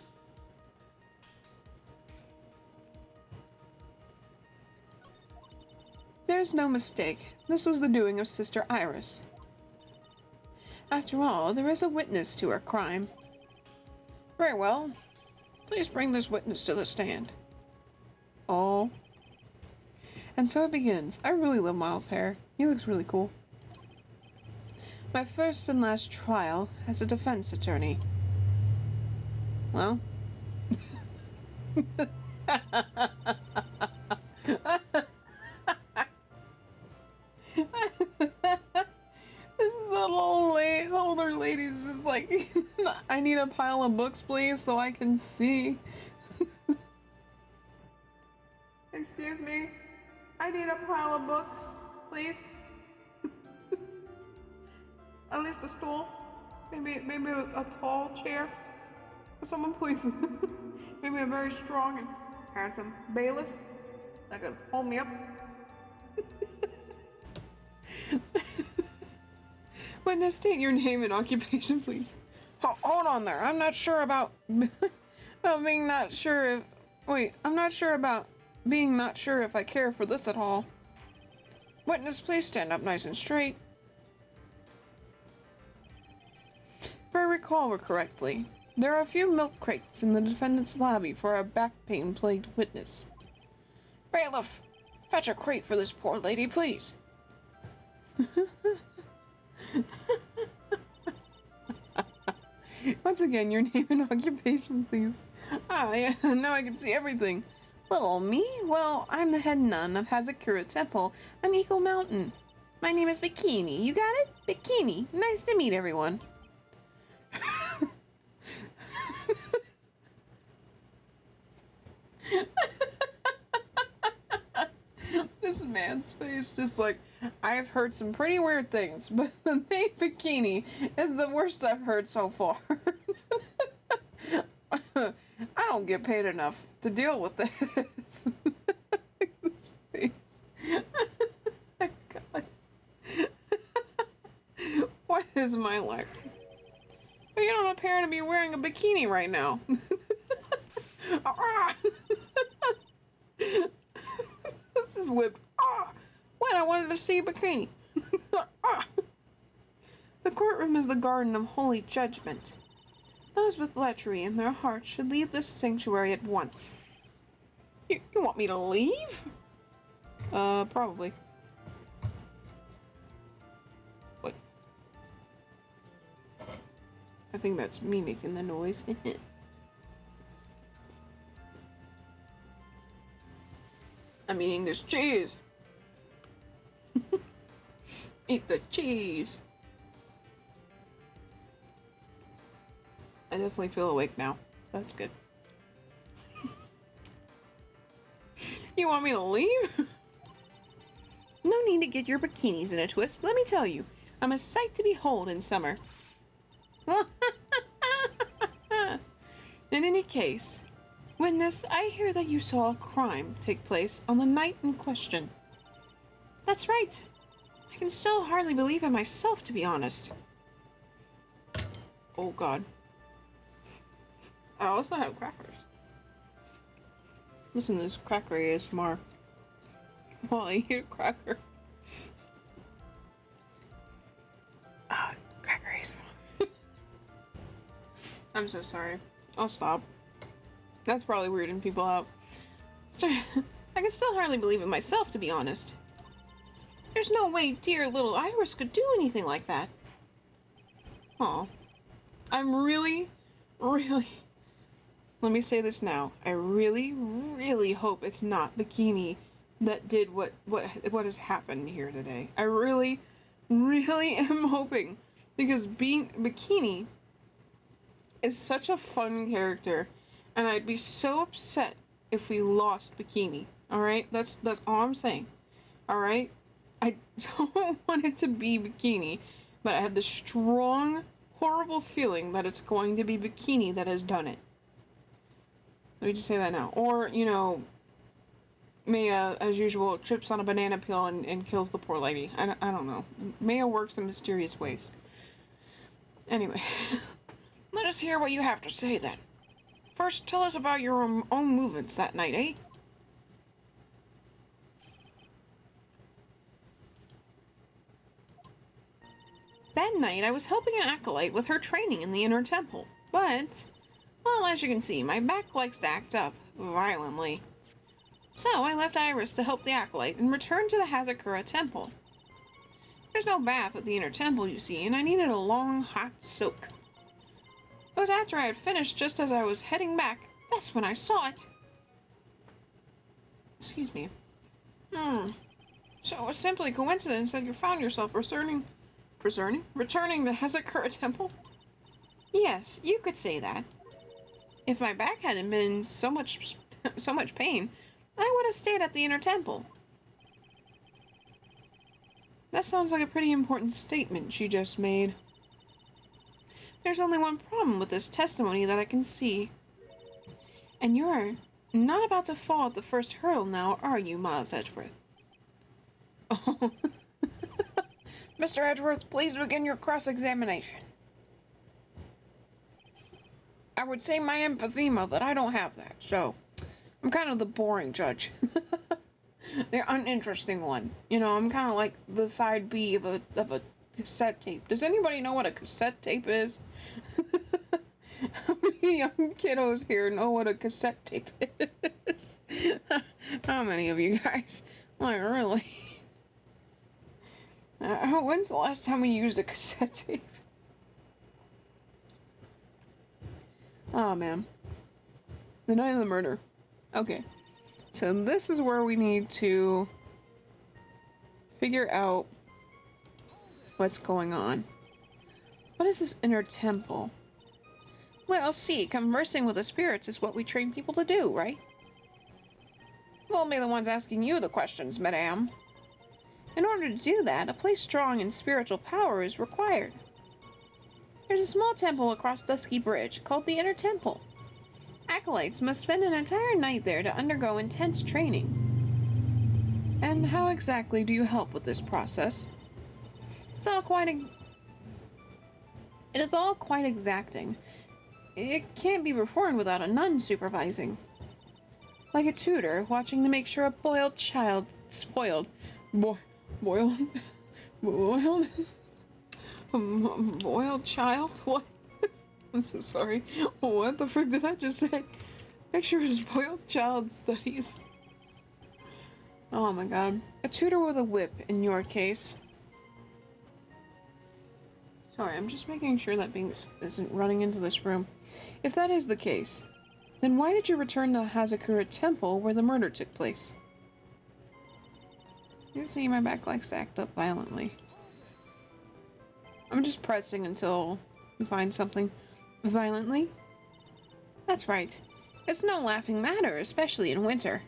There's no mistake. This was the doing of Sister Iris. After all, there is a witness to her crime. Very well. Please bring this witness to the stand. Oh. And so it begins. I really love Miles' hair. He looks really cool. My first and last trial as a defense attorney. Well. This little older lady's just like, I need a pile of books, please, so I can see. Excuse me? I need a pile of books, please. At least a stool. Maybe a tall chair. For someone, please. Maybe a very strong and handsome bailiff that could hold me up. Witness, state your name and occupation, please. Hold on there. I'm not sure about being not sure if... Wait, I'm not sure about being not sure if I care for this at all. Witness, please stand up nice and straight. If I recall correctly, there are a few milk crates in the defendant's lobby for a back pain-plagued witness. Bailiff, fetch a crate for this poor lady, please. Once again, your name and occupation, please. Ah, yeah, now I can see everything. Little me? Well, I'm the head nun of Hazakura Temple on Eagle Mountain. My name is Bikini. You got it? Bikini. Nice to meet everyone. This man's face just like, I've heard some pretty weird things, but the name Bikini is the worst I've heard so far. I don't get paid enough to deal with this. This face. God. What is my life? You don't appear to be wearing a bikini right now. is whipped. Ah! When I wanted to see a bikini. Ah! The courtroom is the garden of holy judgment. Those with lechery in their hearts should leave this sanctuary at once. You want me to leave? Probably. What? I think that's me making the noise. I'm eating this cheese. Eat the cheese. I definitely feel awake now, so that's good. You want me to leave? No need to get your bikinis in a twist, let me tell you. I'm a sight to behold in summer. In any case, witness, I hear that you saw a crime take place on the night in question. That's right. I can still hardly believe it myself, to be honest. Oh, God. I also have crackers. Listen to this cracker ASMR. While I eat a cracker. Ah, cracker ASMR. I'm so sorry. I'll stop. That's probably weirding people out. I can still hardly believe it myself, to be honest. There's no way dear little Iris could do anything like that. Aw. I'm really... Let me say this now. I really hope it's not Bikini that did what has happened here today. I really am hoping. Because Bikini is such a fun character. And I'd be so upset if we lost Bikini. Alright? That's all I'm saying. Alright? I don't want it to be Bikini. But I have this strong, horrible feeling that it's going to be Bikini that has done it. Let me just say that now. Or, you know, Maya, as usual, trips on a banana peel and kills the poor lady. I don't know. Maya works in mysterious ways. Anyway, let us hear what you have to say then. First, tell us about your own movements that night, eh? That night, I was helping an acolyte with her training in the inner temple, but... well, as you can see, my back likes to act up violently. So I left Iris to help the acolyte and returned to the Hazakura temple. There's no bath at the inner temple, you see, and I needed a long, hot soak. It was after I had finished, just as I was heading back, that's when I saw it. Excuse me. So it was simply coincidence that you found yourself returning the Hazakura temple? Yes, you could say that. If my back hadn't been in so much pain, I would have stayed at the inner temple. That sounds like a pretty important statement she just made. There's only one problem with this testimony that I can see. And you're not about to fall at the first hurdle now, are you, Miles Edgeworth? Oh. Mr. Edgeworth, please begin your cross-examination. I would say my emphysema, but I don't have that, so I'm kind of the boring judge. The uninteresting one. You know, I'm kind of like the side B of a cassette tape. Does anybody know what a cassette tape is? How many young kiddos here know what a cassette tape is? How many of you guys? Like, really? When's the last time we used a cassette tape? Oh, man. The night of the murder. Okay. So this is where we need to figure out what's going on. What is this inner temple? Well, see, conversing with the spirits is what we train people to do, right? We'll be the ones asking you the questions, madame. In order to do that, a place strong in spiritual power is required. There's a small temple across Dusky Bridge called the Inner Temple. Acolytes must spend an entire night there to undergo intense training. And how exactly do you help with this process? It is all quite exacting. It can't be performed without a nun supervising. Like a tutor, watching to make sure a spoiled child spoiled. Boiled? Boiled? Boiled child? What? I'm so sorry. What the frick did I just say? Picture a spoiled child studies. Oh my god. A tutor with a whip in your case. Sorry, I'm just making sure that Binks isn't running into this room. If that is the case, then why did you return to the Hazakura temple where the murder took place? You can see my back likes to act up violently. I'm just pressing until you find something violently. That's right. It's no laughing matter, especially in winter.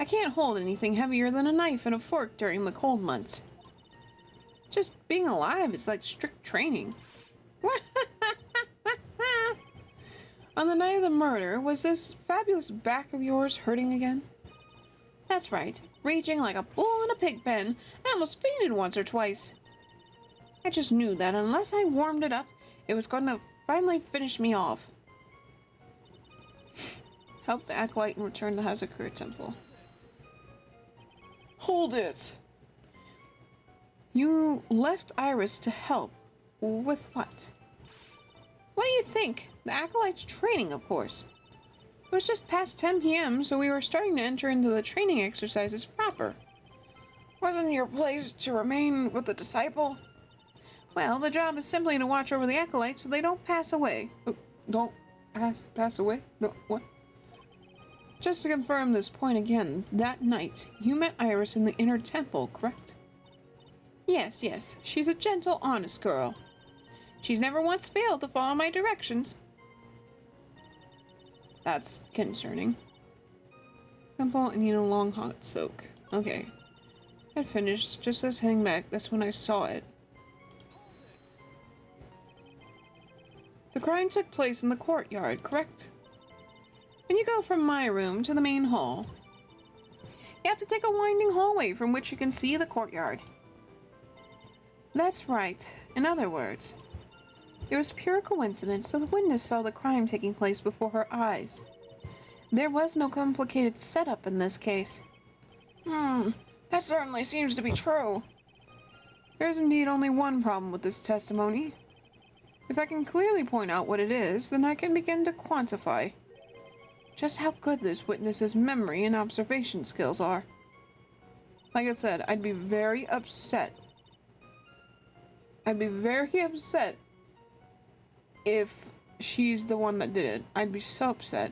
I can't hold anything heavier than a knife and a fork during the cold months. Just being alive is like strict training. On the night of the murder, was this fabulous back of yours hurting again? That's right. Raging like a bull in a pig pen. I almost fainted once or twice. I just knew that unless I warmed it up, it was going to finally finish me off. Help the acolyte and return to Hazakura Temple. Hold it! You left Iris to help. With what? What do you think? The acolyte's training, of course. It was just past 10 p.m., so we were starting to enter into the training exercises proper. Wasn't your place to remain with the disciple? Well, the job is simply to watch over the acolytes so they don't pass away. Don't pass away? No, what? Just to confirm this point again, that night, you met Iris in the inner temple, correct? Yes, yes. She's a gentle, honest girl. She's never once failed to follow my directions. That's concerning. Temple and need a long hot soak. Okay. I'd finished. Just as heading back, that's when I saw it. The crime took place in the courtyard, correct? When you go from my room to the main hall, you have to take a winding hallway from which you can see the courtyard. That's right. In other words, it was pure coincidence that the witness saw the crime taking place before her eyes. There was no complicated setup in this case. That certainly seems to be true. There's indeed only one problem with this testimony. If I can clearly point out what it is, then I can begin to quantify just how good this witness's memory and observation skills are. Like I said, I'd be very upset. I'd be very upset if she's the one that did it. I'd be so upset.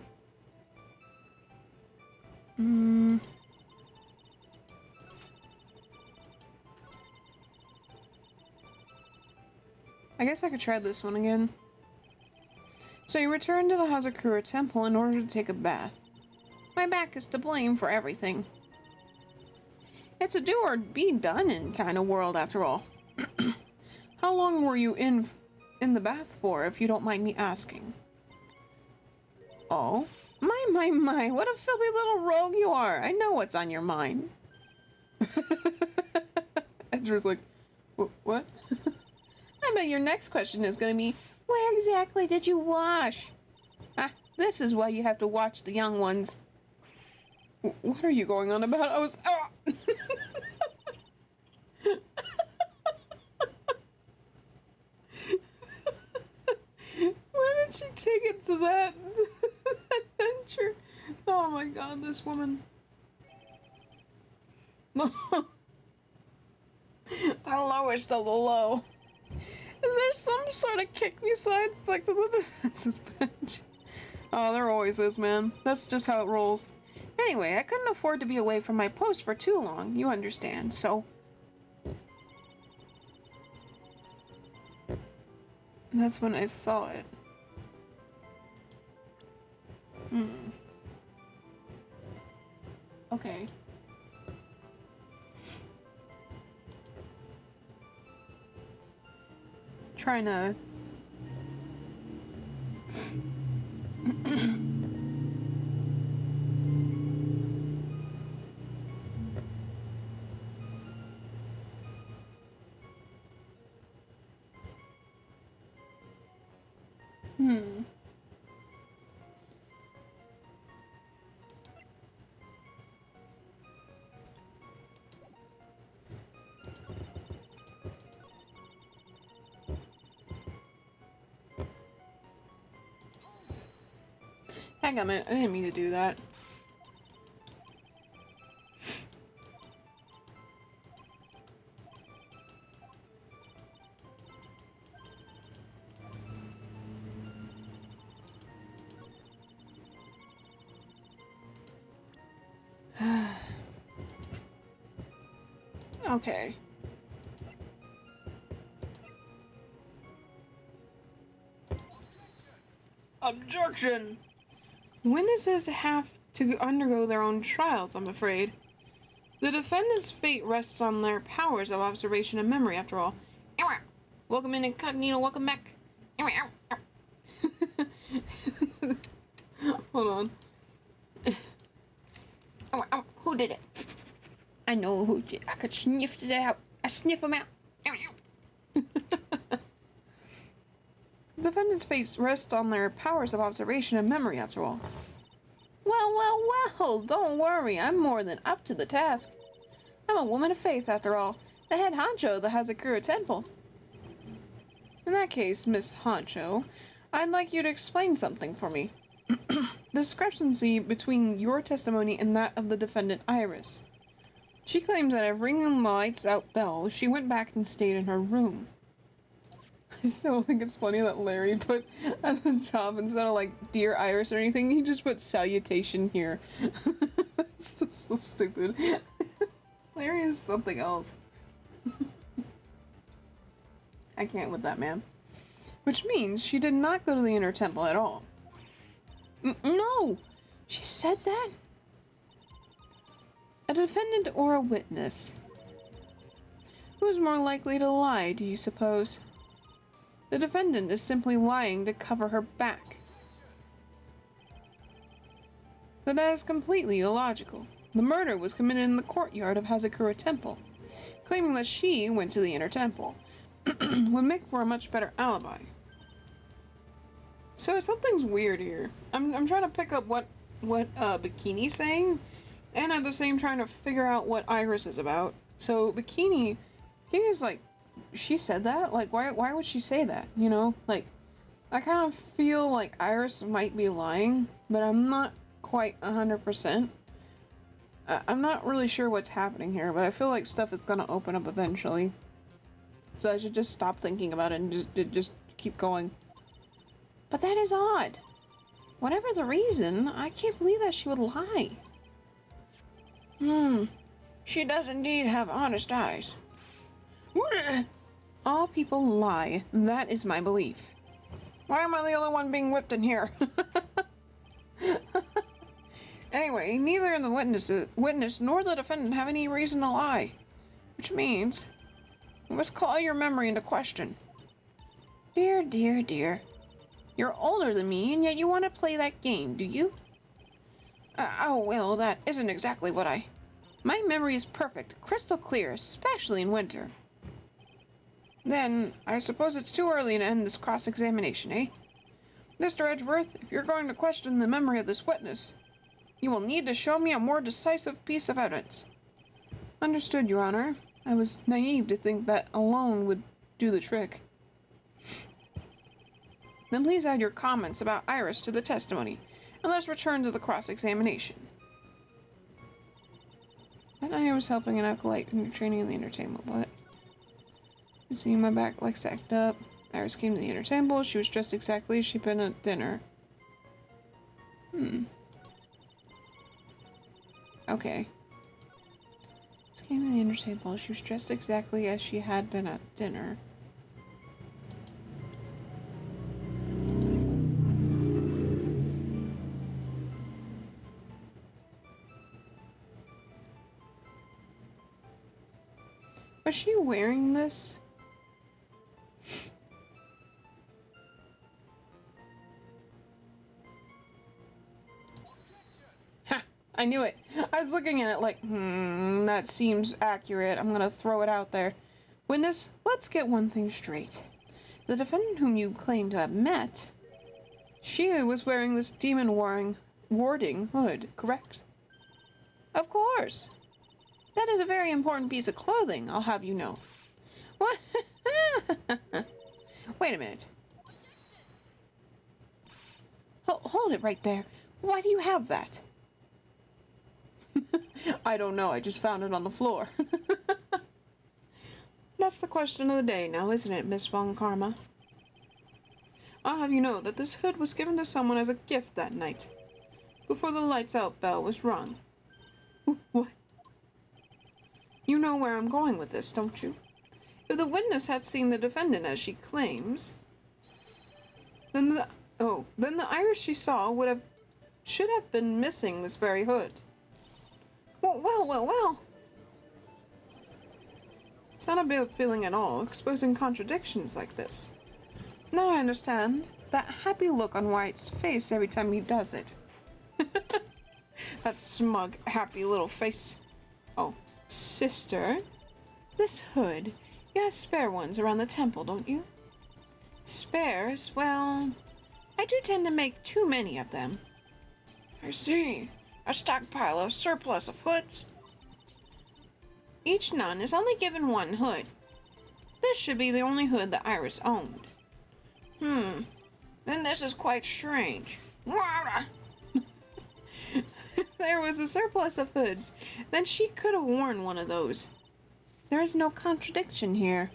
I guess I could try this one again. So you returned to the Hazakura temple in order to take a bath. My back is to blame for everything. It's a do or be done in kind of world after all. How long were you in the bath for, if you don't mind me asking? Oh, my, what a filthy little rogue you are. I know what's on your mind. Edgar's like, what? I bet your next question is going to be, where exactly did you wash? Ah, this is why you have to watch the young ones. What are you going on about? I was... Oh. Why did she take it to that adventure? Oh my god, this woman. No. The lowest of the low. Is there some sort of kick besides like to the defensive bench? Oh, there always is, man. That's just how it rolls. Anyway, I couldn't afford to be away from my post for too long, you understand, so... That's when I saw it. Okay. Trying to... Hmm. Hang on a minute, I didn't mean to do that. Okay. Objection! Witnesses have to undergo their own trials, I'm afraid. The defendant's fate rests on their powers of observation and memory, after all. Welcome in incognito, welcome back. Hold on. Who did it? I know who did. I could sniff it out. I sniff them out. The defendant's fate rests on their powers of observation and memory, after all. Well, don't worry. I'm more than up to the task. I'm a woman of faith, after all. The head honcho of the Hazakura Temple. In that case, Miss Honcho, I'd like you to explain something for me. The discrepancy between your testimony and that of the defendant Iris. She claims that at ringing the lights out bell, she went back and stayed in her room. I still think it's funny that Larry put at the top, instead of like Dear Iris or anything, he just put salutation here. That's just so stupid. Larry is something else. I can't with that man. Which means she did not go to the inner temple at all. No! She said that? A defendant or a witness? Who's more likely to lie, do you suppose? The defendant is simply lying to cover her back. But that is completely illogical. The murder was committed in the courtyard of Hazakura Temple. Claiming that she went to the inner temple would make for a much better alibi. So something's weird here. I'm trying to pick up what Bikini's saying, and at the same trying to figure out what Iris is about. So Bikini's like, she said that? Like, why would she say that? You know? Like, I kind of feel like Iris might be lying, but I'm not quite 100%. I'm not really sure what's happening here, but I feel like stuff is gonna open up eventually. So I should just stop thinking about it and just keep going. But that is odd. Whatever the reason, I can't believe that she would lie. She does indeed have honest eyes. All people lie. That is my belief. Why am I the only one being whipped in here? Anyway, neither the witness nor the defendant have any reason to lie. Which means, we must call your memory into question. Dear, dear, dear. You're older than me, and yet you want to play that game, do you? Oh, well, that isn't exactly what My memory is perfect, crystal clear, especially in winter. Then, I suppose it's too early to end this cross-examination, eh? Mr. Edgeworth, if you're going to question the memory of this witness, you will need to show me a more decisive piece of evidence. Understood, Your Honor. I was naive to think that alone would do the trick. Then please add your comments about Iris to the testimony, and let's return to the cross-examination. That night I was helping an acolyte in training in the entertainment. What? You see my back like sacked up. Iris came to the entertainment. She was dressed exactly as she'd been at dinner. Okay. She came to the entertainment. She was dressed exactly as she had been at dinner. Was she wearing this? Ha! I knew it. I was looking at it like, that seems accurate. I'm gonna throw it out there. Witness, let's get one thing straight. The defendant whom you claim to have met, she was wearing this warding hood, correct? Of course. That is a very important piece of clothing, I'll have you know. What? Wait a minute. Hold it right there. Why do you have that? I don't know, I just found it on the floor. That's the question of the day now, isn't it, Miss Von Karma? I'll have you know that this hood was given to someone as a gift that night, before the lights out bell was rung. What? You know where I'm going with this, don't you? If the witness had seen the defendant as she claims, then the iris she saw should have been missing this very hood. Well. It's not a bad feeling at all, exposing contradictions like this. Now I understand that happy look on Wyatt's face every time he does it. That smug, happy little face. Oh, sister, this hood, you have spare ones around the temple, don't you? Spares? Well, I do tend to make too many of them. I see. A stockpile of surplus of hoods. Each nun is only given one hood. This should be the only hood that Iris owned. Then this is quite strange. There was a surplus of hoods. Then she could have worn one of those. There is no contradiction here.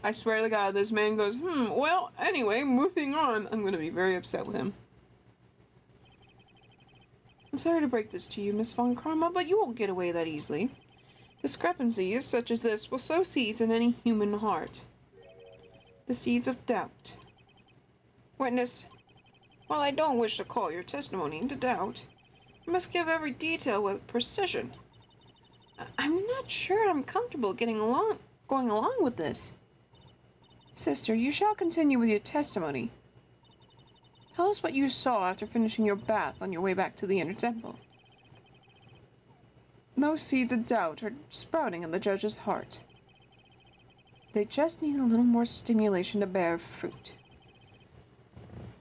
I swear to God, this man goes, well, anyway, moving on. I'm going to be very upset with him. I'm sorry to break this to you, Miss Von Karma, but you won't get away that easily. Discrepancies such as this will sow seeds in any human heart. The seeds of doubt. Witness, while I don't wish to call your testimony into doubt, you must give every detail with precision. I'm not sure I'm comfortable going along with this. Sister, you shall continue with your testimony. Tell us what you saw after finishing your bath on your way back to the inner temple. No seeds of doubt are sprouting in the judge's heart. They just need a little more stimulation to bear fruit.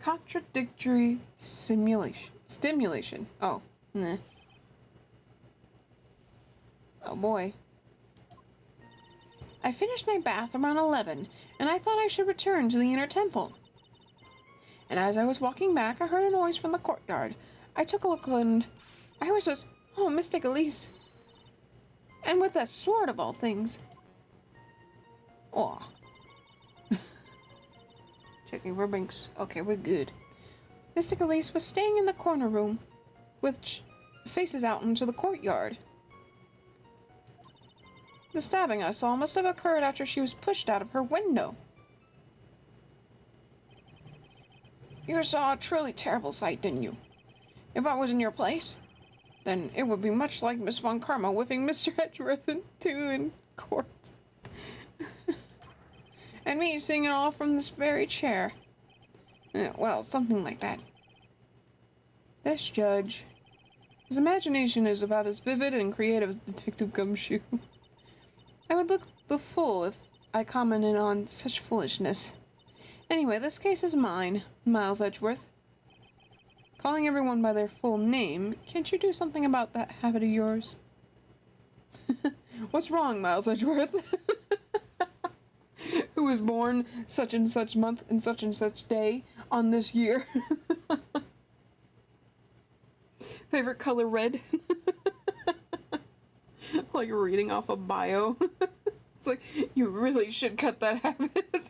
Contradictory stimulation. Oh, nah. Oh boy. I finished my bath around 11, and I thought I should return to the inner temple. And as I was walking back, I heard a noise from the courtyard. I took a look and I was just, oh, Mystic Elise. And with that sword of all things. Oh. Checking for binks. Okay, we're good. Mystic Elise was staying in the corner room, which faces out into the courtyard. The stabbing I saw must have occurred after she was pushed out of her window. You saw a truly terrible sight, didn't you? If I was in your place, then it would be much like Miss Von Karma whipping Mr. Edgeworth in two in court. And me seeing it all from this very chair. Well, something like that. This judge, his imagination is about as vivid and creative as Detective Gumshoe. I would look the fool if I commented on such foolishness. Anyway, this case is mine, Miles Edgeworth. Calling everyone by their full name, can't you do something about that habit of yours? What's wrong, Miles Edgeworth? Who was born such and such month and such day on this year? Favorite color, red? Like reading off a bio. It's like, you really should cut that habit.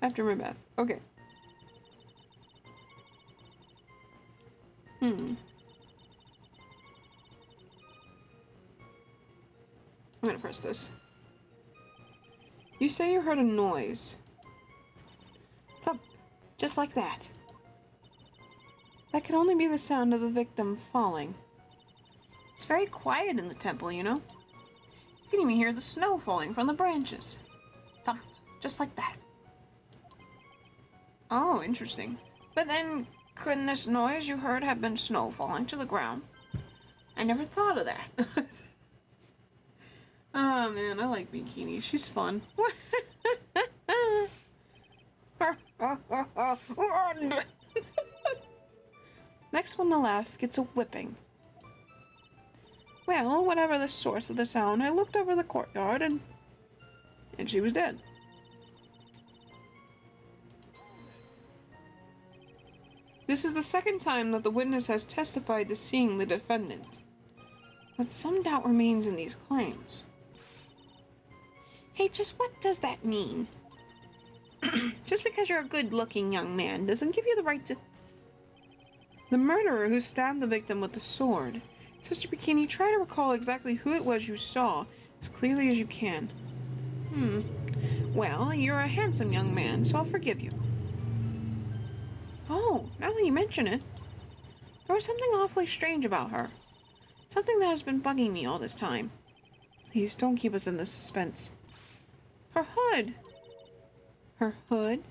After my bath. Okay. I'm gonna press this. You say you heard a noise. Thump. Just like that. That could only be the sound of the victim falling. It's very quiet in the temple, you know? You can even hear the snow falling from the branches. Thump. Just like that. Oh, interesting. But then, couldn't this noise you heard have been snow falling to the ground? I never thought of that. Oh man, I like Bikini. She's fun. Next one to laugh gets a whipping. Well, whatever the source of the sound, I looked over the courtyard and she was dead. This is the second time that the witness has testified to seeing the defendant. But some doubt remains in these claims. Hey, just what does that mean? Just because you're a good-looking young man doesn't give you the right to... The murderer who stabbed the victim with the sword. Sister Bikini, try to recall exactly who it was you saw, as clearly as you can. Well, you're a handsome young man, so I'll forgive you. Oh, now that you mention it, there was something awfully strange about her. Something that has been bugging me all this time. Please, don't keep us in this suspense. Her hood. Her hood?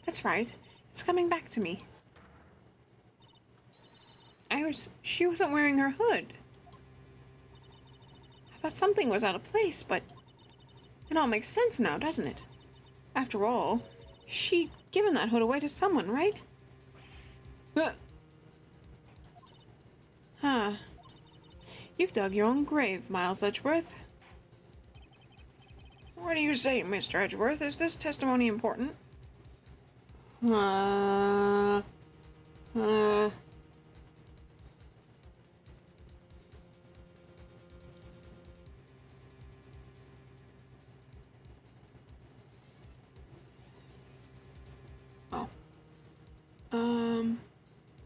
That's right. It's coming back to me. She wasn't wearing her hood. I thought something was out of place, but it all makes sense now, doesn't it? After all, she'd given that hood away to someone, right? Huh. You've dug your own grave, Miles Edgeworth. What do you say, Mr. Edgeworth? Is this testimony important?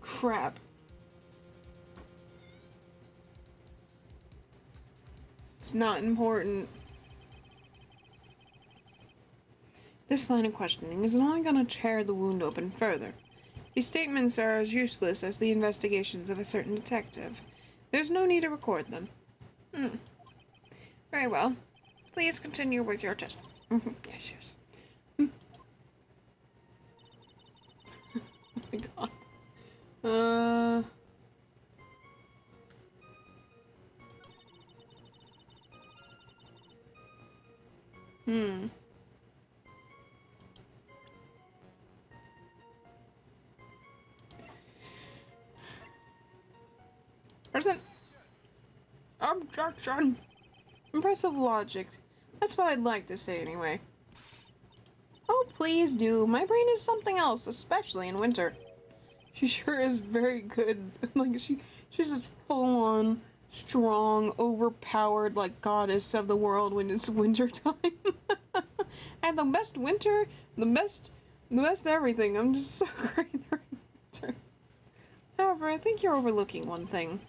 Crap. It's not important. This line of questioning is only going to tear the wound open further. These statements are as useless as the investigations of a certain detective. There's no need to record them. Very well. Please continue with your testimony. Yes. Oh my god. Present. Objection. Impressive logic. That's what I'd like to say anyway. Oh, please do. My brain is something else, especially in winter. She sure is very good. Like, she's just full on, strong, overpowered, like, goddess of the world when it's winter time. And the best winter, the best everything. I'm just so great during winter. However, I think you're overlooking one thing.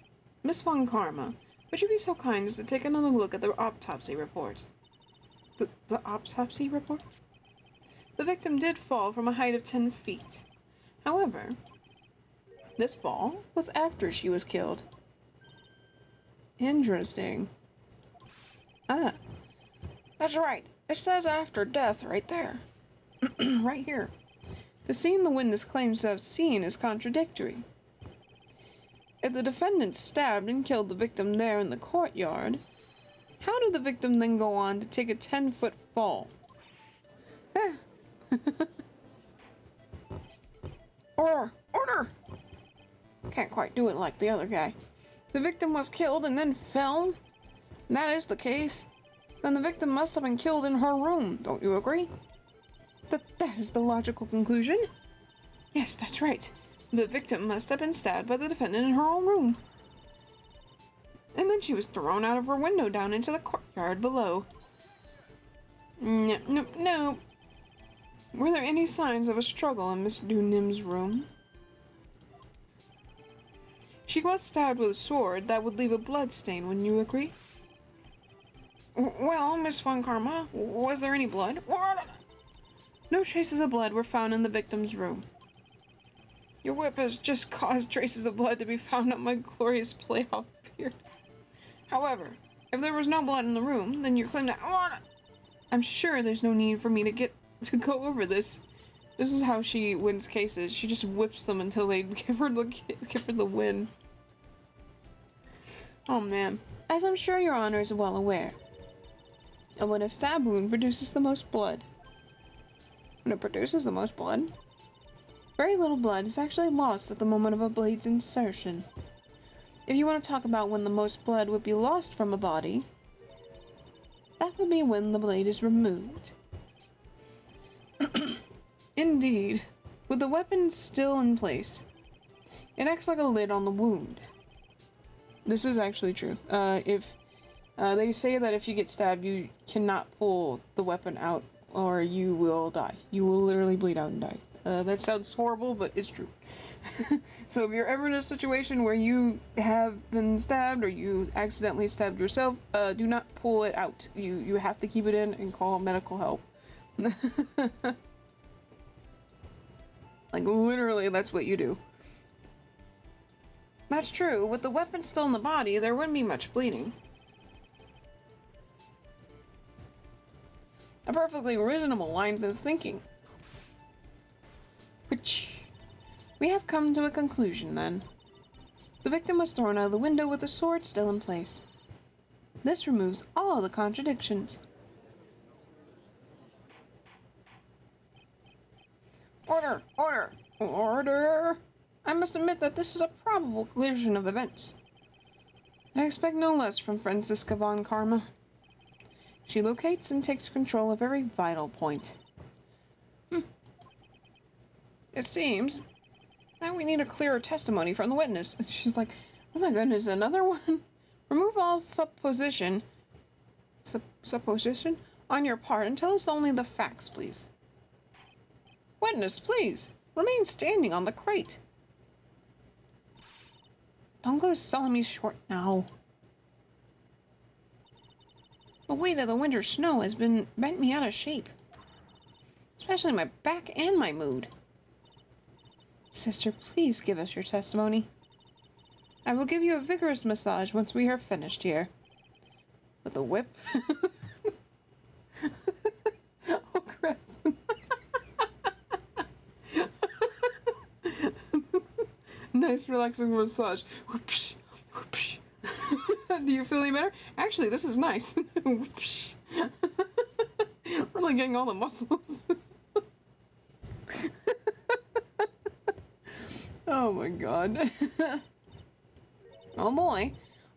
Miss Von Karma, would you be so kind as to take another look at the autopsy report? The autopsy report? The victim did fall from a height of 10 feet. However, this fall was after she was killed. Interesting. Ah, That's right. It says after death right there. right here. The scene the witness claims to have seen is contradictory. If the defendant stabbed and killed the victim there in the courtyard, how did the victim then go on to take a 10-foot fall? Order! Can't quite do it like the other guy. The victim was killed and then fell? That is the case. Then the victim must have been killed in her room, don't you agree? That is the logical conclusion. Yes, that's right. The victim must have been stabbed by the defendant in her own room. And then she was thrown out of her window down into the courtyard below. No. Were there any signs of a struggle in Miss Dunim's room? She was stabbed with a sword that would leave a blood stain, wouldn't you agree? Well, Miss Von Karma, was there any blood? No traces of blood were found in the victim's room. Your whip has just caused traces of blood to be found on my glorious playoff beard. However, if there was no blood in the room, then your claim that... I'm sure there's no need for me to go over this. This is how she wins cases. She just whips them until they give her the win. Oh man. As I'm sure your honor is well aware, and when a stab wound produces the most blood, very little blood is actually lost at the moment of a blade's insertion. If you want to talk about when the most blood would be lost from a body, that would be when the blade is removed. Indeed. with the weapon still in place. It acts like a lid on the wound. This is actually true. They say that if you get stabbed, you cannot pull the weapon out or you will die. You will literally bleed out and die. That sounds horrible, but it's true. So if you're ever in a situation where you have been stabbed or you accidentally stabbed yourself, do not pull it out. You have to keep it in and call medical help. Like, literally, that's what you do. That's true. With the weapon still in the body, there wouldn't be much bleeding. A perfectly reasonable line of thinking. We have come to a conclusion, then. The victim was thrown out of the window with the sword still in place. This removes all the contradictions. Order! Order! Order! I must admit that this is a probable collision of events. I expect no less from Franziska von Karma. She locates and takes control of every vital point. It seems that we need a clearer testimony from the witness. She's like, oh my goodness, another one? Remove all supposition on your part and tell us only the facts, please. Witness, please, remain standing on the crate. Don't go selling me short now. The weight of the winter snow has bent me out of shape. Especially my back and my mood. Sister, please give us your testimony. I will give you a vigorous massage once we are finished here. With a whip? Oh, crap. Nice, relaxing massage. Whoopsh, whoopsh. Do you feel any better? Actually, this is nice. Whoopsh. Really getting all the muscles. Oh my god. Oh boy.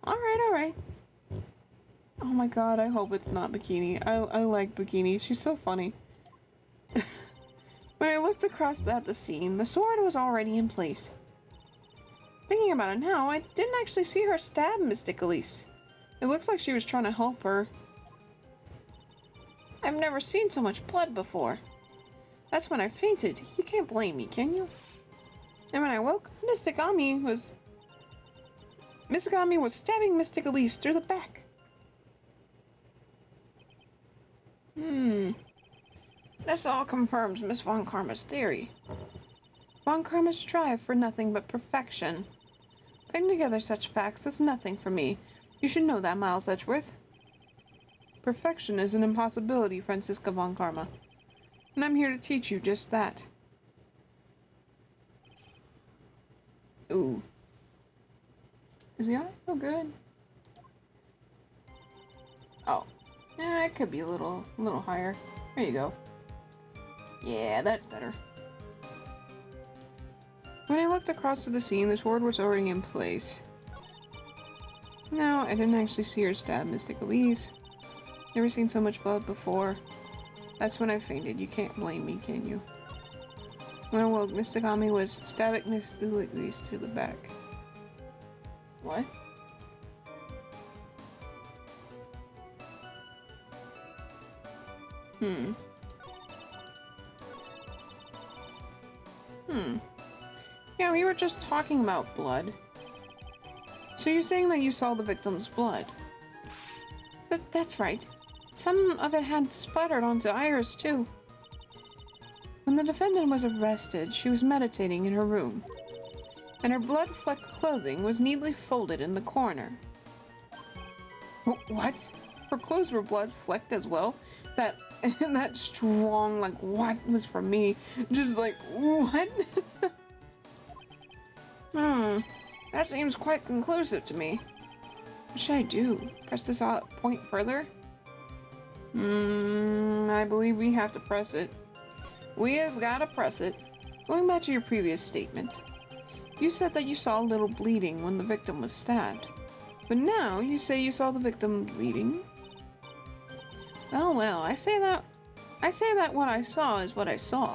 Alright, alright. Oh my god, I hope it's not Bikini. I like Bikini. She's so funny. When I looked across at the scene, the sword was already in place. Thinking about it now, I didn't actually see her stab Mystic Elise. It looks like she was trying to help her. I've never seen so much blood before. That's when I fainted. You can't blame me, can you? And when I woke, Mysticami was stabbing Mystic Elise through the back. This all confirms Miss Von Karma's theory. Von Karma strive for nothing but perfection. Putting together such facts is nothing for me. You should know that, Miles Edgeworth. Perfection is an impossibility, Franziska Von Karma. And I'm here to teach you just that. Ooh. Is the audio good? Oh. It could be a little higher. There you go. Yeah, that's better. When I looked across to the scene, the sword was already in place. No, I didn't actually see her stab Mystic Elise. Never seen so much blood before. That's when I fainted. You can't blame me, can you? When I woke, Mysticami was stabbing Mystic Elise through the back. What? Yeah, we were just talking about blood. So you're saying that you saw the victim's blood? That's right. Some of it had splattered onto Iris, too. When the defendant was arrested, she was meditating in her room, and her blood-flecked clothing was neatly folded in the corner. What? Her clothes were blood-flecked as well? That strong, like, what was from me? Just like, what? That seems quite conclusive to me. What should I do? Press this point further? I believe we have to press it. We have got to press it. Going back to your previous statement, you said that you saw a little bleeding when the victim was stabbed. But now you say you saw the victim bleeding? Well, I say that what I saw is what I saw.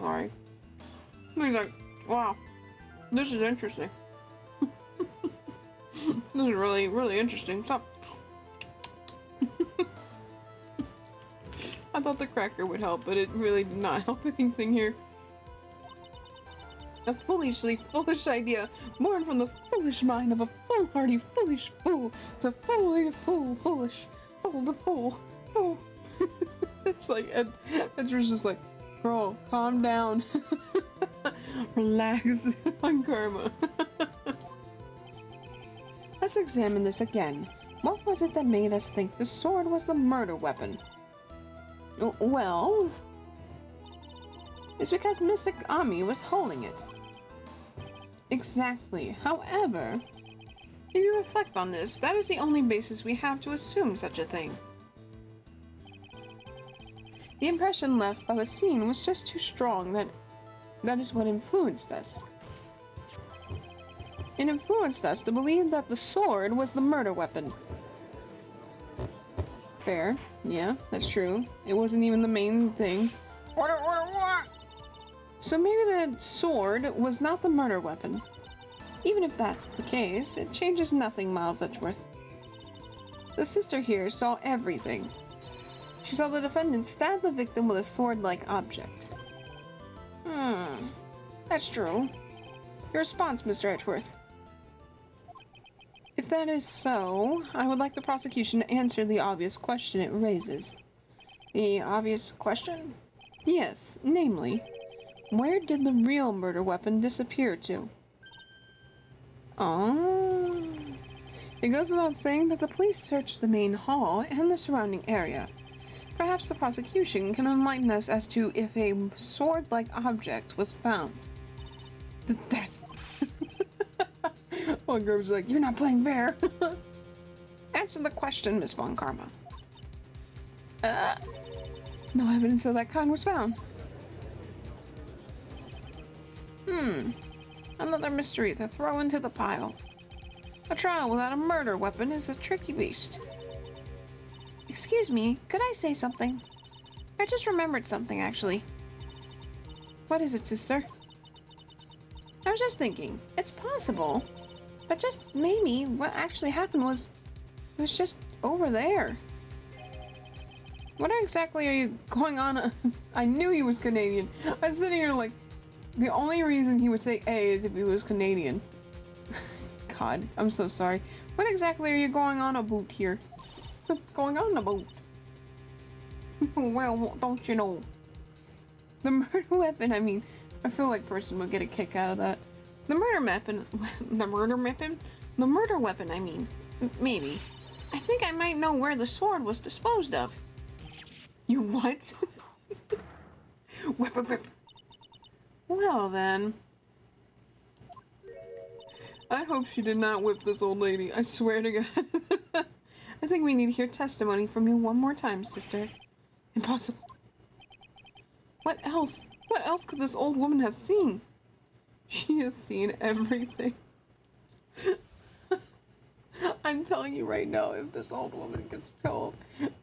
sorry. He's like, wow, this is interesting. This is really, really interesting. Stop. I thought the cracker would help, but it really did not help anything here. A foolishly foolish idea, born from the foolish mind of a foolhardy foolish fool, to fool, foolish, fool to fool, fool. It's like, Edgar's just like, girl, calm down. Relax on karma. Let's examine this again. What was it that made us think the sword was the murder weapon? Well, it's because Mystic Ami was holding it. Exactly. However, if you reflect on this, that is the only basis we have to assume such a thing. The impression left by the scene was just too strong that is what influenced us. It influenced us to believe that the sword was the murder weapon. Fair. Yeah, that's true. It wasn't even the main thing. So maybe the sword was not the murder weapon. Even if that's the case, it changes nothing, Miles Edgeworth. The sister here saw everything. She saw the defendant stab the victim with a sword-like object. That's true. Your response, Mr. Edgeworth. If that is so, I would like the prosecution to answer the obvious question it raises. The obvious question? Yes, namely, where did the real murder weapon disappear to? Oh. It goes without saying that the police searched the main hall and the surrounding area. Perhaps the prosecution can enlighten us as to if a sword-like object was found. That's... One girl's like, you're not playing fair. Answer the question, Miss Von Karma. No evidence of that kind was found. Another mystery to throw into the pile. A trial without a murder weapon is a tricky beast. Excuse me, could I say something? I just remembered something, actually. What is it, sister? I was just thinking, it's possible, but just maybe what actually happened was, it was just over there. What exactly are you going on? I knew he was Canadian. I was sitting here like, the only reason he would say A is if he was Canadian. God, I'm so sorry. What exactly are you going on about here? Going on about? Well, don't you know? The murder weapon, I mean, I feel like person would get a kick out of that. The murder weapon, the murder weapon, I mean, maybe. I think I might know where the sword was disposed of. You what? Whip. Well then. I hope she did not whip this old lady, I swear to God. I think we need to hear testimony from you one more time, sister. Impossible. What else? What else could this old woman have seen? She has seen everything. I'm telling you right now, if this old woman gets killed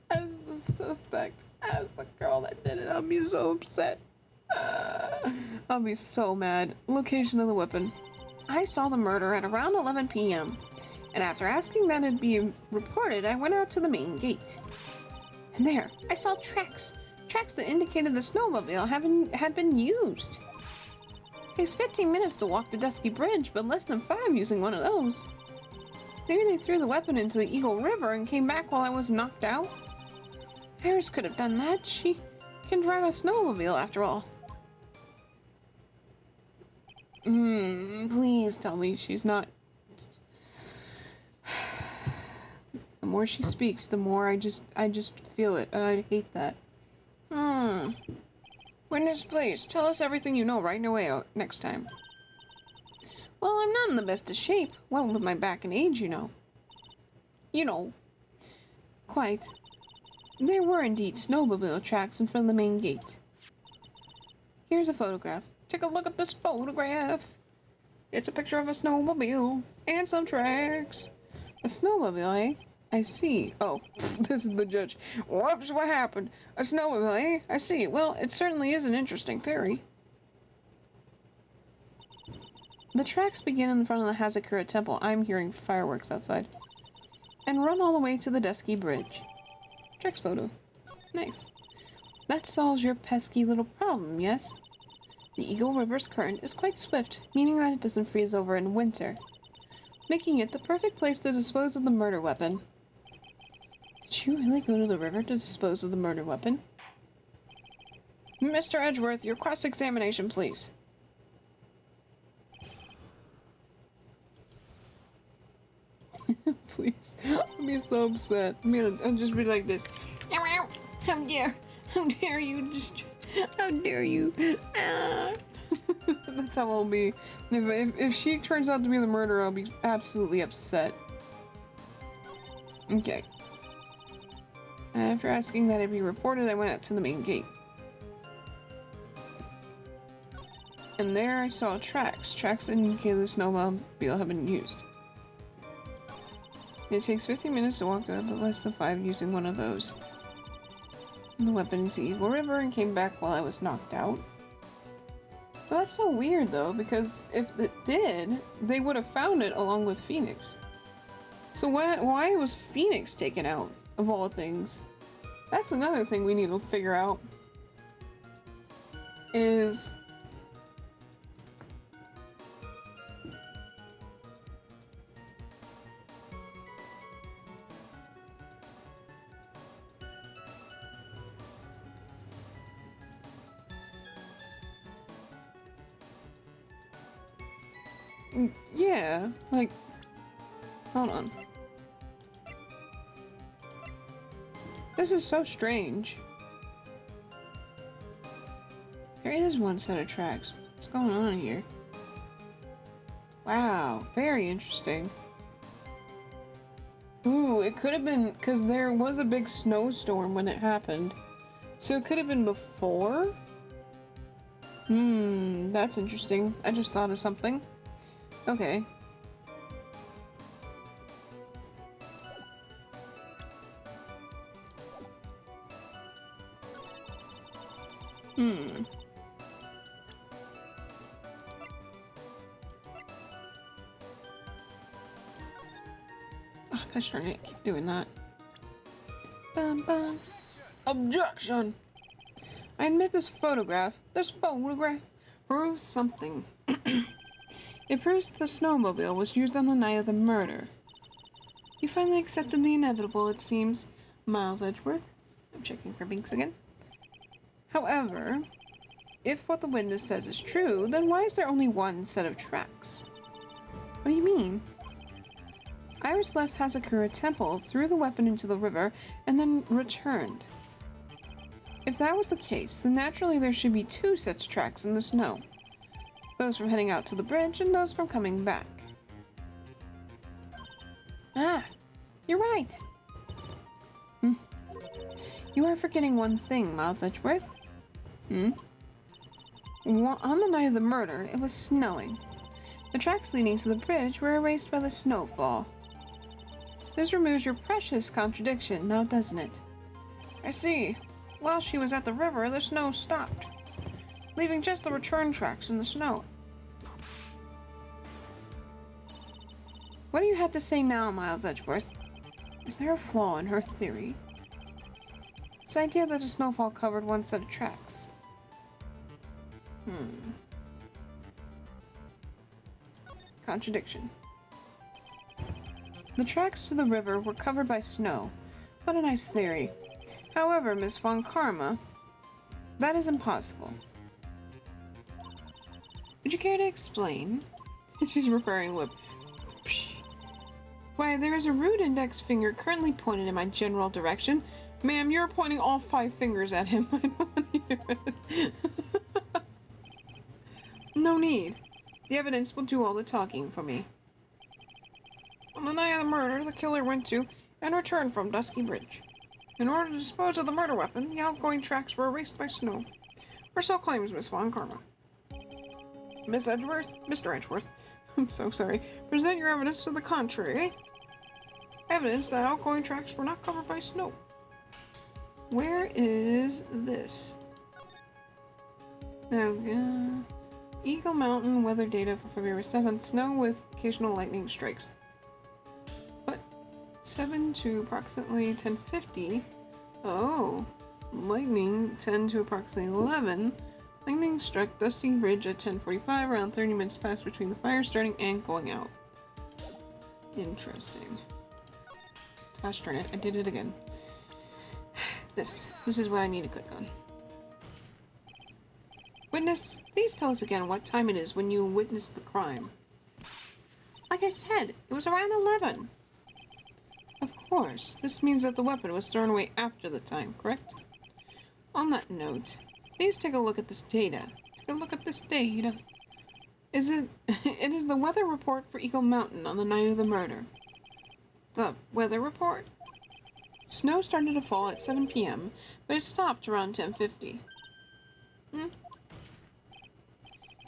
as the suspect, as the girl that did it, I'll be so upset. I'll be so mad. Location of the weapon. I saw the murder at around 11 p.m. and after asking that it be reported, I went out to the main gate. And there, I saw tracks. Tracks that indicated the snowmobile had been used. It takes 15 minutes to walk the Dusky Bridge, but less than 5 using one of those. Maybe they threw the weapon into the Eagle River and came back while I was knocked out. Iris could have done that. She can drive a snowmobile after all. Please tell me she's not. The more she speaks, the more I just feel it, and I hate that. Witness, please, tell us everything you know right away next time. Well, I'm not in the best of shape. Well, with my back and age, you know. You know. Quite. There were indeed snowmobile tracks in front of the main gate. Here's a photograph. Take a look at this photograph. It's a picture of a snowmobile and some tracks. A snowmobile, eh? I see. Oh, this is the judge. Whoops, what happened? A snowmobile, eh? I see. Well, it certainly is an interesting theory. The tracks begin in front of the Hazakura temple. I'm hearing fireworks outside. And run all the way to the dusky bridge. Tracks photo. Nice. That solves your pesky little problem, yes? The Eagle River's current is quite swift, meaning that it doesn't freeze over in winter, making it the perfect place to dispose of the murder weapon. Did you really go to the river to dispose of the murder weapon? Mr. Edgeworth, your cross-examination, please. Please. I'll be so upset. I'll just be like this. How dare you just... How dare you? That's how I'll be. If she turns out to be the murderer, I'll be absolutely upset. Okay. After asking that it be reported, I went out to the main gate. And there I saw tracks. Tracks that indicate the snowmobile have been used. It takes 15 minutes to walk there, but less than 5 using one of those. The weapon into Eagle River and came back while I was knocked out. Well, that's so weird though, because if it did, they would have found it along with Phoenix. So why was Phoenix taken out, of all things? That's another thing we need to figure out. Is... yeah, like, hold on. This is so strange. There is one set of tracks. What's going on here? Wow, very interesting. Ooh, it could have been, because there was a big snowstorm when it happened. So it could have been before? That's interesting. I just thought of something. Okay. Oh, gosh darn it, keep doing that. Bum, bum. Objection! I admit this photograph proves something. It proves the snowmobile was used on the night of the murder. You finally accepted the inevitable, it seems, Miles Edgeworth. I'm checking for binks again. However, if what the witness says is true, then why is there only one set of tracks? What do you mean? Iris left Hazakura Temple, threw the weapon into the river, and then returned. If that was the case, then naturally there should be 2 sets of tracks in the snow. Those from heading out to the bridge and those from coming back. Ah, you're right. You are forgetting one thing, Miles Edgeworth. Well, on the night of the murder, it was snowing. The tracks leading to the bridge were erased by the snowfall. This removes your precious contradiction, now doesn't it? I see. While she was at the river, the snow stopped, leaving just the return tracks in the snow. What do you have to say now, Miles Edgeworth? Is there a flaw in her theory? This idea that the snowfall covered one set of tracks. Contradiction. The tracks to the river were covered by snow. What a nice theory. However, Miss Von Karma, that is impossible. Would you care to explain? She's referring whip. Why, there is a rude index finger currently pointed in my general direction. Ma'am, you're pointing all 5 fingers at him. I don't want to hear it. No need. The evidence will do all the talking for me. On the night of the murder, the killer went to and returned from Dusky Bridge. In order to dispose of the murder weapon, the outgoing tracks were erased by snow. Or so claims Miss Von Karma. Miss Edgeworth? Mr. Edgeworth. I'm so sorry. Present your evidence to the contrary, eh? Evidence that outgoing tracks were not covered by snow. Where is this? Eagle Mountain weather data for February 7th. Snow with occasional lightning strikes. What? 7 to approximately 10:50. Oh. Lightning 10 to approximately 11. Lightning struck Dusty Ridge at 10:45. Around 30 minutes passed between the fire starting and going out. Interesting. Gosh darn it, I did it again. This is what I need to click on. Witness, please tell us again what time it is when you witnessed the crime. Like I said, it was around 11. Of course, this means that the weapon was thrown away after the time, correct? On that note, please take a look at this data. Take a look at this data. It is the weather report for Eagle Mountain on the night of the murder. The weather report? Snow started to fall at 7 p.m., but it stopped around 10:50.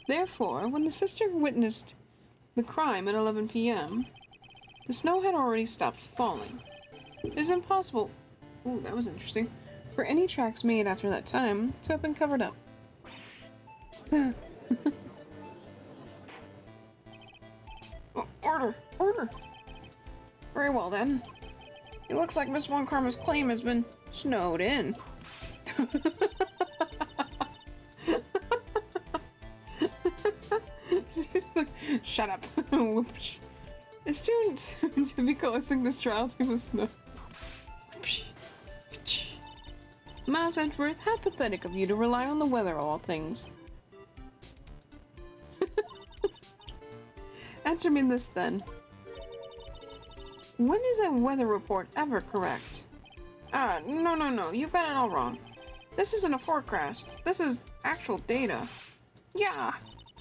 Therefore, when the sister witnessed the crime at 11 p.m., the snow had already stopped falling. It is impossible, ooh, that was interesting, for any tracks made after that time to have been covered up. Order! Order! Very well then. It looks like Miss Von Karma's claim has been snowed in. Shut up. Whoops. It's too typical. I think this trial takes a snow. Miles Edgeworth, how pathetic of you to rely on the weather of all things. Answer me this then. When is a weather report ever correct? No, you've got it all wrong. This isn't a forecast. This is actual data. Yeah,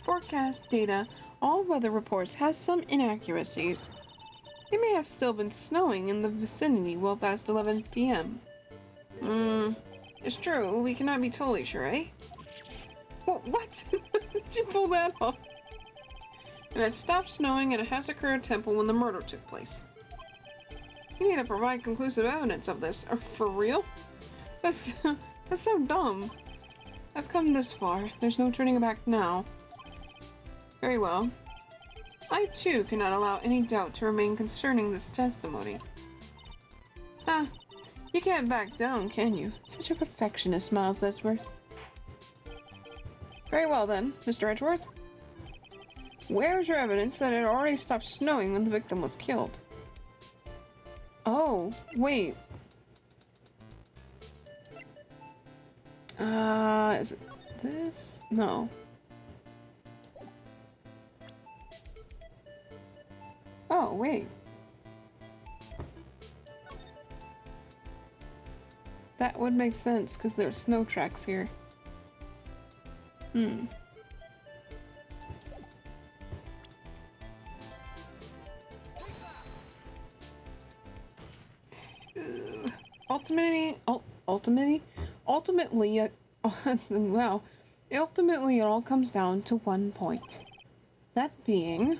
forecast data. All weather reports have some inaccuracies. It may have still been snowing in the vicinity well past 11 p.m. It's true. We cannot be totally sure, eh? What? Did you pull that off? And it stopped snowing at a Hasakura temple when the murder took place. You need to provide conclusive evidence of this. For real? That's so dumb. I've come this far. There's no turning back now. Very well. I too cannot allow any doubt to remain concerning this testimony. You can't back down, can you? Such a perfectionist, Miles Edgeworth. Very well then, Mr. Edgeworth. Where's your evidence that it already stopped snowing when the victim was killed? Oh, wait. Is it this? No. Oh, wait. That would make sense, because there are snow tracks here. Ultimately, wow. Ultimately, it all comes down to one point. That being,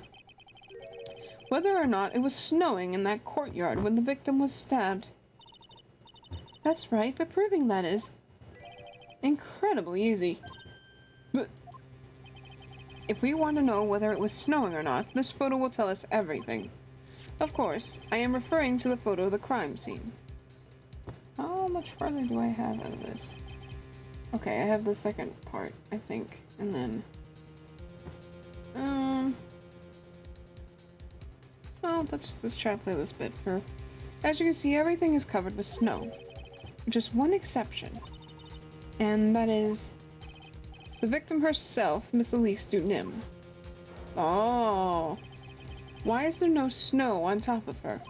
whether or not it was snowing in that courtyard when the victim was stabbed. That's right, but proving that is incredibly easy. But if we want to know whether it was snowing or not, this photo will tell us everything. Of course, I am referring to the photo of the crime scene. How much farther do I have out of this? Okay, I have the second part, I think, and then... well, let's try to play this bit for... As you can see, everything is covered with snow. Just one exception. And that is... the victim herself, Miss Elise Dunim. Oh... Why is there no snow on top of her?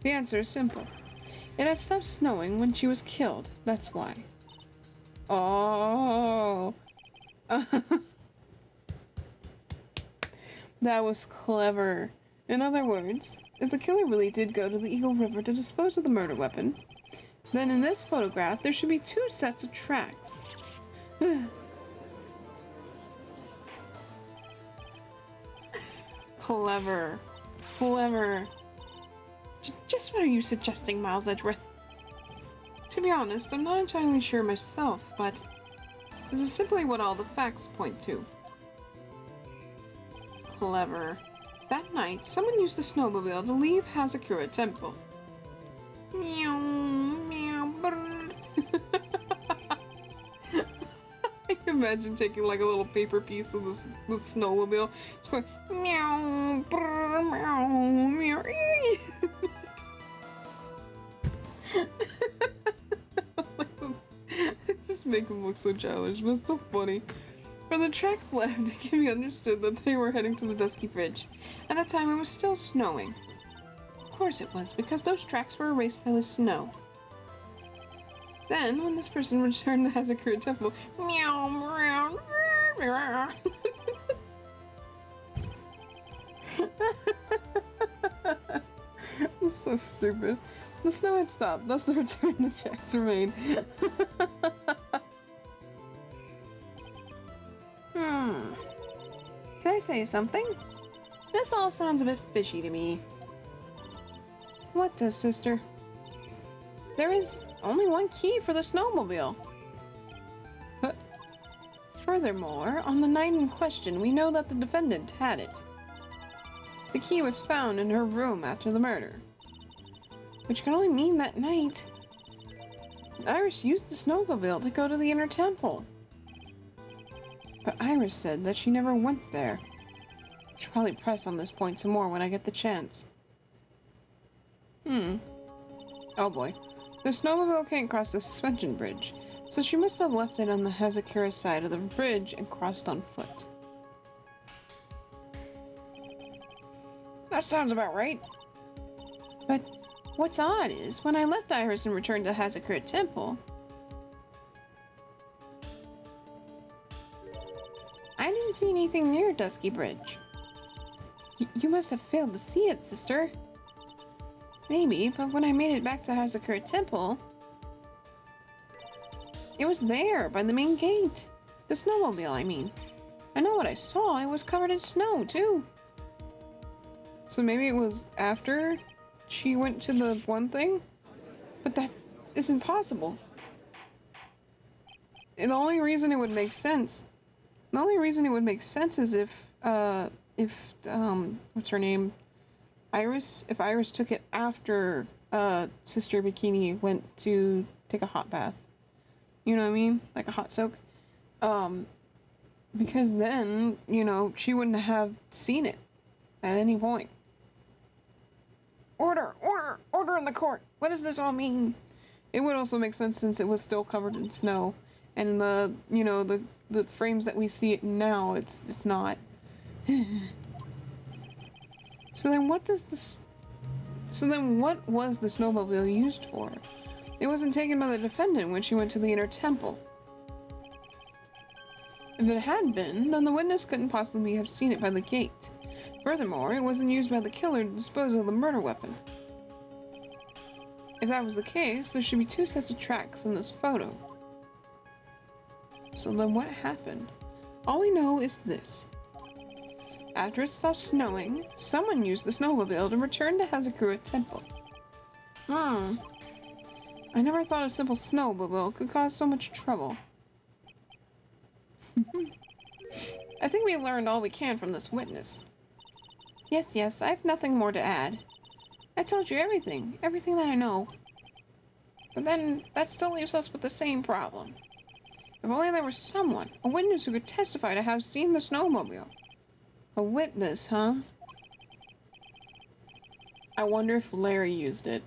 The answer is simple. It had stopped snowing when she was killed, that's why. Oh... That was clever. In other words, if the killer really did go to the Eagle River to dispose of the murder weapon, then in this photograph there should be two sets of tracks. Clever. Clever. Just what are you suggesting, Miles Edgeworth? To be honest, I'm not entirely sure myself, but this is simply what all the facts point to. clever. That night, someone used the snowmobile to leave Hazakura Temple. Meow, meow, brrr. I can imagine taking like a little paper piece of the snowmobile, just going meow, brrr, meow, meow. It just makes them look so childish, but it's so funny. From the tracks left, it can be understood that they were heading to the Dusky Bridge. At that time, it was still snowing. Of course it was, because those tracks were erased by the snow. Then, when this person returned to Hazakura Temple, meow, meow, meow. That's so stupid. The snow had stopped, thus the return the tracks were made. Can I say something? This all sounds a bit fishy to me. What does, sister? There is only one key for the snowmobile. But furthermore, on the night in question, we know that the defendant had it. The key was found in her room after the murder. Which can only mean that night, Iris used the snowmobile to go to the inner temple. But Iris said that she never went there. I should probably press on this point some more when I get the chance. Oh boy. The snowmobile can't cross the suspension bridge, so she must have left it on the Hazakura side of the bridge and crossed on foot. That sounds about right. But what's odd is, when I left Iris and returned to Hazakura Temple, I didn't see anything near Dusky Bridge. You must have failed to see it, sister. Maybe, but when I made it back to Hazakura Temple, it was there, by the main gate. The snowmobile, I mean. I know what I saw. It was covered in snow, too. So maybe it was after she went to the one thing? But that is impossible. And the only reason it would make sense... The only reason it would make sense is if what's her name? Iris? If Iris took it after, Sister Bikini went to take a hot bath. You know what I mean? Like a hot soak. Because then, you know, she wouldn't have seen it at any point. Order! Order! Order in the court! What does this all mean? It would also make sense since it was still covered in snow. And the, you know, the frames that we see it now, it's not. So then what was the snowmobile used for? It wasn't taken by the defendant when she went to the inner temple. If it had been, then the witness couldn't possibly have seen it by the gate. Furthermore, it wasn't used by the killer to dispose of the murder weapon. If that was the case, there should be two sets of tracks in this photo. So then what happened? All we know is this. After it stopped snowing, someone used the snowmobile to return to Hazakura Temple. I never thought a simple snowmobile could cause so much trouble. I think we learned all we can from this witness. Yes, I have nothing more to add. I told you everything that I know. But then, that still leaves us with the same problem. If only there was someone, a witness who could testify to have seen the snowmobile. A witness, huh? I wonder if Larry used it.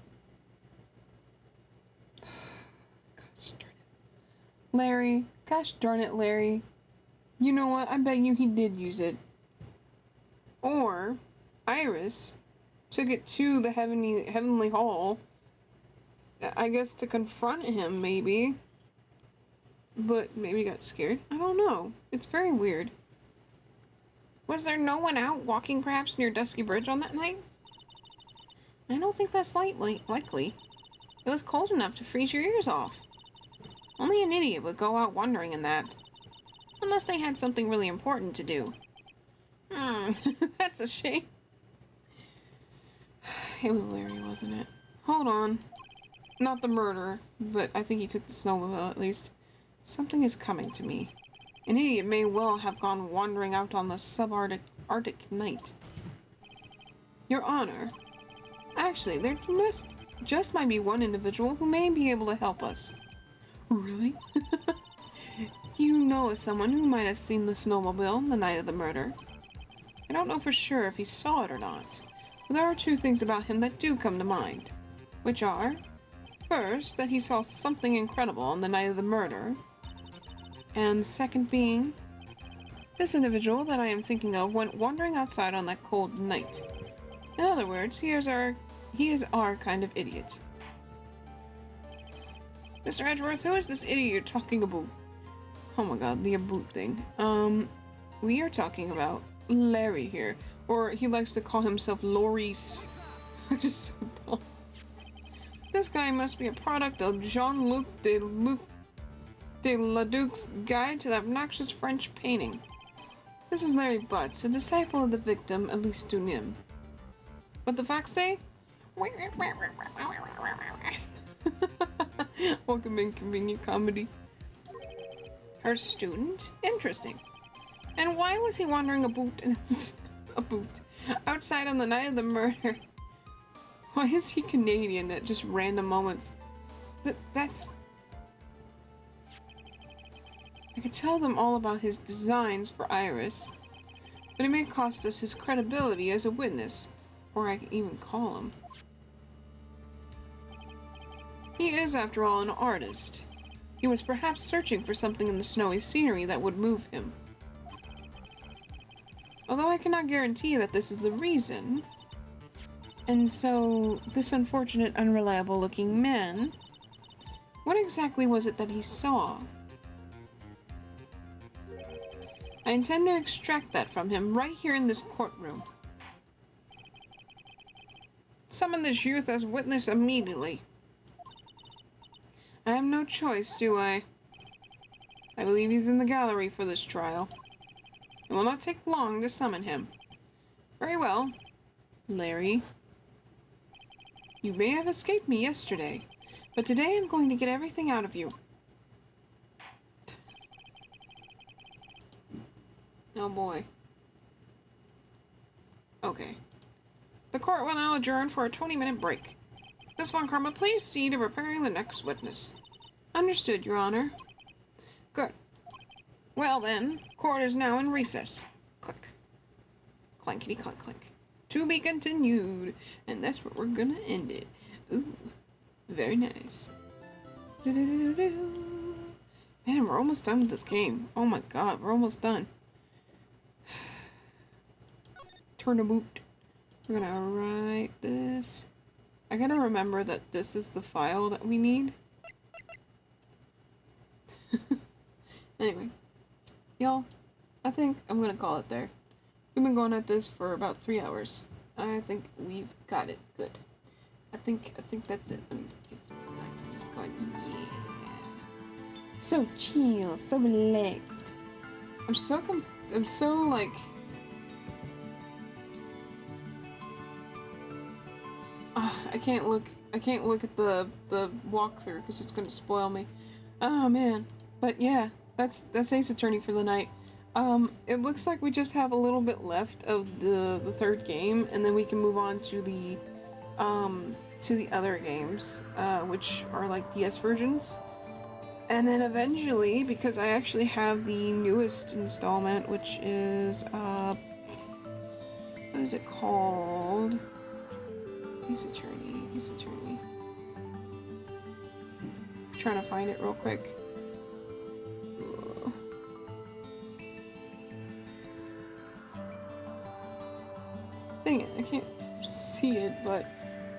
Gosh darn it. Larry, gosh darn it, Larry. You know what? I bet you he did use it. Or Iris took it to the heavenly hall. I guess to confront him, maybe. But maybe got scared. I don't know. It's very weird. Was there no one out walking perhaps near Dusky Bridge on that night? I don't think that's likely. It was cold enough to freeze your ears off. Only an idiot would go out wandering in that. Unless they had something really important to do. That's a shame. It was Larry, wasn't it? Hold on. Not the murderer, but I think he took the snowmobile at least. Something is coming to me. An idiot may well have gone wandering out on the subarctic Arctic night. Your Honor, actually, there just might be one individual who may be able to help us. Really? You know of someone who might have seen the snowmobile the night of the murder. I don't know for sure if he saw it or not, but there are two things about him that do come to mind, which are, first, that he saw something incredible on the night of the murder, and the second being, this individual that I am thinking of went wandering outside on that cold night. In other words, he is our kind of idiot. Mr. Edgeworth, who is this idiot you're talking about? Oh my god, the about thing. We are talking about Larry here. Or he likes to call himself Loris. Which is so dumb. This guy must be a product of Jean-Luc de Laduc's Guide to the Obnoxious French Painting. This is Larry Butts, a disciple of the victim, Elise Dunim. What the facts say? Welcome in, convenient comedy. Her student? Interesting. And why was he wandering outside on the night of the murder? Why is he Canadian at just random moments? That's... I could tell them all about his designs for Iris, but it may cost us his credibility as a witness, or I can even call him. He is, after all, an artist. He was perhaps searching for something in the snowy scenery that would move him. Although I cannot guarantee that this is the reason. And so, this unfortunate, unreliable-looking man, what exactly was it that he saw? I intend to extract that from him right here in this courtroom. Summon this youth as witness immediately. I have no choice, do I? I believe he's in the gallery for this trial. It will not take long to summon him. Very well, Larry. You may have escaped me yesterday, but today I'm going to get everything out of you. Oh boy. Okay. The court will now adjourn for a 20-minute break. Miss Von Karma, please see to preparing the next witness. Understood, Your Honor. Good. Well then, court is now in recess. Click. Clankety clink clink. To be continued. And that's where we're gonna end it. Ooh. Very nice. Man, we're almost done with this game. Oh my god, we're almost done. Turn a boot. We're gonna write this. I gotta remember that this is the file that we need. Anyway, y'all, I think I'm gonna call it there. We've been going at this for about 3 hours. I think we've got it good. I think that's it. Let me get some nice music going. Yeah. So chill, so relaxed. I'm so like. I can't look at the walkthrough because it's gonna spoil me. Oh man. But yeah, that's Ace Attorney for the night. It looks like we just have a little bit left of the third game, and then we can move on to the other games, which are like DS versions. And then eventually, because I actually have the newest installment, which is what is it called? Ace Attorney. Trying to find it real quick. Dang it, I can't see it, but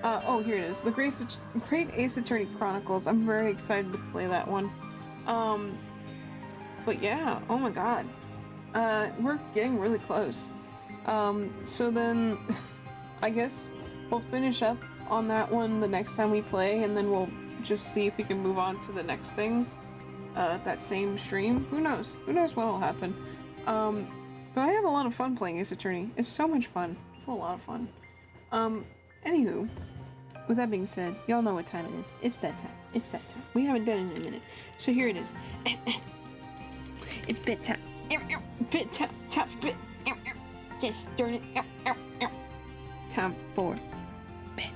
oh, here it is. The Great Ace Attorney Chronicles. I'm very excited to play that one. But yeah, oh my god. We're getting really close. So then I guess we'll finish up on that one the next time we play, and then we'll just see if we can move on to the next thing, that same stream. Who knows what will happen. But I have a lot of fun playing Ace Attorney. It's so much fun. It's a lot of fun. Anywho, with that being said, y'all know what time it is. It's that time. We haven't done it in a minute. So here it is. It's bedtime. Bedtime. Bit. Just darn it. Ow, ow, ow. Time for bed.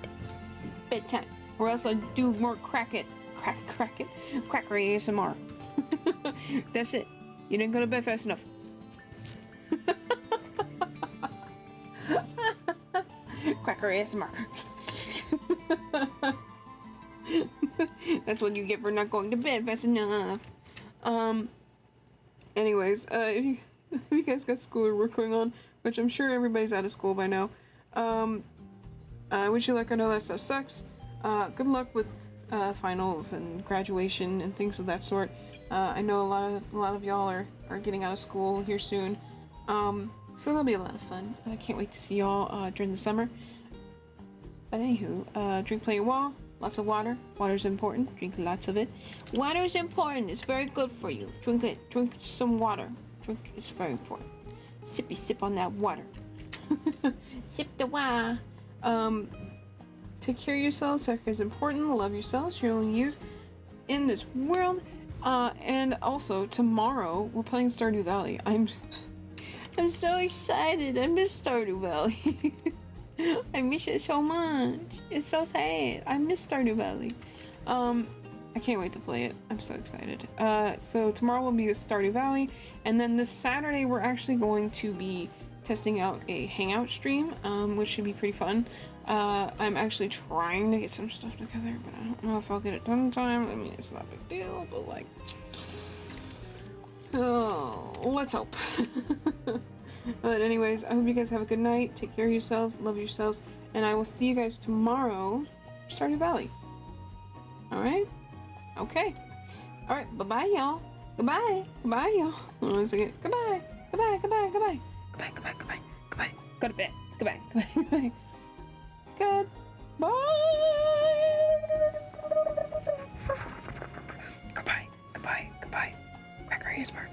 Bedtime. Or else I'll do more cracker ASMR. That's it. You didn't go to bed fast enough. Cracker ASMR. That's what you get for not going to bed fast enough. Anyways, if you guys got school or work going on, which I'm sure everybody's out of school by now, I wish you luck. I know that stuff sucks. Good luck with finals and graduation and things of that sort. I know a lot of y'all are getting out of school here soon, so that'll be a lot of fun. I can't wait to see y'all during the summer. But anywho, drink plenty of water, lots of water. Water's important. Drink lots of it. Water is important. It's very good for you. Drink it. Drink some water. Drink. It's very important. Sippy sip on that water. Sip the water. Take care of yourselves. Self-care is important. Love yourselves. You're only used in this world. And also tomorrow we're playing Stardew Valley. I'm so excited. I miss Stardew Valley. I miss it so much. It's so sad. I miss Stardew Valley. I can't wait to play it. I'm so excited. So tomorrow will be with Stardew Valley, and then this Saturday we're actually going to be testing out a hangout stream, which should be pretty fun. I'm actually trying to get some stuff together, but I don't know if I'll get it done in time. I mean, it's not a big deal, but like, oh, let's hope. But anyways, I hope you guys have a good night. Take care of yourselves, love yourselves, and I will see you guys tomorrow for Stardew Valley. Alright? Okay. Alright, bye-bye, y'all. Goodbye. Goodbye, y'all. Hold on a second. Goodbye. Goodbye, goodbye, goodbye. Goodbye, goodbye, goodbye, goodbye. Go to bed. Goodbye, goodbye, goodbye. Goodbye. Goodbye, goodbye, goodbye. Cracker ASMR.